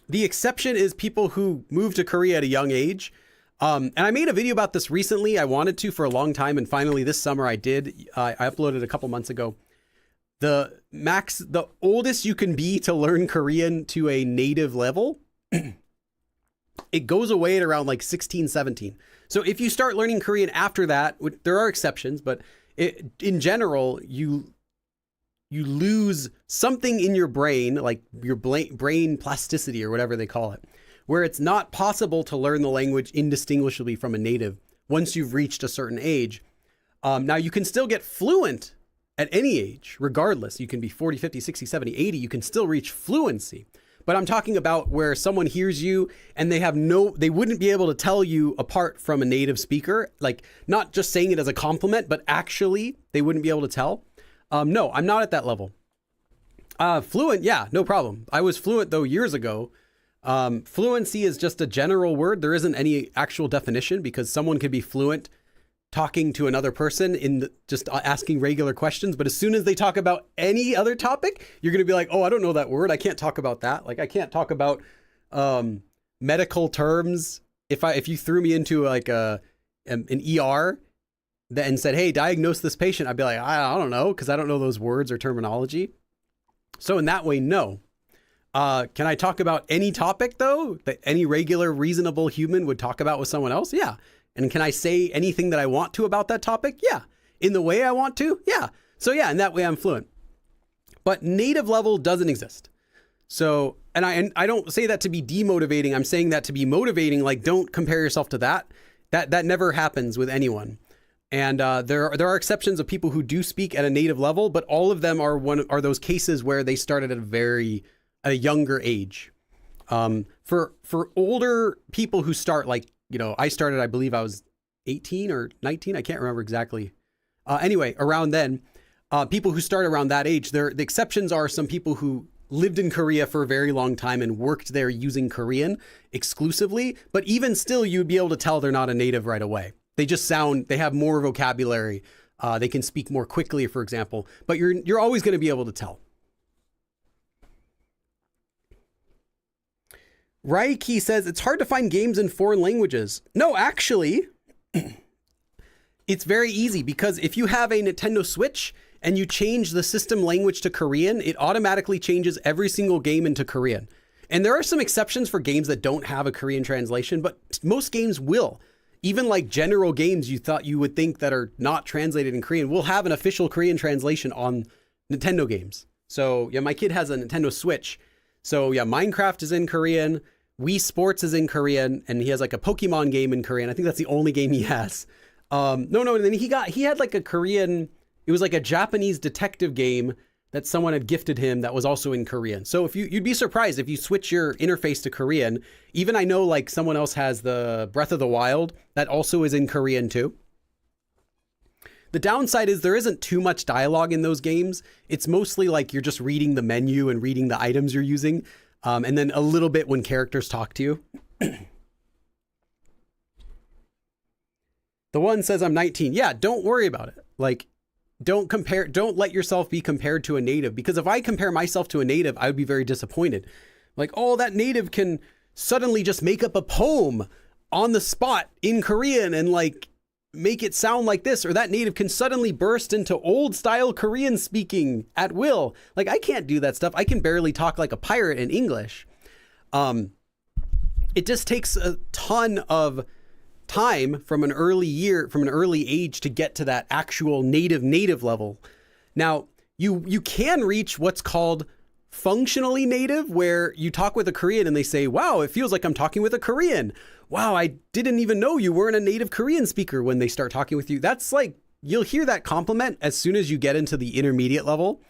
The exception is people who move to Korea at a young age. And I made a video about this recently. I wanted to for a long time, and finally this summer I did. I uploaded a couple months ago. The oldest you can be to learn Korean to a native level, it goes away at around like 16, 17. So if you start learning Korean after that, there are exceptions, but in general, you lose something in your brain, like your brain plasticity or whatever they call it, where it's not possible to learn the language indistinguishably from a native once you've reached a certain age. Now, you can still get fluent at any age, regardless. You can be 40, 50, 60, 70, 80. You can still reach fluency. But I'm talking about where someone hears you and they wouldn't be able to tell you apart from a native speaker, like not just saying it as a compliment, but actually they wouldn't be able to tell. No, I'm not at that level. Fluent, yeah, no problem. I was fluent though years ago. Fluency is just a general word. There isn't any actual definition because someone could be fluent talking to another person in just asking regular questions. But as soon as they talk about any other topic, you're going to be like, oh, I don't know that word. I can't talk about that. Like I can't talk about medical terms. If you threw me into like an ER and said, hey, diagnose this patient, I'd be like, I don't know, because I don't know those words or terminology. So in that way, no. Can I talk about any topic though that any regular reasonable human would talk about with someone else? Yeah. And can I say anything that I want to about that topic? Yeah. In the way I want to? Yeah. So yeah, in that way I'm fluent. But native level doesn't exist. So, and I don't say that to be demotivating. I'm saying that to be motivating. Like, don't compare yourself to that. That never happens with anyone. And there are exceptions of people who do speak at a native level, but all of them are those cases where they started at a younger age. For older people who start, like, I started, I believe I was 18 or 19. I can't remember exactly. Anyway, around then, people who start around that age, the exceptions are some people who lived in Korea for a very long time and worked there using Korean exclusively. But even still, you'd be able to tell they're not a native right away. They just they have more vocabulary. They can speak more quickly, for example, but you're always going to be able to tell. Raiki says, it's hard to find games in foreign languages. No, actually, it's very easy, because if you have a Nintendo Switch and you change the system language to Korean, it automatically changes every single game into Korean. And there are some exceptions for games that don't have a Korean translation, but most games will. Even like general games you would think that are not translated in Korean will have an official Korean translation on Nintendo games. So yeah, my kid has a Nintendo Switch. So yeah, Minecraft is in Korean, Wii Sports is in Korean, and he has like a Pokemon game in Korean. I think that's the only game he has. And then he had like a Korean, it was like a Japanese detective game that someone had gifted him that was also in Korean. So if you'd be surprised if you switch your interface to Korean. Even I know like someone else has the Breath of the Wild that also is in Korean too. The downside is there isn't too much dialogue in those games. It's mostly like you're just reading the menu and reading the items you're using. And then a little bit when characters talk to you. The one says I'm 19. Yeah, don't worry about it. Like, don't let yourself be compared to a native, because if I compare myself to a native, I would be very disappointed. Like, oh, that native can suddenly just make up a poem on the spot in Korean and like make it sound like this, or that native can suddenly burst into old style Korean speaking at will. Like, I can't do that stuff. I can barely talk like a pirate in English. It just takes a ton of time from an early age to get to that actual native level. Now, you can reach what's called functionally native, where you talk with a Korean and they say, wow, it feels like I'm talking with a Korean. Wow, I didn't even know you weren't a native Korean speaker, when they start talking with you. That's like, you'll hear that compliment as soon as you get into the intermediate level.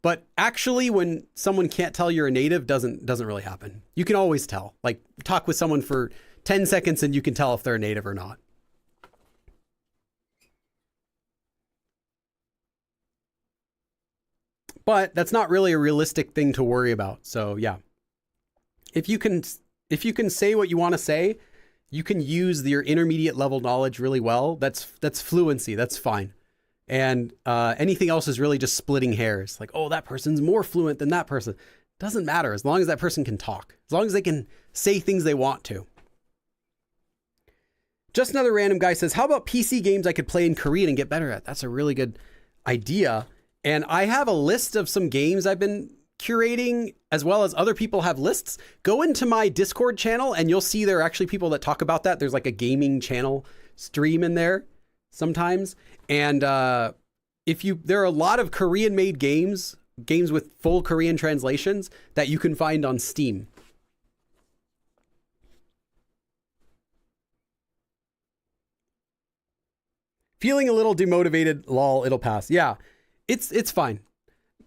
But actually, when someone can't tell you're a native, doesn't really happen. You can always tell. Like, talk with someone for 10 seconds and you can tell if they're a native or not. But that's not really a realistic thing to worry about. So yeah, if you can say what you want to say, you can use your intermediate level knowledge really well. That's fluency. That's fine. And anything else is really just splitting hairs. Like, oh, that person's more fluent than that person. Doesn't matter, as long as that person can talk, as long as they can say things they want to. Just another random guy says, how about PC games I could play in Korean and get better at? That's a really good idea. And I have a list of some games I've been curating, as well as other people have lists. Go into my Discord channel and you'll see there are actually people that talk about that. There's like a gaming channel stream in there sometimes. And there are a lot of Korean made games with full Korean translations that you can find on Steam. Feeling a little demotivated, lol, it'll pass. Yeah, it's fine.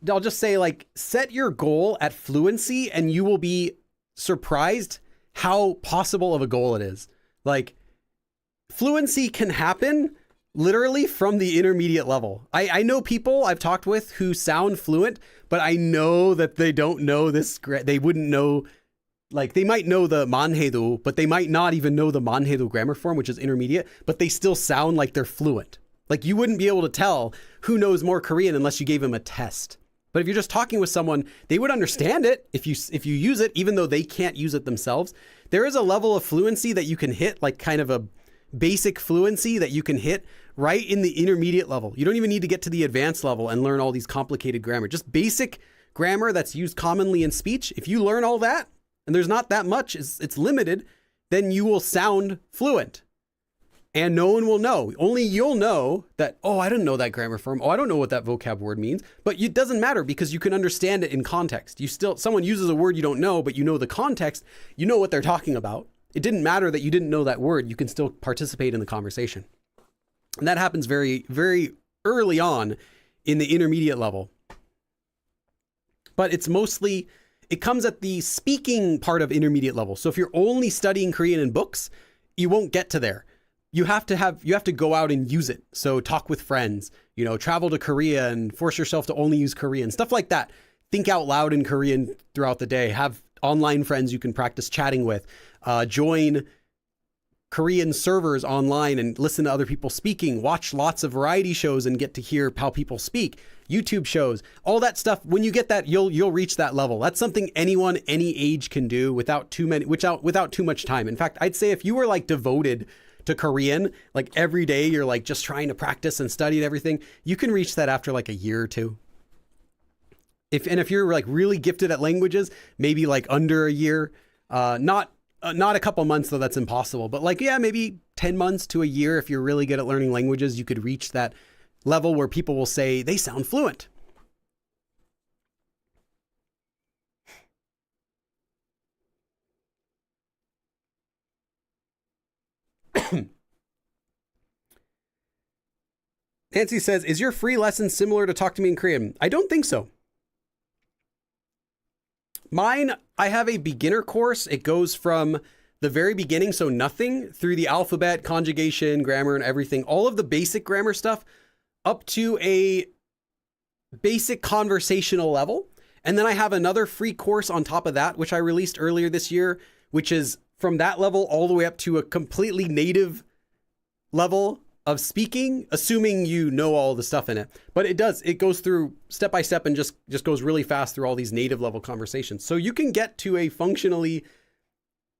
I'll just say, like, set your goal at fluency and you will be surprised how possible of a goal it is. Like, fluency can happen literally from the intermediate level. I know people I've talked with who sound fluent, but I know that they don't know this. They wouldn't know, like, they might know the Man-haedo, but they might not even know the Man-haedo grammar form, which is intermediate, but they still sound like they're fluent. Like, you wouldn't be able to tell who knows more Korean unless you gave them a test. But if you're just talking with someone, they would understand it if you use it, even though they can't use it themselves. There is a level of fluency that you can hit, like kind of a basic fluency that you can hit right in the intermediate level. You don't even need to get to the advanced level and learn all these complicated grammar. Just basic grammar that's used commonly in speech. If you learn all that, and there's not that much, it's limited, then you will sound fluent. And no one will know. Only you'll know that, oh, I didn't know that grammar form. Oh, I don't know what that vocab word means. But it doesn't matter because you can understand it in context. Someone uses a word you don't know, but you know the context. You know what they're talking about. It didn't matter that you didn't know that word. You can still participate in the conversation. And that happens very, very early on in the intermediate level. But it's mostly, it comes at the speaking part of intermediate level. So if you're only studying Korean in books, you won't get to there. You have to go out and use it. So talk with friends, travel to Korea and force yourself to only use Korean, stuff like that. Think out loud in Korean throughout the day. Have online friends you can practice chatting with. Join Korean servers online and listen to other people speaking. Watch lots of variety shows and get to hear how people speak. YouTube shows, all that stuff. When you get that, you'll reach that level. That's something anyone, any age can do without too much time. In fact, I'd say if you were like devoted to Korean, like every day you're like just trying to practice and study and everything, you can reach that after like a year or two. If you're like really gifted at languages, maybe like under a year, not a couple months though, that's impossible, but like, yeah, maybe 10 months to a year. If you're really good at learning languages, you could reach that level where people will say they sound fluent. Nancy says, is your free lesson similar to Talk to Me in Korean? I don't think so. Mine, I have a beginner course. It goes from the very beginning, so nothing, through the alphabet, conjugation, grammar, and everything, all of the basic grammar stuff, up to a basic conversational level. And then I have another free course on top of that, which I released earlier this year, which is from that level all the way up to a completely native level of speaking, assuming you know all the stuff in it. But it goes through step by step and just goes really fast through all these native level conversations. So you can get to a functionally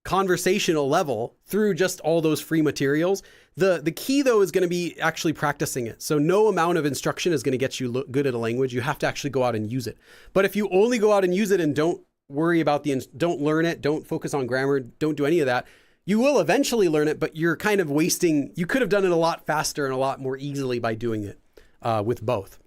conversational level through just all those free materials. The key though is going to be actually practicing it. So no amount of instruction is going to get you good at a language. You have to actually go out and use it. But if you only go out and use it and don't worry about don't learn it, don't focus on grammar, don't do any of that, you will eventually learn it, but you're kind of wasting, you could have done it a lot faster and a lot more easily by doing it with both.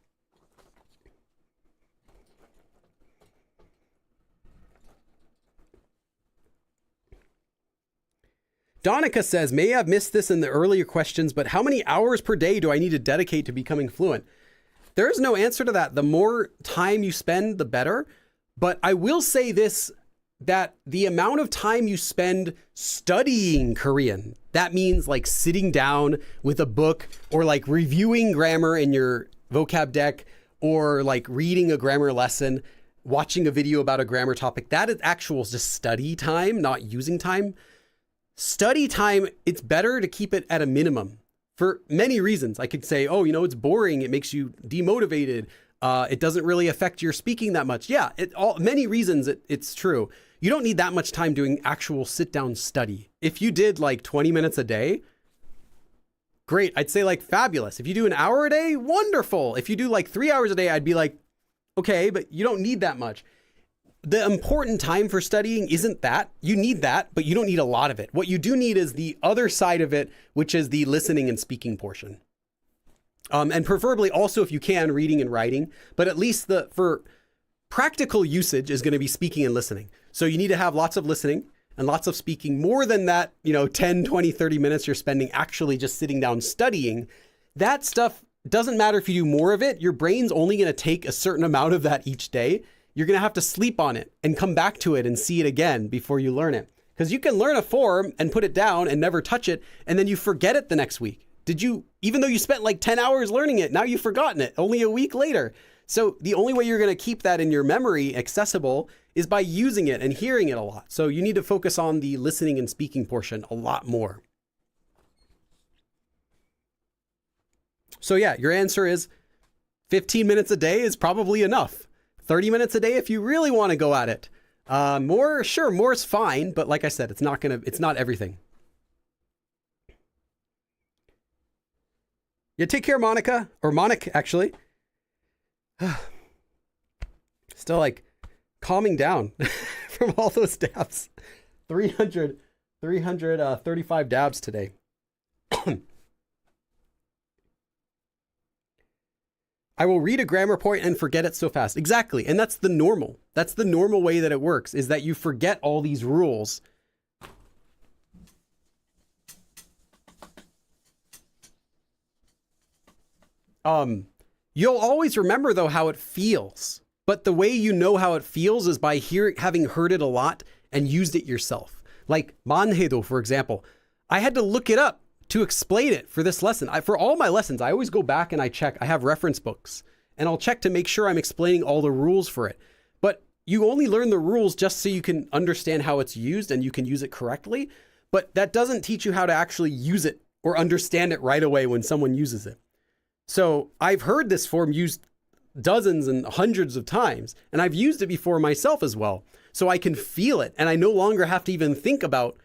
Donica says, may have missed this in the earlier questions, but how many hours per day do I need to dedicate to becoming fluent? There is no answer to that. The more time you spend, the better. But I will say this, that the amount of time you spend studying Korean, that means like sitting down with a book or like reviewing grammar in your vocab deck or like reading a grammar lesson, watching a video about a grammar topic, that is actual just study time, not using time. Study time, it's better to keep it at a minimum for many reasons. I could say, oh, it's boring. It makes you demotivated. It doesn't really affect your speaking that much. Yeah, many reasons it's true. You don't need that much time doing actual sit down study. If you did like 20 minutes a day, great. I'd say like fabulous. If you do an hour a day, wonderful. If you do like 3 hours a day, I'd be like, okay, but you don't need that much. The important time for studying isn't that. You need that, but you don't need a lot of it. What you do need is the other side of it, which is the listening and speaking portion. And preferably also, if you can, reading and writing, but at least for practical usage is going to be speaking and listening. So you need to have lots of listening and lots of speaking, more than that, 10, 20, 30 minutes you're spending actually just sitting down studying. That stuff doesn't matter if you do more of it. Your brain's only going to take a certain amount of that each day. You're going to have to sleep on it and come back to it and see it again before you learn it. Because you can learn a form and put it down and never touch it, and then you forget it the next week. Even though you spent like 10 hours learning it, now you've forgotten it only a week later. So the only way you're going to keep that in your memory accessible is by using it and hearing it a lot. So you need to focus on the listening and speaking portion a lot more. So yeah, your answer is 15 minutes a day is probably enough. 30 minutes a day if you really want to go at it. More is fine, but like I said, it's not everything. Yeah, take care, Monica, or Monic, actually. Still like calming down from all those dabs. 335 dabs today. I will read a grammar point and forget it so fast. Exactly. And that's the normal. That's the normal way that it works, is that you forget all these rules. You'll always remember though how it feels. But the way you know how it feels is by having heard it a lot and used it yourself. Like Man-haedo, for example. I had to look it up to explain it for this lesson. For all my lessons, I always go back and I check. I have reference books and I'll check to make sure I'm explaining all the rules for it. But you only learn the rules just so you can understand how it's used and you can use it correctly. But that doesn't teach you how to actually use it or understand it right away when someone uses it. So I've heard this form used dozens and hundreds of times, and I've used it before myself as well. So I can feel it, and I no longer have to even think about,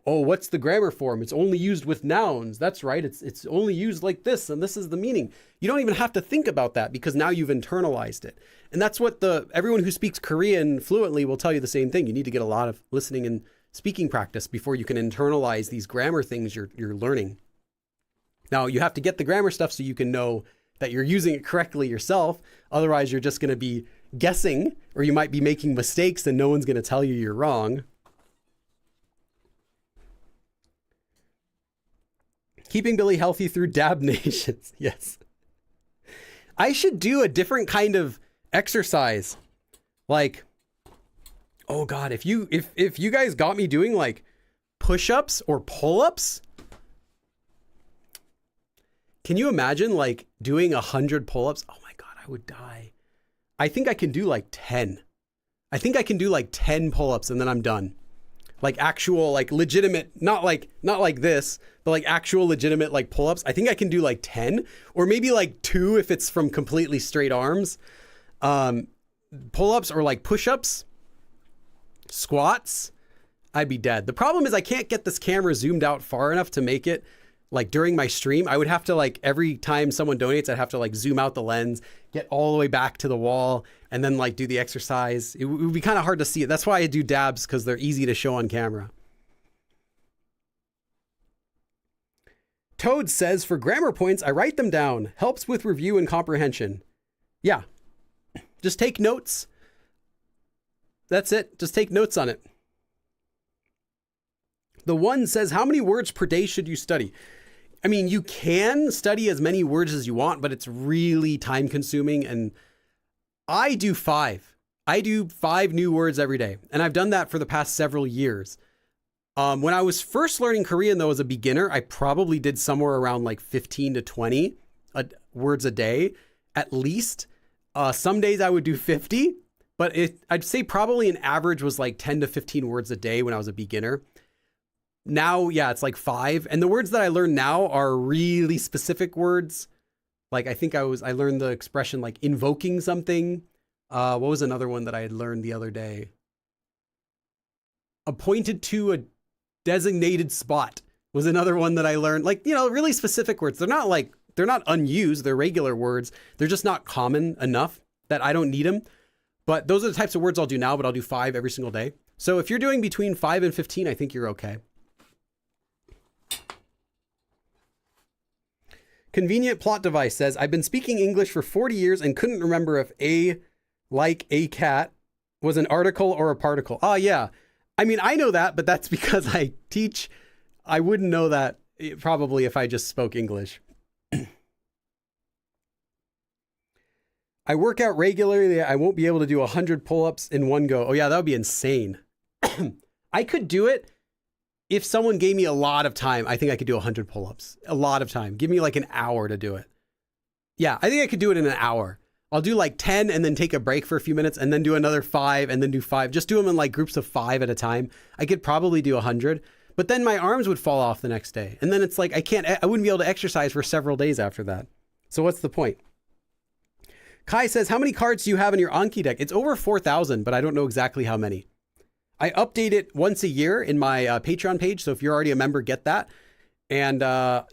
oh, what's the grammar form? It's only used with nouns. That's right. It's only used like this, and this is the meaning. You don't even have to think about that because now you've internalized it. And that's what everyone who speaks Korean fluently will tell you the same thing. You need to get a lot of listening and speaking practice before you can internalize these grammar things you're learning. Now, you have to get the grammar stuff so you can know that you're using it correctly yourself. Otherwise, you're just going to be guessing, or you might be making mistakes and no one's going to tell you you're wrong. Keeping Billy healthy through dab nations. Yes. I should do a different kind of exercise. Like, oh God, if you guys got me doing like push-ups or pull-ups, can you imagine like doing 100 pull-ups? Oh my God, I would die. I think I can do like 10. I think I can do like 10 pull-ups and then I'm done. Like actual, like legitimate, not like this, but like actual legitimate like pull-ups. I think I can do like 10 or maybe like 2 if it's from completely straight arms. Pull-ups or like push-ups, squats, I'd be dead. The problem is I can't get this camera zoomed out far enough to make it like during my stream. I would have to like, every time someone donates, I'd have to like zoom out the lens, get all the way back to the wall, and then like do the exercise. It would be kind of hard to see it. That's why I do dabs, because they're easy to show on camera. Toad says, for grammar points, I write them down. Helps with review and comprehension. Yeah. Just take notes. That's it. Just take notes on it. The one says, how many words per day should you study? I mean, you can study as many words as you want, but it's really time consuming. And I do 5. I do 5 new words every day. And I've done that for the past several years. When I was first learning Korean, though, as a beginner, I probably did somewhere around like 15 to 20 words a day, at least. Some days I would do 50, but I'd say probably an average was like 10 to 15 words a day when I was a beginner. Now, yeah, it's like 5. And the words that I learn now are really specific words. Like, I think I learned the expression like invoking something. What was another one that I had learned the other day? Appointed to a designated spot was another one that I learned. Like, you know, really specific words. They're not unused. They're regular words. They're just not common enough that I don't need them. But those are the types of words I'll do now, but I'll do 5 every single day. So if you're doing between 5 and 15, I think you're okay. Convenient plot device says, I've been speaking English for 40 years and couldn't remember if a cat was an article or a particle. Oh, yeah. I mean, I know that, but that's because I teach. I wouldn't know that probably if I just spoke English. I work out regularly. I won't be able to do 100 pull-ups in one go. Oh, yeah, that would be insane. I could do it. If someone gave me a lot of time, I think I could do 100 pull-ups. A lot of time. Give me like an hour to do it. Yeah, I think I could do it in an hour. I'll do like 10 and then take a break for a few minutes and then do another 5 and then do 5. Just do them in like groups of 5 at a time. I could probably do 100, but then my arms would fall off the next day. And then it's like, I wouldn't be able to exercise for several days after that. So what's the point? Kai says, how many cards do you have in your Anki deck? It's over 4,000, but I don't know exactly how many. I update it once a year in my Patreon page. So if you're already a member, get that. And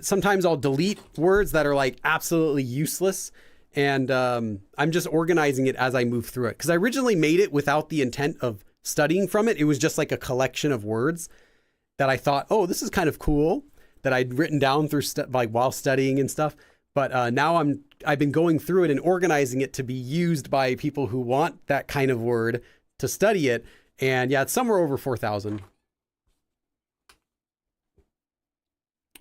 sometimes I'll delete words that are like absolutely useless. And I'm just organizing it as I move through it. Because I originally made it without the intent of studying from it. It was just like a collection of words that I thought, oh, this is kind of cool, that I'd written down through like while studying and stuff. But now I've been going through it and organizing it to be used by people who want that kind of word to study it. And yeah, it's somewhere over 4,000.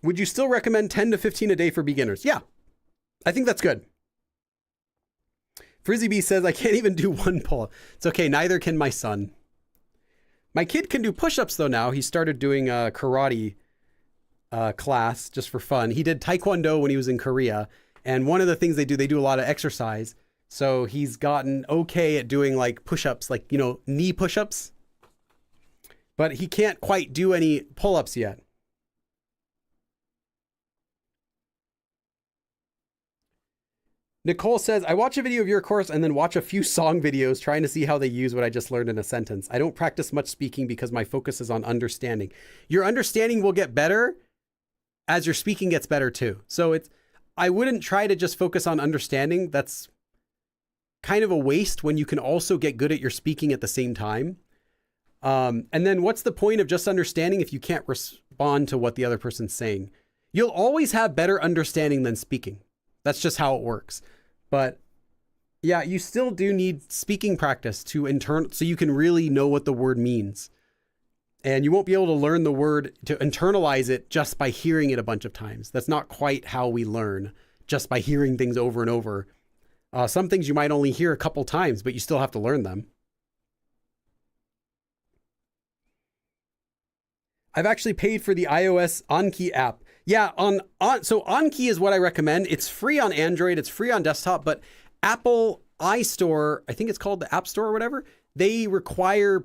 Would you still recommend 10 to 15 a day for beginners? Yeah, I think that's good. Frizzy B says, I can't even do one pull-up. It's okay, neither can my son. My kid can do push-ups though now. He started doing a karate class just for fun. He did Taekwondo when he was in Korea. And one of the things they do a lot of exercise. So he's gotten okay at doing like push-ups, like, you know, knee push-ups. But he can't quite do any pull-ups yet. Nicole says, I watch a video of your course and then watch a few song videos trying to see how they use what I just learned in a sentence. I don't practice much speaking because my focus is on understanding. Your understanding will get better as your speaking gets better too. So I wouldn't try to just focus on understanding. That's kind of a waste when you can also get good at your speaking at the same time. And then what's the point of just understanding if you can't respond to what the other person's saying? You'll always have better understanding than speaking. That's just how it works. But yeah, you still do need speaking practice so you can really know what the word means. And you won't be able to learn the word to internalize it just by hearing it a bunch of times. That's not quite how we learn, just by hearing things over and over. Some things you might only hear a couple times, but you still have to learn them. I've actually paid for the iOS Anki app. Yeah, so Anki is what I recommend. It's free on Android, it's free on desktop, but Apple iStore, I think it's called the App Store or whatever, they require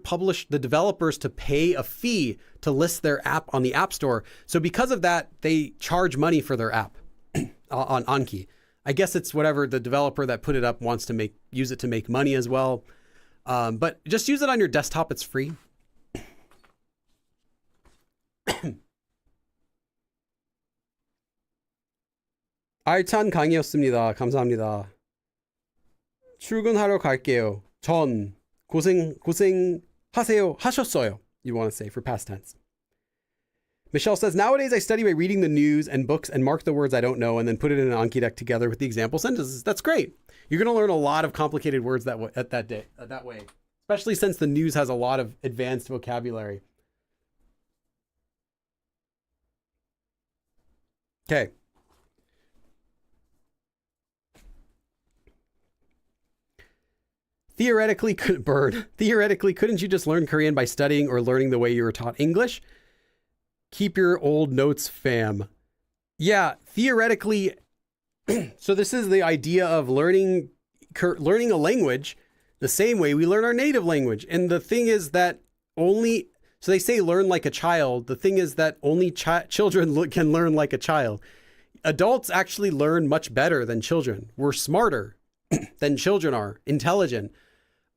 the developers to pay a fee to list their app on the App Store. So because of that, they charge money for their app on Anki. I guess it's whatever the developer that put it up wants to use it to make money as well. But just use it on your desktop, it's free. 알찬 강의였습니다. 감사합니다. 출근하러 갈게요. 전 고생하세요. 하셨어요. You want to say for past tense. Michelle says, nowadays I study by reading the news and books and mark the words I don't know and then put it in an Anki deck together with the example sentences. That's great. You're going to learn a lot of complicated words that way, especially since the news has a lot of advanced vocabulary. Okay. Theoretically, couldn't you just learn Korean by studying or learning the way you were taught English? Keep your old notes, fam. Yeah, theoretically. So this is the idea of learning a language the same way we learn our native language. And the thing is that so they say learn like a child. The thing is that only children can learn like a child. Adults actually learn much better than children. We're smarter than children are, intelligent.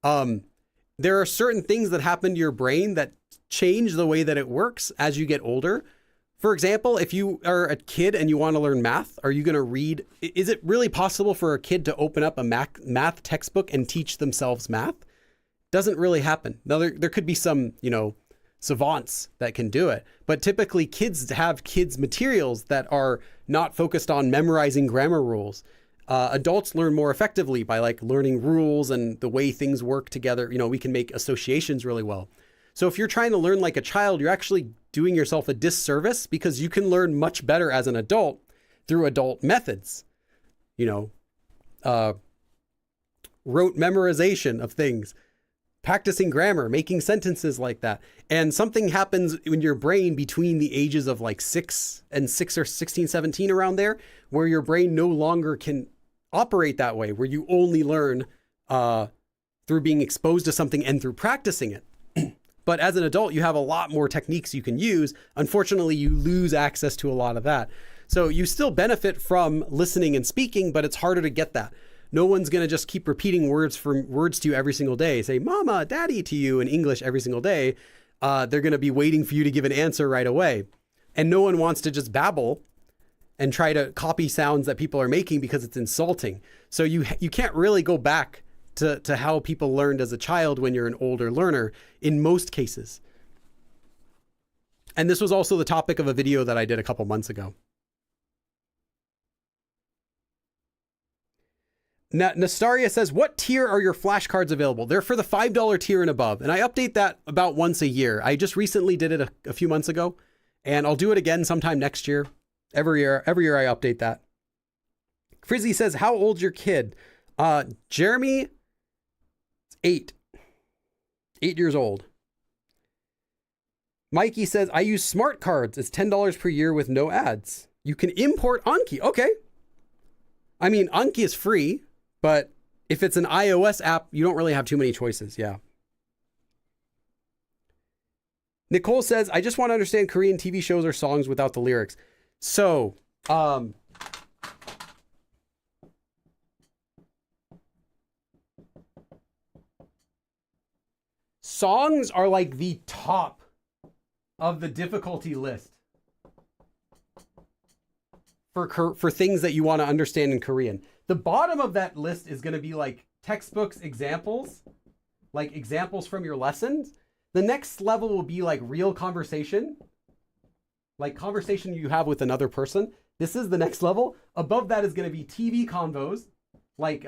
There are certain things that happen to your brain that change the way that it works as you get older. For example, if you are a kid and you want to learn math, are you going to read? Is it really possible for a kid to open up a math textbook and teach themselves math? Doesn't really happen. Now, there could be some, savants that can do it, but typically kids have materials that are not focused on memorizing grammar rules. Adults learn more effectively by learning rules and the way things work together. We can make associations really well. So if you're trying to learn like a child, you're actually doing yourself a disservice because you can learn much better as an adult through adult methods. Rote memorization of things, practicing grammar, making sentences like that. And something happens in your brain between the ages of 6 or 16, 17 around there, where your brain no longer can operate that way, where you only learn through being exposed to something and through practicing it. But as an adult, you have a lot more techniques you can use. Unfortunately, you lose access to a lot of that. So you still benefit from listening and speaking, but it's harder to get that. No one's going to just keep repeating words to you every single day. Say, mama, daddy to you in English every single day. They're going to be waiting for you to give an answer right away. And no one wants to just babble and try to copy sounds that people are making because it's insulting. So you can't really go back to how people learned as a child when you're an older learner in most cases. And this was also the topic of a video that I did a couple months ago. Nastaria says, what tier are your flashcards available? They're for the $5 tier and above. And I update that about once a year. I just recently did it a few months ago, and I'll do it again sometime next year. Every year I update that. Frizzy says, how old's your kid? Jeremy, 8 years old. Mikey says, I use smart cards. It's $10 per year with no ads. You can import Anki. Okay. I mean, Anki is free, but if it's an iOS app, you don't really have too many choices. Yeah. Nicole says, I just want to understand Korean TV shows or songs without the lyrics. So, songs are like the top of the difficulty list for things that you want to understand in Korean. The bottom of that list is going to be like textbooks, examples, like examples from your lessons. The next level will be like real conversation, like conversation you have with another person. This is the next level. Above that is going to be TV convos. Like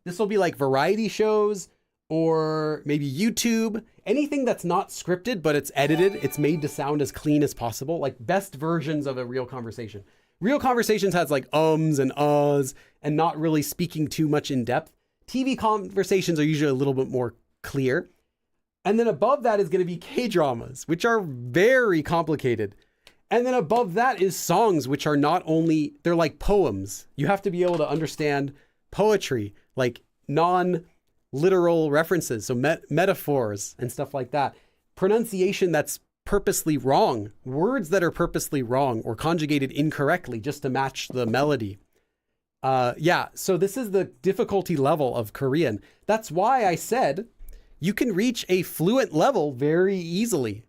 this will be like variety shows, or maybe YouTube, anything that's not scripted, but it's edited. It's made to sound as clean as possible, like best versions of a real conversation. Real conversations has like ums and uhs and not really speaking too much in depth. TV conversations are usually a little bit more clear. And then above that is going to be K-dramas, which are very complicated. And then above that is songs, which are not only, they're like poems. You have to be able to understand poetry, like non-literal references, so metaphors and stuff like that. Pronunciation that's purposely wrong, words that are purposely wrong or conjugated incorrectly just to match the melody. Yeah, so this is the difficulty level of Korean. That's why I said you can reach a fluent level very easily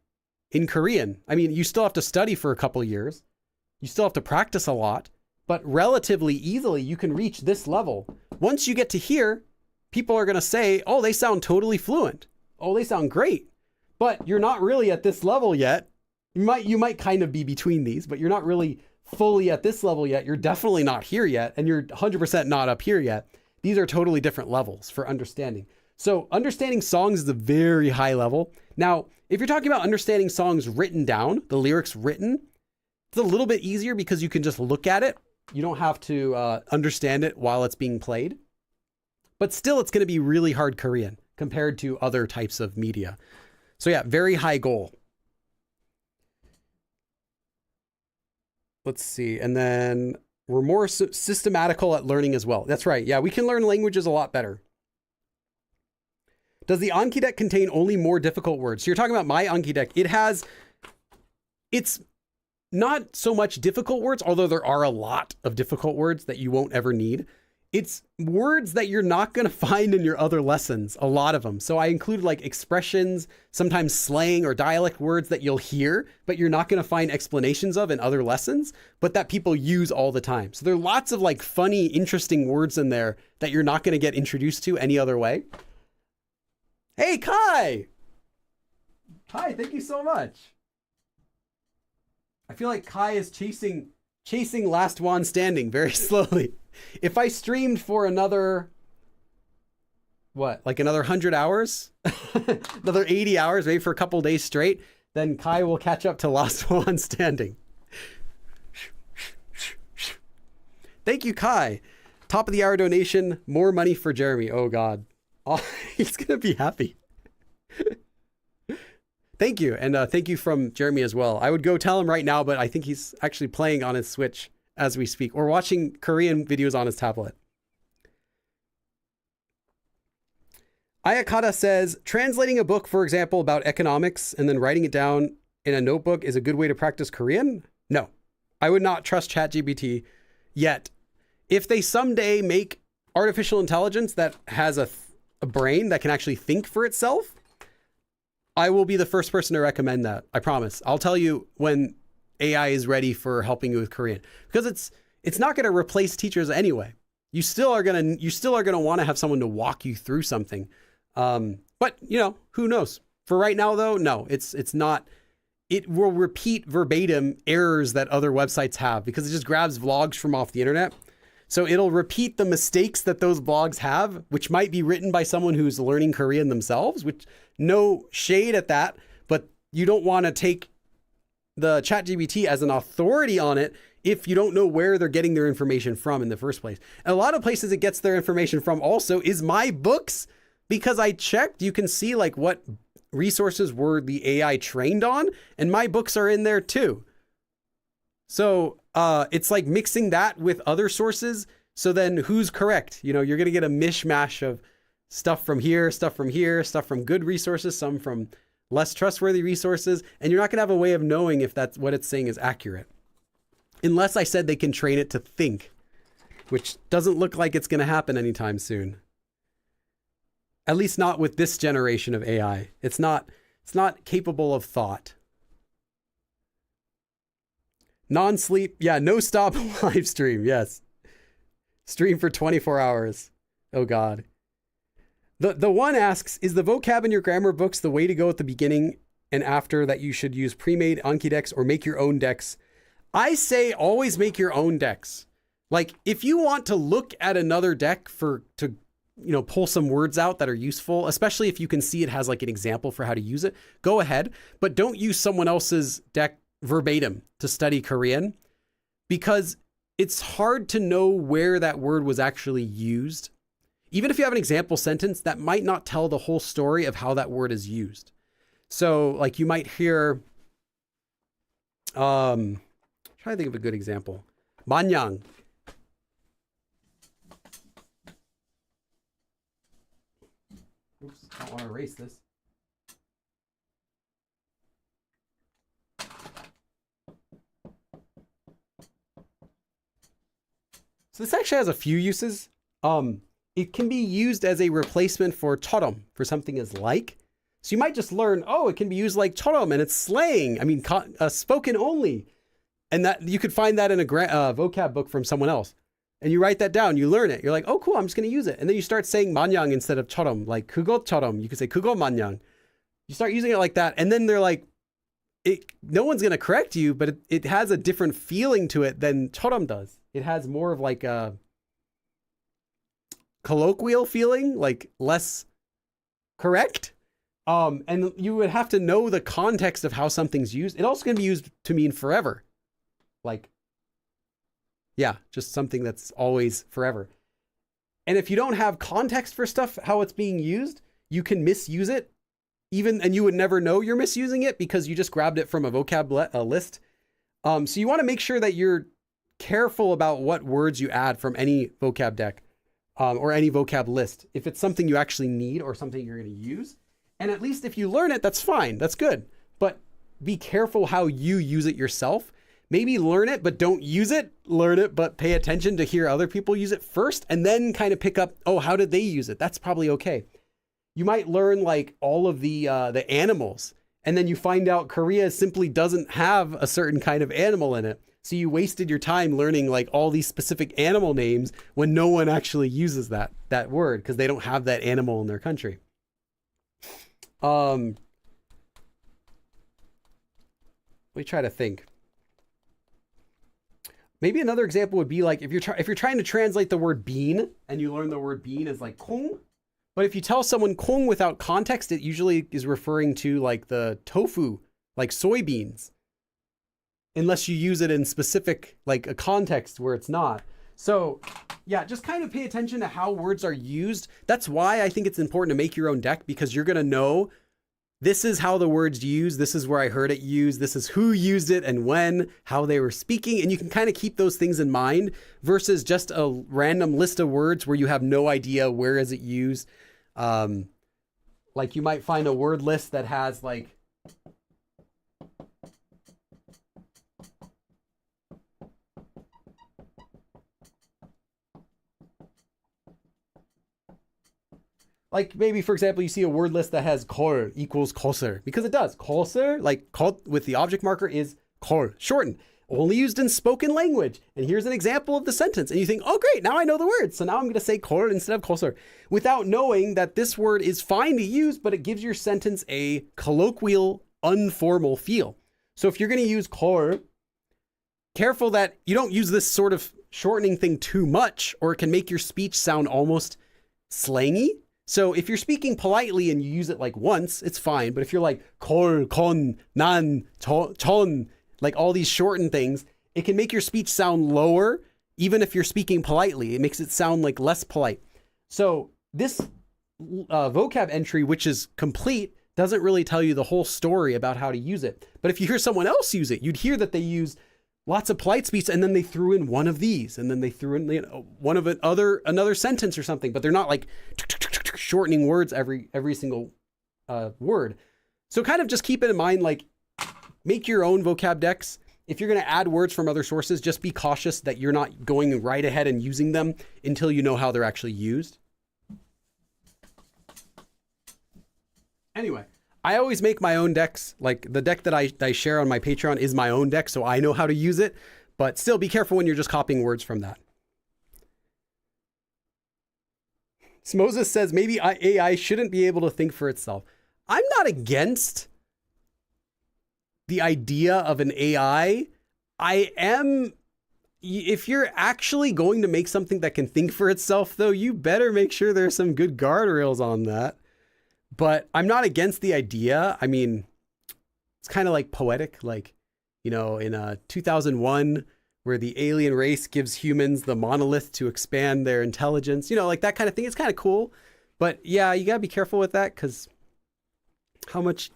in Korean. I mean, you still have to study for a couple years. You still have to practice a lot, but relatively easily you can reach this level. Once you get to here, people are going to say, oh, they sound totally fluent. Oh, they sound great. But you're not really at this level yet. You might kind of be between these, but you're not really fully at this level yet. You're definitely not here yet, and you're 100% not up here yet. These are totally different levels for understanding. So understanding songs is a very high level. Now, if you're talking about understanding songs written down, the lyrics written, it's a little bit easier because you can just look at it. You don't have to understand it while it's being played. But still, it's going to be really hard Korean compared to other types of media. So yeah, very high goal. Let's see. And then we're more systematical at learning as well. That's right. Yeah, we can learn languages a lot better. Does the Anki deck contain only more difficult words? So you're talking about my Anki deck. It's not so much difficult words, although there are a lot of difficult words that you won't ever need. It's words that you're not going to find in your other lessons, a lot of them. So I included like expressions, sometimes slang or dialect words that you'll hear, but you're not going to find explanations of in other lessons, but that people use all the time. So there are lots of like funny, interesting words in there that you're not going to get introduced to any other way. Hey, Kai! Kai, thank you so much. I feel like Kai is chasing Last One Standing very slowly. If I streamed for another, another 100 hours? Another 80 hours, maybe for a couple days straight, then Kai will catch up to Last One Standing. Thank you, Kai. Top of the hour donation, more money for Jeremy. Oh, God. Oh, he's going to be happy. Thank you. And thank you from Jeremy as well. I would go tell him right now, but I think he's actually playing on his Switch as we speak, or watching Korean videos on his tablet. Ayakata says, translating a book, for example, about economics and then writing it down in a notebook is a good way to practice Korean? No, I would not trust ChatGPT yet. If they someday make artificial intelligence that has a brain that can actually think for itself, I will be the first person to recommend that. I promise. I'll tell you when AI is ready for helping you with Korean, because it's not going to replace teachers anyway. You still are going to want to have someone to walk you through something. But you know, who knows? For right now though, no, it's not. It will repeat verbatim errors that other websites have because it just grabs vlogs from off the internet. So it'll repeat the mistakes that those blogs have, which might be written by someone who's learning Korean themselves, which no shade at that, but you don't want to take the ChatGPT as an authority on it if you don't know where they're getting their information from in the first place. And a lot of places it gets their information from also is my books, because I checked, you can see like what resources were the AI trained on, and my books are in there too. So it's like mixing that with other sources. So then who's correct? You know, you're going to get a mishmash of stuff from here, stuff from here, stuff from good resources, some from less trustworthy resources. And you're not going to have a way of knowing if that's what it's saying is accurate. Unless I said they can train it to think, which doesn't look like it's going to happen anytime soon. At least not with this generation of AI. It's not capable of thought. Non-sleep, yeah, no stop live stream, yes. Stream for 24 hours. Oh God. The one asks, is the vocab in your grammar books the way to go at the beginning and after, that you should use pre-made Anki decks or make your own decks? I say always make your own decks. Like if you want to look at another deck to pull some words out that are useful, especially if you can see it has like an example for how to use it, go ahead, but don't use someone else's deck verbatim to study Korean, because it's hard to know where that word was actually used. Even if you have an example sentence, that might not tell the whole story of how that word is used. So like you might hear, trying to think of a good example. 만냥. Oops, I don't want to erase this. So this actually has a few uses. It can be used as a replacement for 처럼, for something as like. So you might just learn, oh, it can be used like 처럼, and it's slang. I mean, spoken only. And that you could find that in a vocab book from someone else. And you write that down, you learn it. You're like, oh, cool, I'm just going to use it. And then you start saying 만냥 instead of 처럼, like 그것처럼. You could say 그거 만냥. You start using it like that. And then they're like, no one's going to correct you, but it has a different feeling to it than 처럼 does. It has more of like a colloquial feeling, like less correct. And you would have to know the context of how something's used. It also can be used to mean forever. Like, yeah, just something that's always forever. And if you don't have context for stuff, how it's being used, you can misuse it and you would never know you're misusing it because you just grabbed it from a vocab list. So you want to make sure that you're careful about what words you add from any vocab deck or any vocab list. If it's something you actually need or something you're going to use. And at least if you learn it, that's fine. That's good. But be careful how you use it yourself. Maybe learn it, but don't use it. Learn it, but pay attention to hear other people use it first, and then kind of pick up, oh, how did they use it? That's probably okay. You might learn like all of the animals, and then you find out Korea simply doesn't have a certain kind of animal in it. So you wasted your time learning like all these specific animal names when no one actually uses that word because they don't have that animal in their country. Let me try to think. Maybe another example would be like if you're trying to translate the word bean and you learn the word bean as like 콩, but if you tell someone 콩 without context, it usually is referring to like the tofu, like soybeans, unless you use it in specific like a context where it's not. So yeah, just kind of pay attention to how words are used. That's why I think it's important to make your own deck, because you're going to know this is how the word's used. This is where I heard it used. This is who used it and when, how they were speaking. And you can kind of keep those things in mind versus just a random list of words where you have no idea where is it used. Like you might find a word list that has like, maybe, for example, you see a word list that has 걸 equals koser, because it does. Koser, like 것 with the object marker, is 걸, shortened, only used in spoken language. And here's an example of the sentence. And you think, oh, great, now I know the word. So now I'm going to say 걸 instead of koser, without knowing that this word is fine to use, but it gives your sentence a colloquial, informal feel. So if you're going to use 걸, careful that you don't use this sort of shortening thing too much, or it can make your speech sound almost slangy. So if you're speaking politely and you use it like once, it's fine. But if you're like kol, kon, nan, chon, like all these shortened things, it can make your speech sound lower, even if you're speaking politely. It makes it sound like less polite. So this vocab entry, which is complete, doesn't really tell you the whole story about how to use it. But if you hear someone else use it, you'd hear that they use lots of polite speech, and then they threw in one of these, and then they threw in one of another sentence or something. But they're not like shortening words every single word. So kind of just keep it in mind, like make your own vocab decks. If you're going to add words from other sources, just be cautious that you're not going right ahead and using them until you know how they're actually used. Anyway, I always make my own decks. Like the deck that I share on my Patreon is my own deck, so I know how to use it. But still be careful when you're just copying words from that. Moses says maybe AI shouldn't be able to think for itself. I'm not against the idea of an AI. I am, if you're actually going to make something that can think for itself, though, you better make sure there's some good guardrails on that. But I'm not against the idea. I mean, it's kind of like poetic, like, you know, in 2001, where the alien race gives humans the monolith to expand their intelligence, you know, like that kind of thing. It's kind of cool. But yeah, you gotta be careful with that, because how much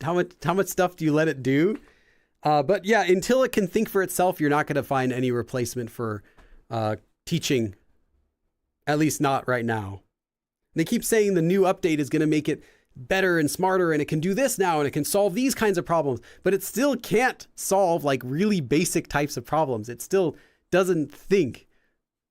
stuff do you let it do? But yeah, until it can think for itself, you're not going to find any replacement for teaching, at least not right now. They keep saying the new update is going to make it better and smarter, and it can do this now, and it can solve these kinds of problems, but it still can't solve like really basic types of problems. It still doesn't think,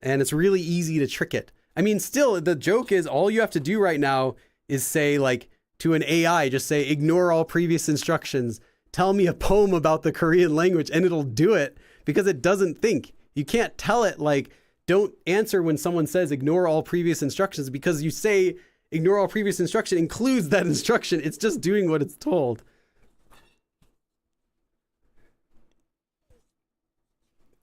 and it's really easy to trick it. I mean, still, the joke is all you have to do right now is say, like, to an AI, just say, ignore all previous instructions, tell me a poem about the Korean language, and it'll do it, because it doesn't think. You can't tell it, like, don't answer when someone says ignore all previous instructions, because you say ignore all previous instruction includes that instruction. It's just doing what it's told.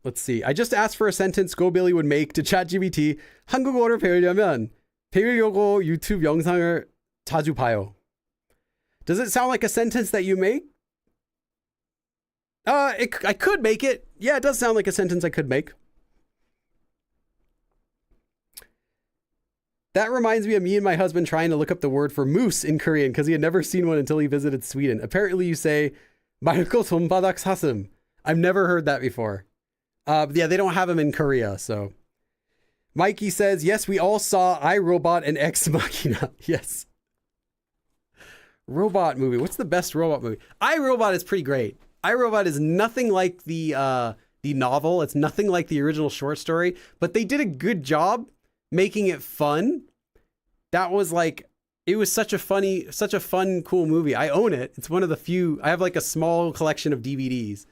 Let's see. I just asked for a sentence GoBilly would make to ChatGPT. 한국어를 배우려고 유튜브 영상을 자주 봐요. Does it sound like a sentence that you make? I could make it. Yeah, it does sound like a sentence I could make. That reminds me of me and my husband trying to look up the word for moose in Korean because he had never seen one until he visited Sweden. Apparently you say 말고 손바닥 사슴. I've never heard that before. Yeah, they don't have them in Korea, so. Mikey says, yes, we all saw iRobot and Ex Machina. Yes. Robot movie. What's the best robot movie? iRobot is pretty great. iRobot is nothing like the novel. It's nothing like the original short story, but they did a good job making it fun. That was like, it was such a fun, cool movie. I own it. It's one of the few. I have like a small collection of DVDs.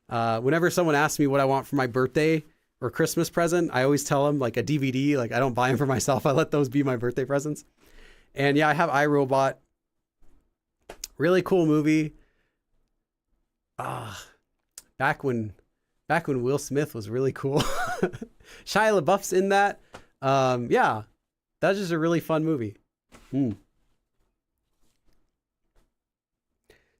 Whenever someone asks me what I want for my birthday or Christmas present, I always tell them like a DVD. Like I don't buy them for myself. I let those be my birthday presents. And yeah, I have iRobot. Really cool movie. Back when Will Smith was really cool. Shia LaBeouf's in that. Yeah, that's just a really fun movie.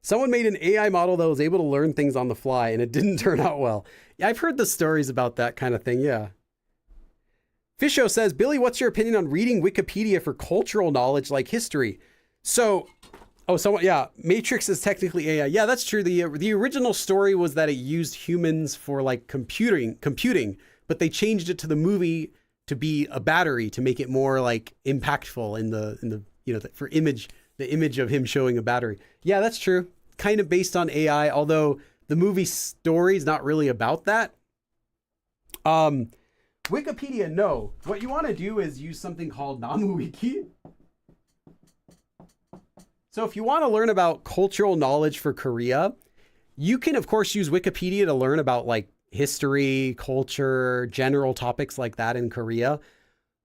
Someone made an AI model that was able to learn things on the fly, and it didn't turn out well. Yeah, I've heard the stories about that kind of thing, yeah. Fisho says, Billy, what's your opinion on reading Wikipedia for cultural knowledge like history? So, Matrix is technically AI. Yeah, that's true. The original story was that it used humans for like computing, but they changed it to the movie to be a battery to make it more like impactful in the for the image of him showing a battery. Yeah, that's true. Kind of based on AI, although the movie story is not really about that. Wikipedia, no. What you want to do is use something called NamuWiki. So if you want to learn about cultural knowledge for Korea, you can of course use Wikipedia to learn about like history, culture, general topics like that in Korea.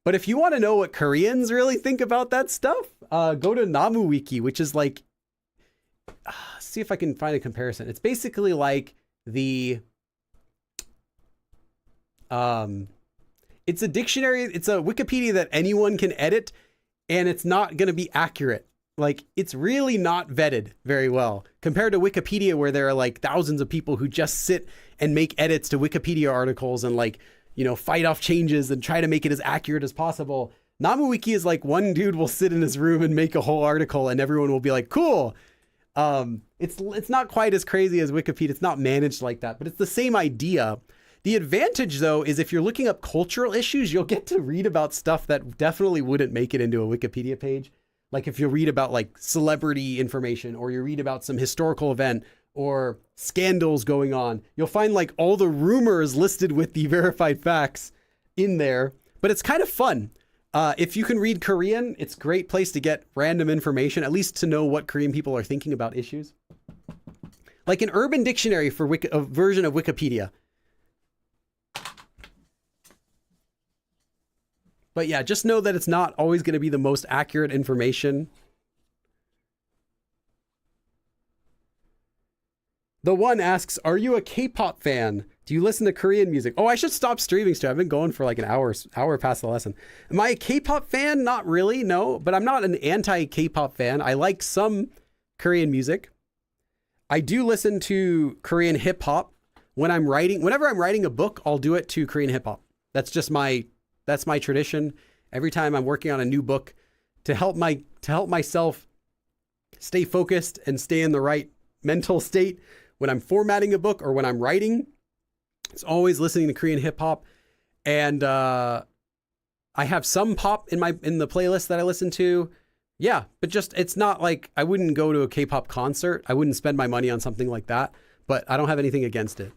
But if you want to know what Koreans really think about that stuff, go to NamuWiki, which is like, see if I can find a comparison. It's basically like the It's a dictionary. It's a Wikipedia that anyone can edit, and it's not going to be accurate. Like, it's really not vetted very well compared to Wikipedia, where there are like thousands of people who just sit and make edits to Wikipedia articles and like, you know, fight off changes and try to make it as accurate as possible. NamuWiki is like one dude will sit in his room and make a whole article and everyone will be like, cool. It's not quite as crazy as Wikipedia. It's not managed like that, but it's the same idea. The advantage, though, is if you're looking up cultural issues, you'll get to read about stuff that definitely wouldn't make it into a Wikipedia page. Like if you read about like celebrity information, or you read about some historical event or scandals going on, you'll find like all the rumors listed with the verified facts in there. But it's kind of fun. If you can read Korean, it's a great place to get random information, at least to know what Korean people are thinking about issues. Like an Urban Dictionary for a version of Wikipedia. But yeah, just know that it's not always going to be the most accurate information. The One asks, are you a K-pop fan? Do you listen to Korean music? Oh, I should stop streaming still. I've been going for like an hour past the lesson. Am I a K-pop fan? Not really, no. But I'm not an anti-K-pop fan. I like some Korean music. I do listen to Korean hip-hop. Whenever I'm writing a book, I'll do it to Korean hip-hop. That's my tradition. Every time I'm working on a new book, to help myself stay focused and stay in the right mental state when I'm formatting a book or when I'm writing, it's always listening to Korean hip hop. And I have some pop in the playlist that I listen to. Yeah, but just it's not like I wouldn't go to a K-pop concert. I wouldn't spend my money on something like that, but I don't have anything against it.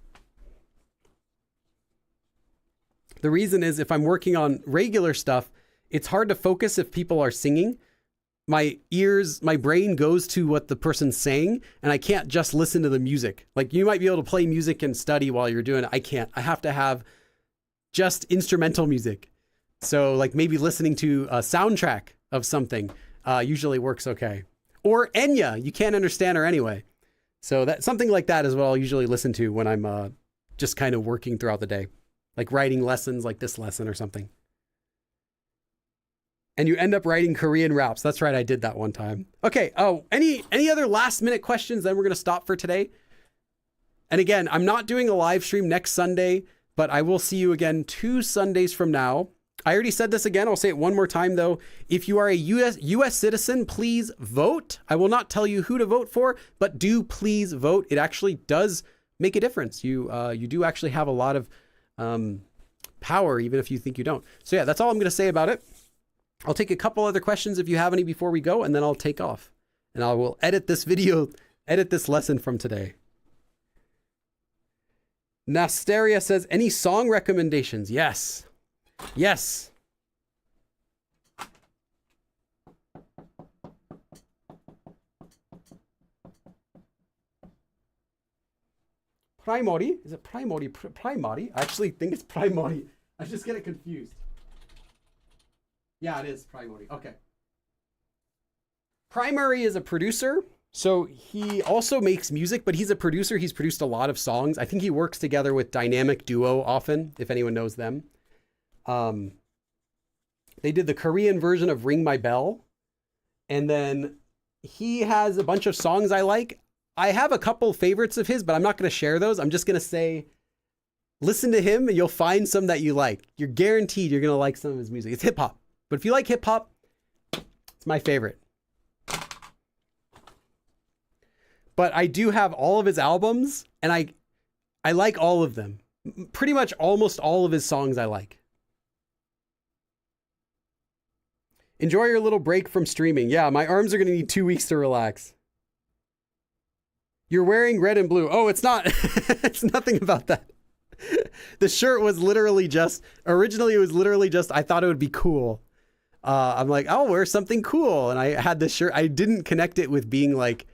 The reason is if I'm working on regular stuff, it's hard to focus if people are singing. My brain goes to what the person's saying, and I can't just listen to the music. Like you might be able to play music and study while you're doing it. I can't. I have to have just instrumental music. So like maybe listening to a soundtrack of something usually works okay. Or Enya, you can't understand her anyway. So that something like that is what I'll usually listen to when I'm just kind of working throughout the day. Like writing lessons like this lesson or something. And you end up writing Korean raps. That's right, I did that one time. Okay, oh, any other last minute questions? Then we're gonna stop for today. And again, I'm not doing a live stream next Sunday, but I will see you again 2 Sundays from now. I already said this again, I'll say it one more time though. If you are a US citizen, please vote. I will not tell you who to vote for, but do please vote. It actually does make a difference. You do actually have a lot of power, even if you think you don't. So yeah, that's all I'm gonna say about it. I'll take a couple other questions if you have any before we go, and then I'll take off. And I will edit this lesson from today. Nasteria says, any song recommendations? Yes. Yes. Primary? Is it primary? Primary? I actually think it's primary. I just get it confused. Yeah, it is primary. Okay. Primary is a producer. So he also makes music, but he's a producer. He's produced a lot of songs. I think he works together with Dynamic Duo often, if anyone knows them. They did the Korean version of Ring My Bell. And then he has a bunch of songs I like. I have a couple favorites of his, but I'm not going to share those. I'm just going to say, listen to him and you'll find some that you like. You're guaranteed you're going to like some of his music. It's hip hop. But if you like hip hop, it's my favorite. But I do have all of his albums, and I like all of them. Pretty much almost all of his songs I like. Enjoy your little break from streaming. Yeah, my arms are going to need 2 weeks to relax. You're wearing red and blue. Oh, it's not. It's nothing about that. The shirt was literally just, originally it was literally just, I thought it would be cool. I'm like, I'll wear something cool. And I had this shirt. I didn't connect it with being like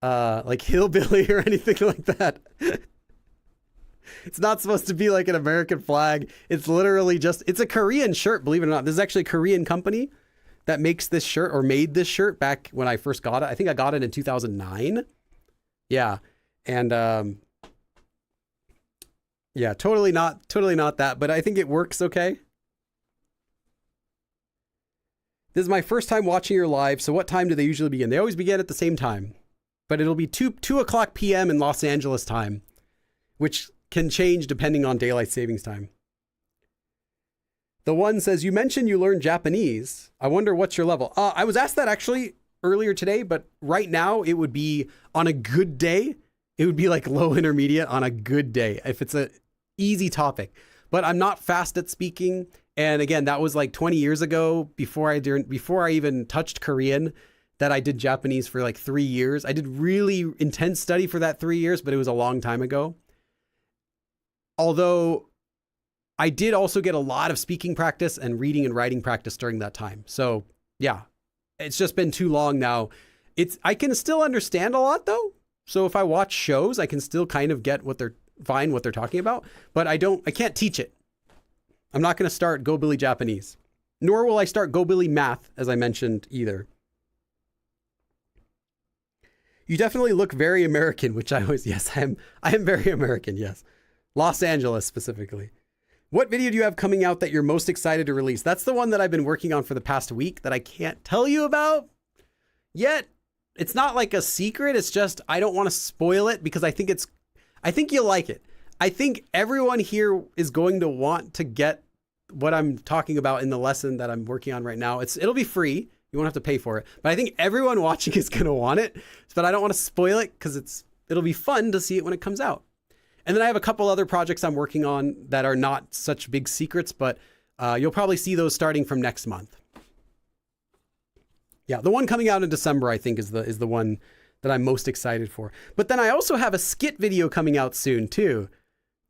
hillbilly or anything like that. It's not supposed to be like an American flag. It's literally just, it's a Korean shirt, believe it or not. This is actually a Korean company that makes this shirt or made this shirt back when I first got it. I think I got it in 2009. Yeah. And, yeah, totally not that, but I think it works okay. This is my first time watching your live, so what time do they usually begin? They always begin at the same time, but it'll be 2 o'clock p.m. in Los Angeles time, which can change depending on daylight savings time. The one says, you mentioned you learned Japanese. I wonder what's your level. I was asked that actually earlier today, but right now it would be on a good day. It would be like low intermediate on a good day if it's a easy topic. But I'm not fast at speaking. And again, that was like 20 years ago before I even touched Korean, that I did Japanese for like 3 years. I did really intense study for that 3 years, but it was a long time ago. Although I did also get a lot of speaking practice and reading and writing practice during that time. So yeah, it's just been too long now. I can still understand a lot though. So if I watch shows, I can still kind of get what they're talking about, but I can't teach it. I'm not going to start Go Billy Japanese, nor will I start Go Billy Math, as I mentioned either. You definitely look very American, which I am very American. Yes. Los Angeles specifically. What video do you have coming out that you're most excited to release? That's the one that I've been working on for the past week that I can't tell you about yet. It's not like a secret. It's just, I don't want to spoil it because I think you'll like it. I think everyone here is going to want to get what I'm talking about in the lesson that I'm working on right now. It'll be free. You won't have to pay for it, but I think everyone watching is going to want it, but I don't want to spoil it because it'll be fun to see it when it comes out. And then I have a couple other projects I'm working on that are not such big secrets, but you'll probably see those starting from next month. Yeah, the one coming out in December, I think, is the one that I'm most excited for. But then I also have a skit video coming out soon too,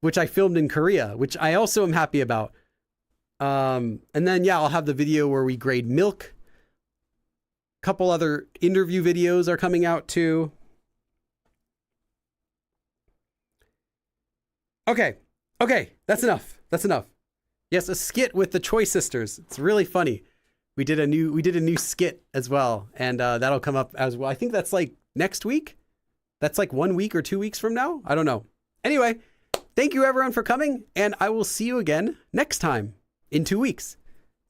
which I filmed in Korea, which I also am happy about. And then, yeah, I'll have the video where we grade milk. A couple other interview videos are coming out too. Okay, that's enough. Yes, a skit with the Choi sisters. It's really funny. We did a new skit as well, and that'll come up as well. I think that's like next week. That's like 1 week or 2 weeks from now. I don't know. Anyway, thank you everyone for coming, and I will see you again next time in 2 weeks.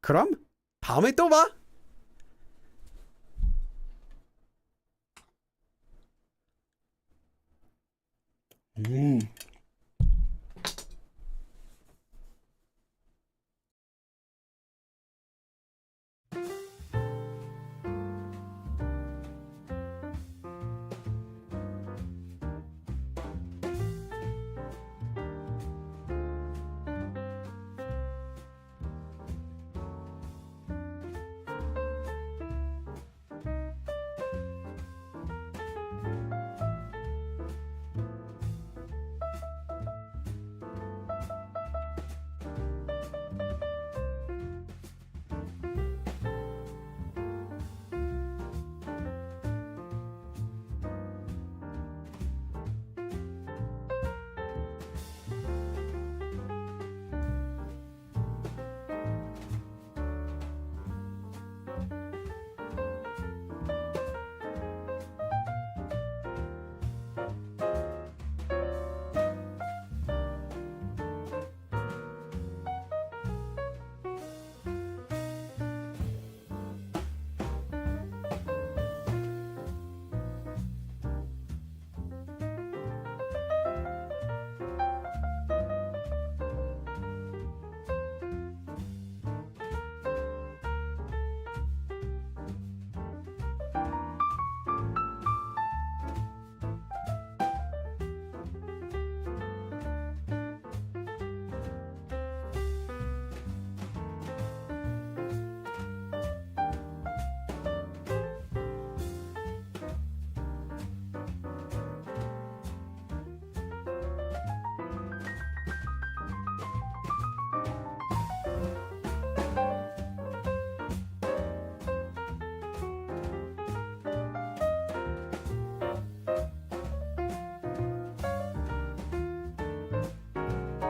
그럼 다음에 또 봐.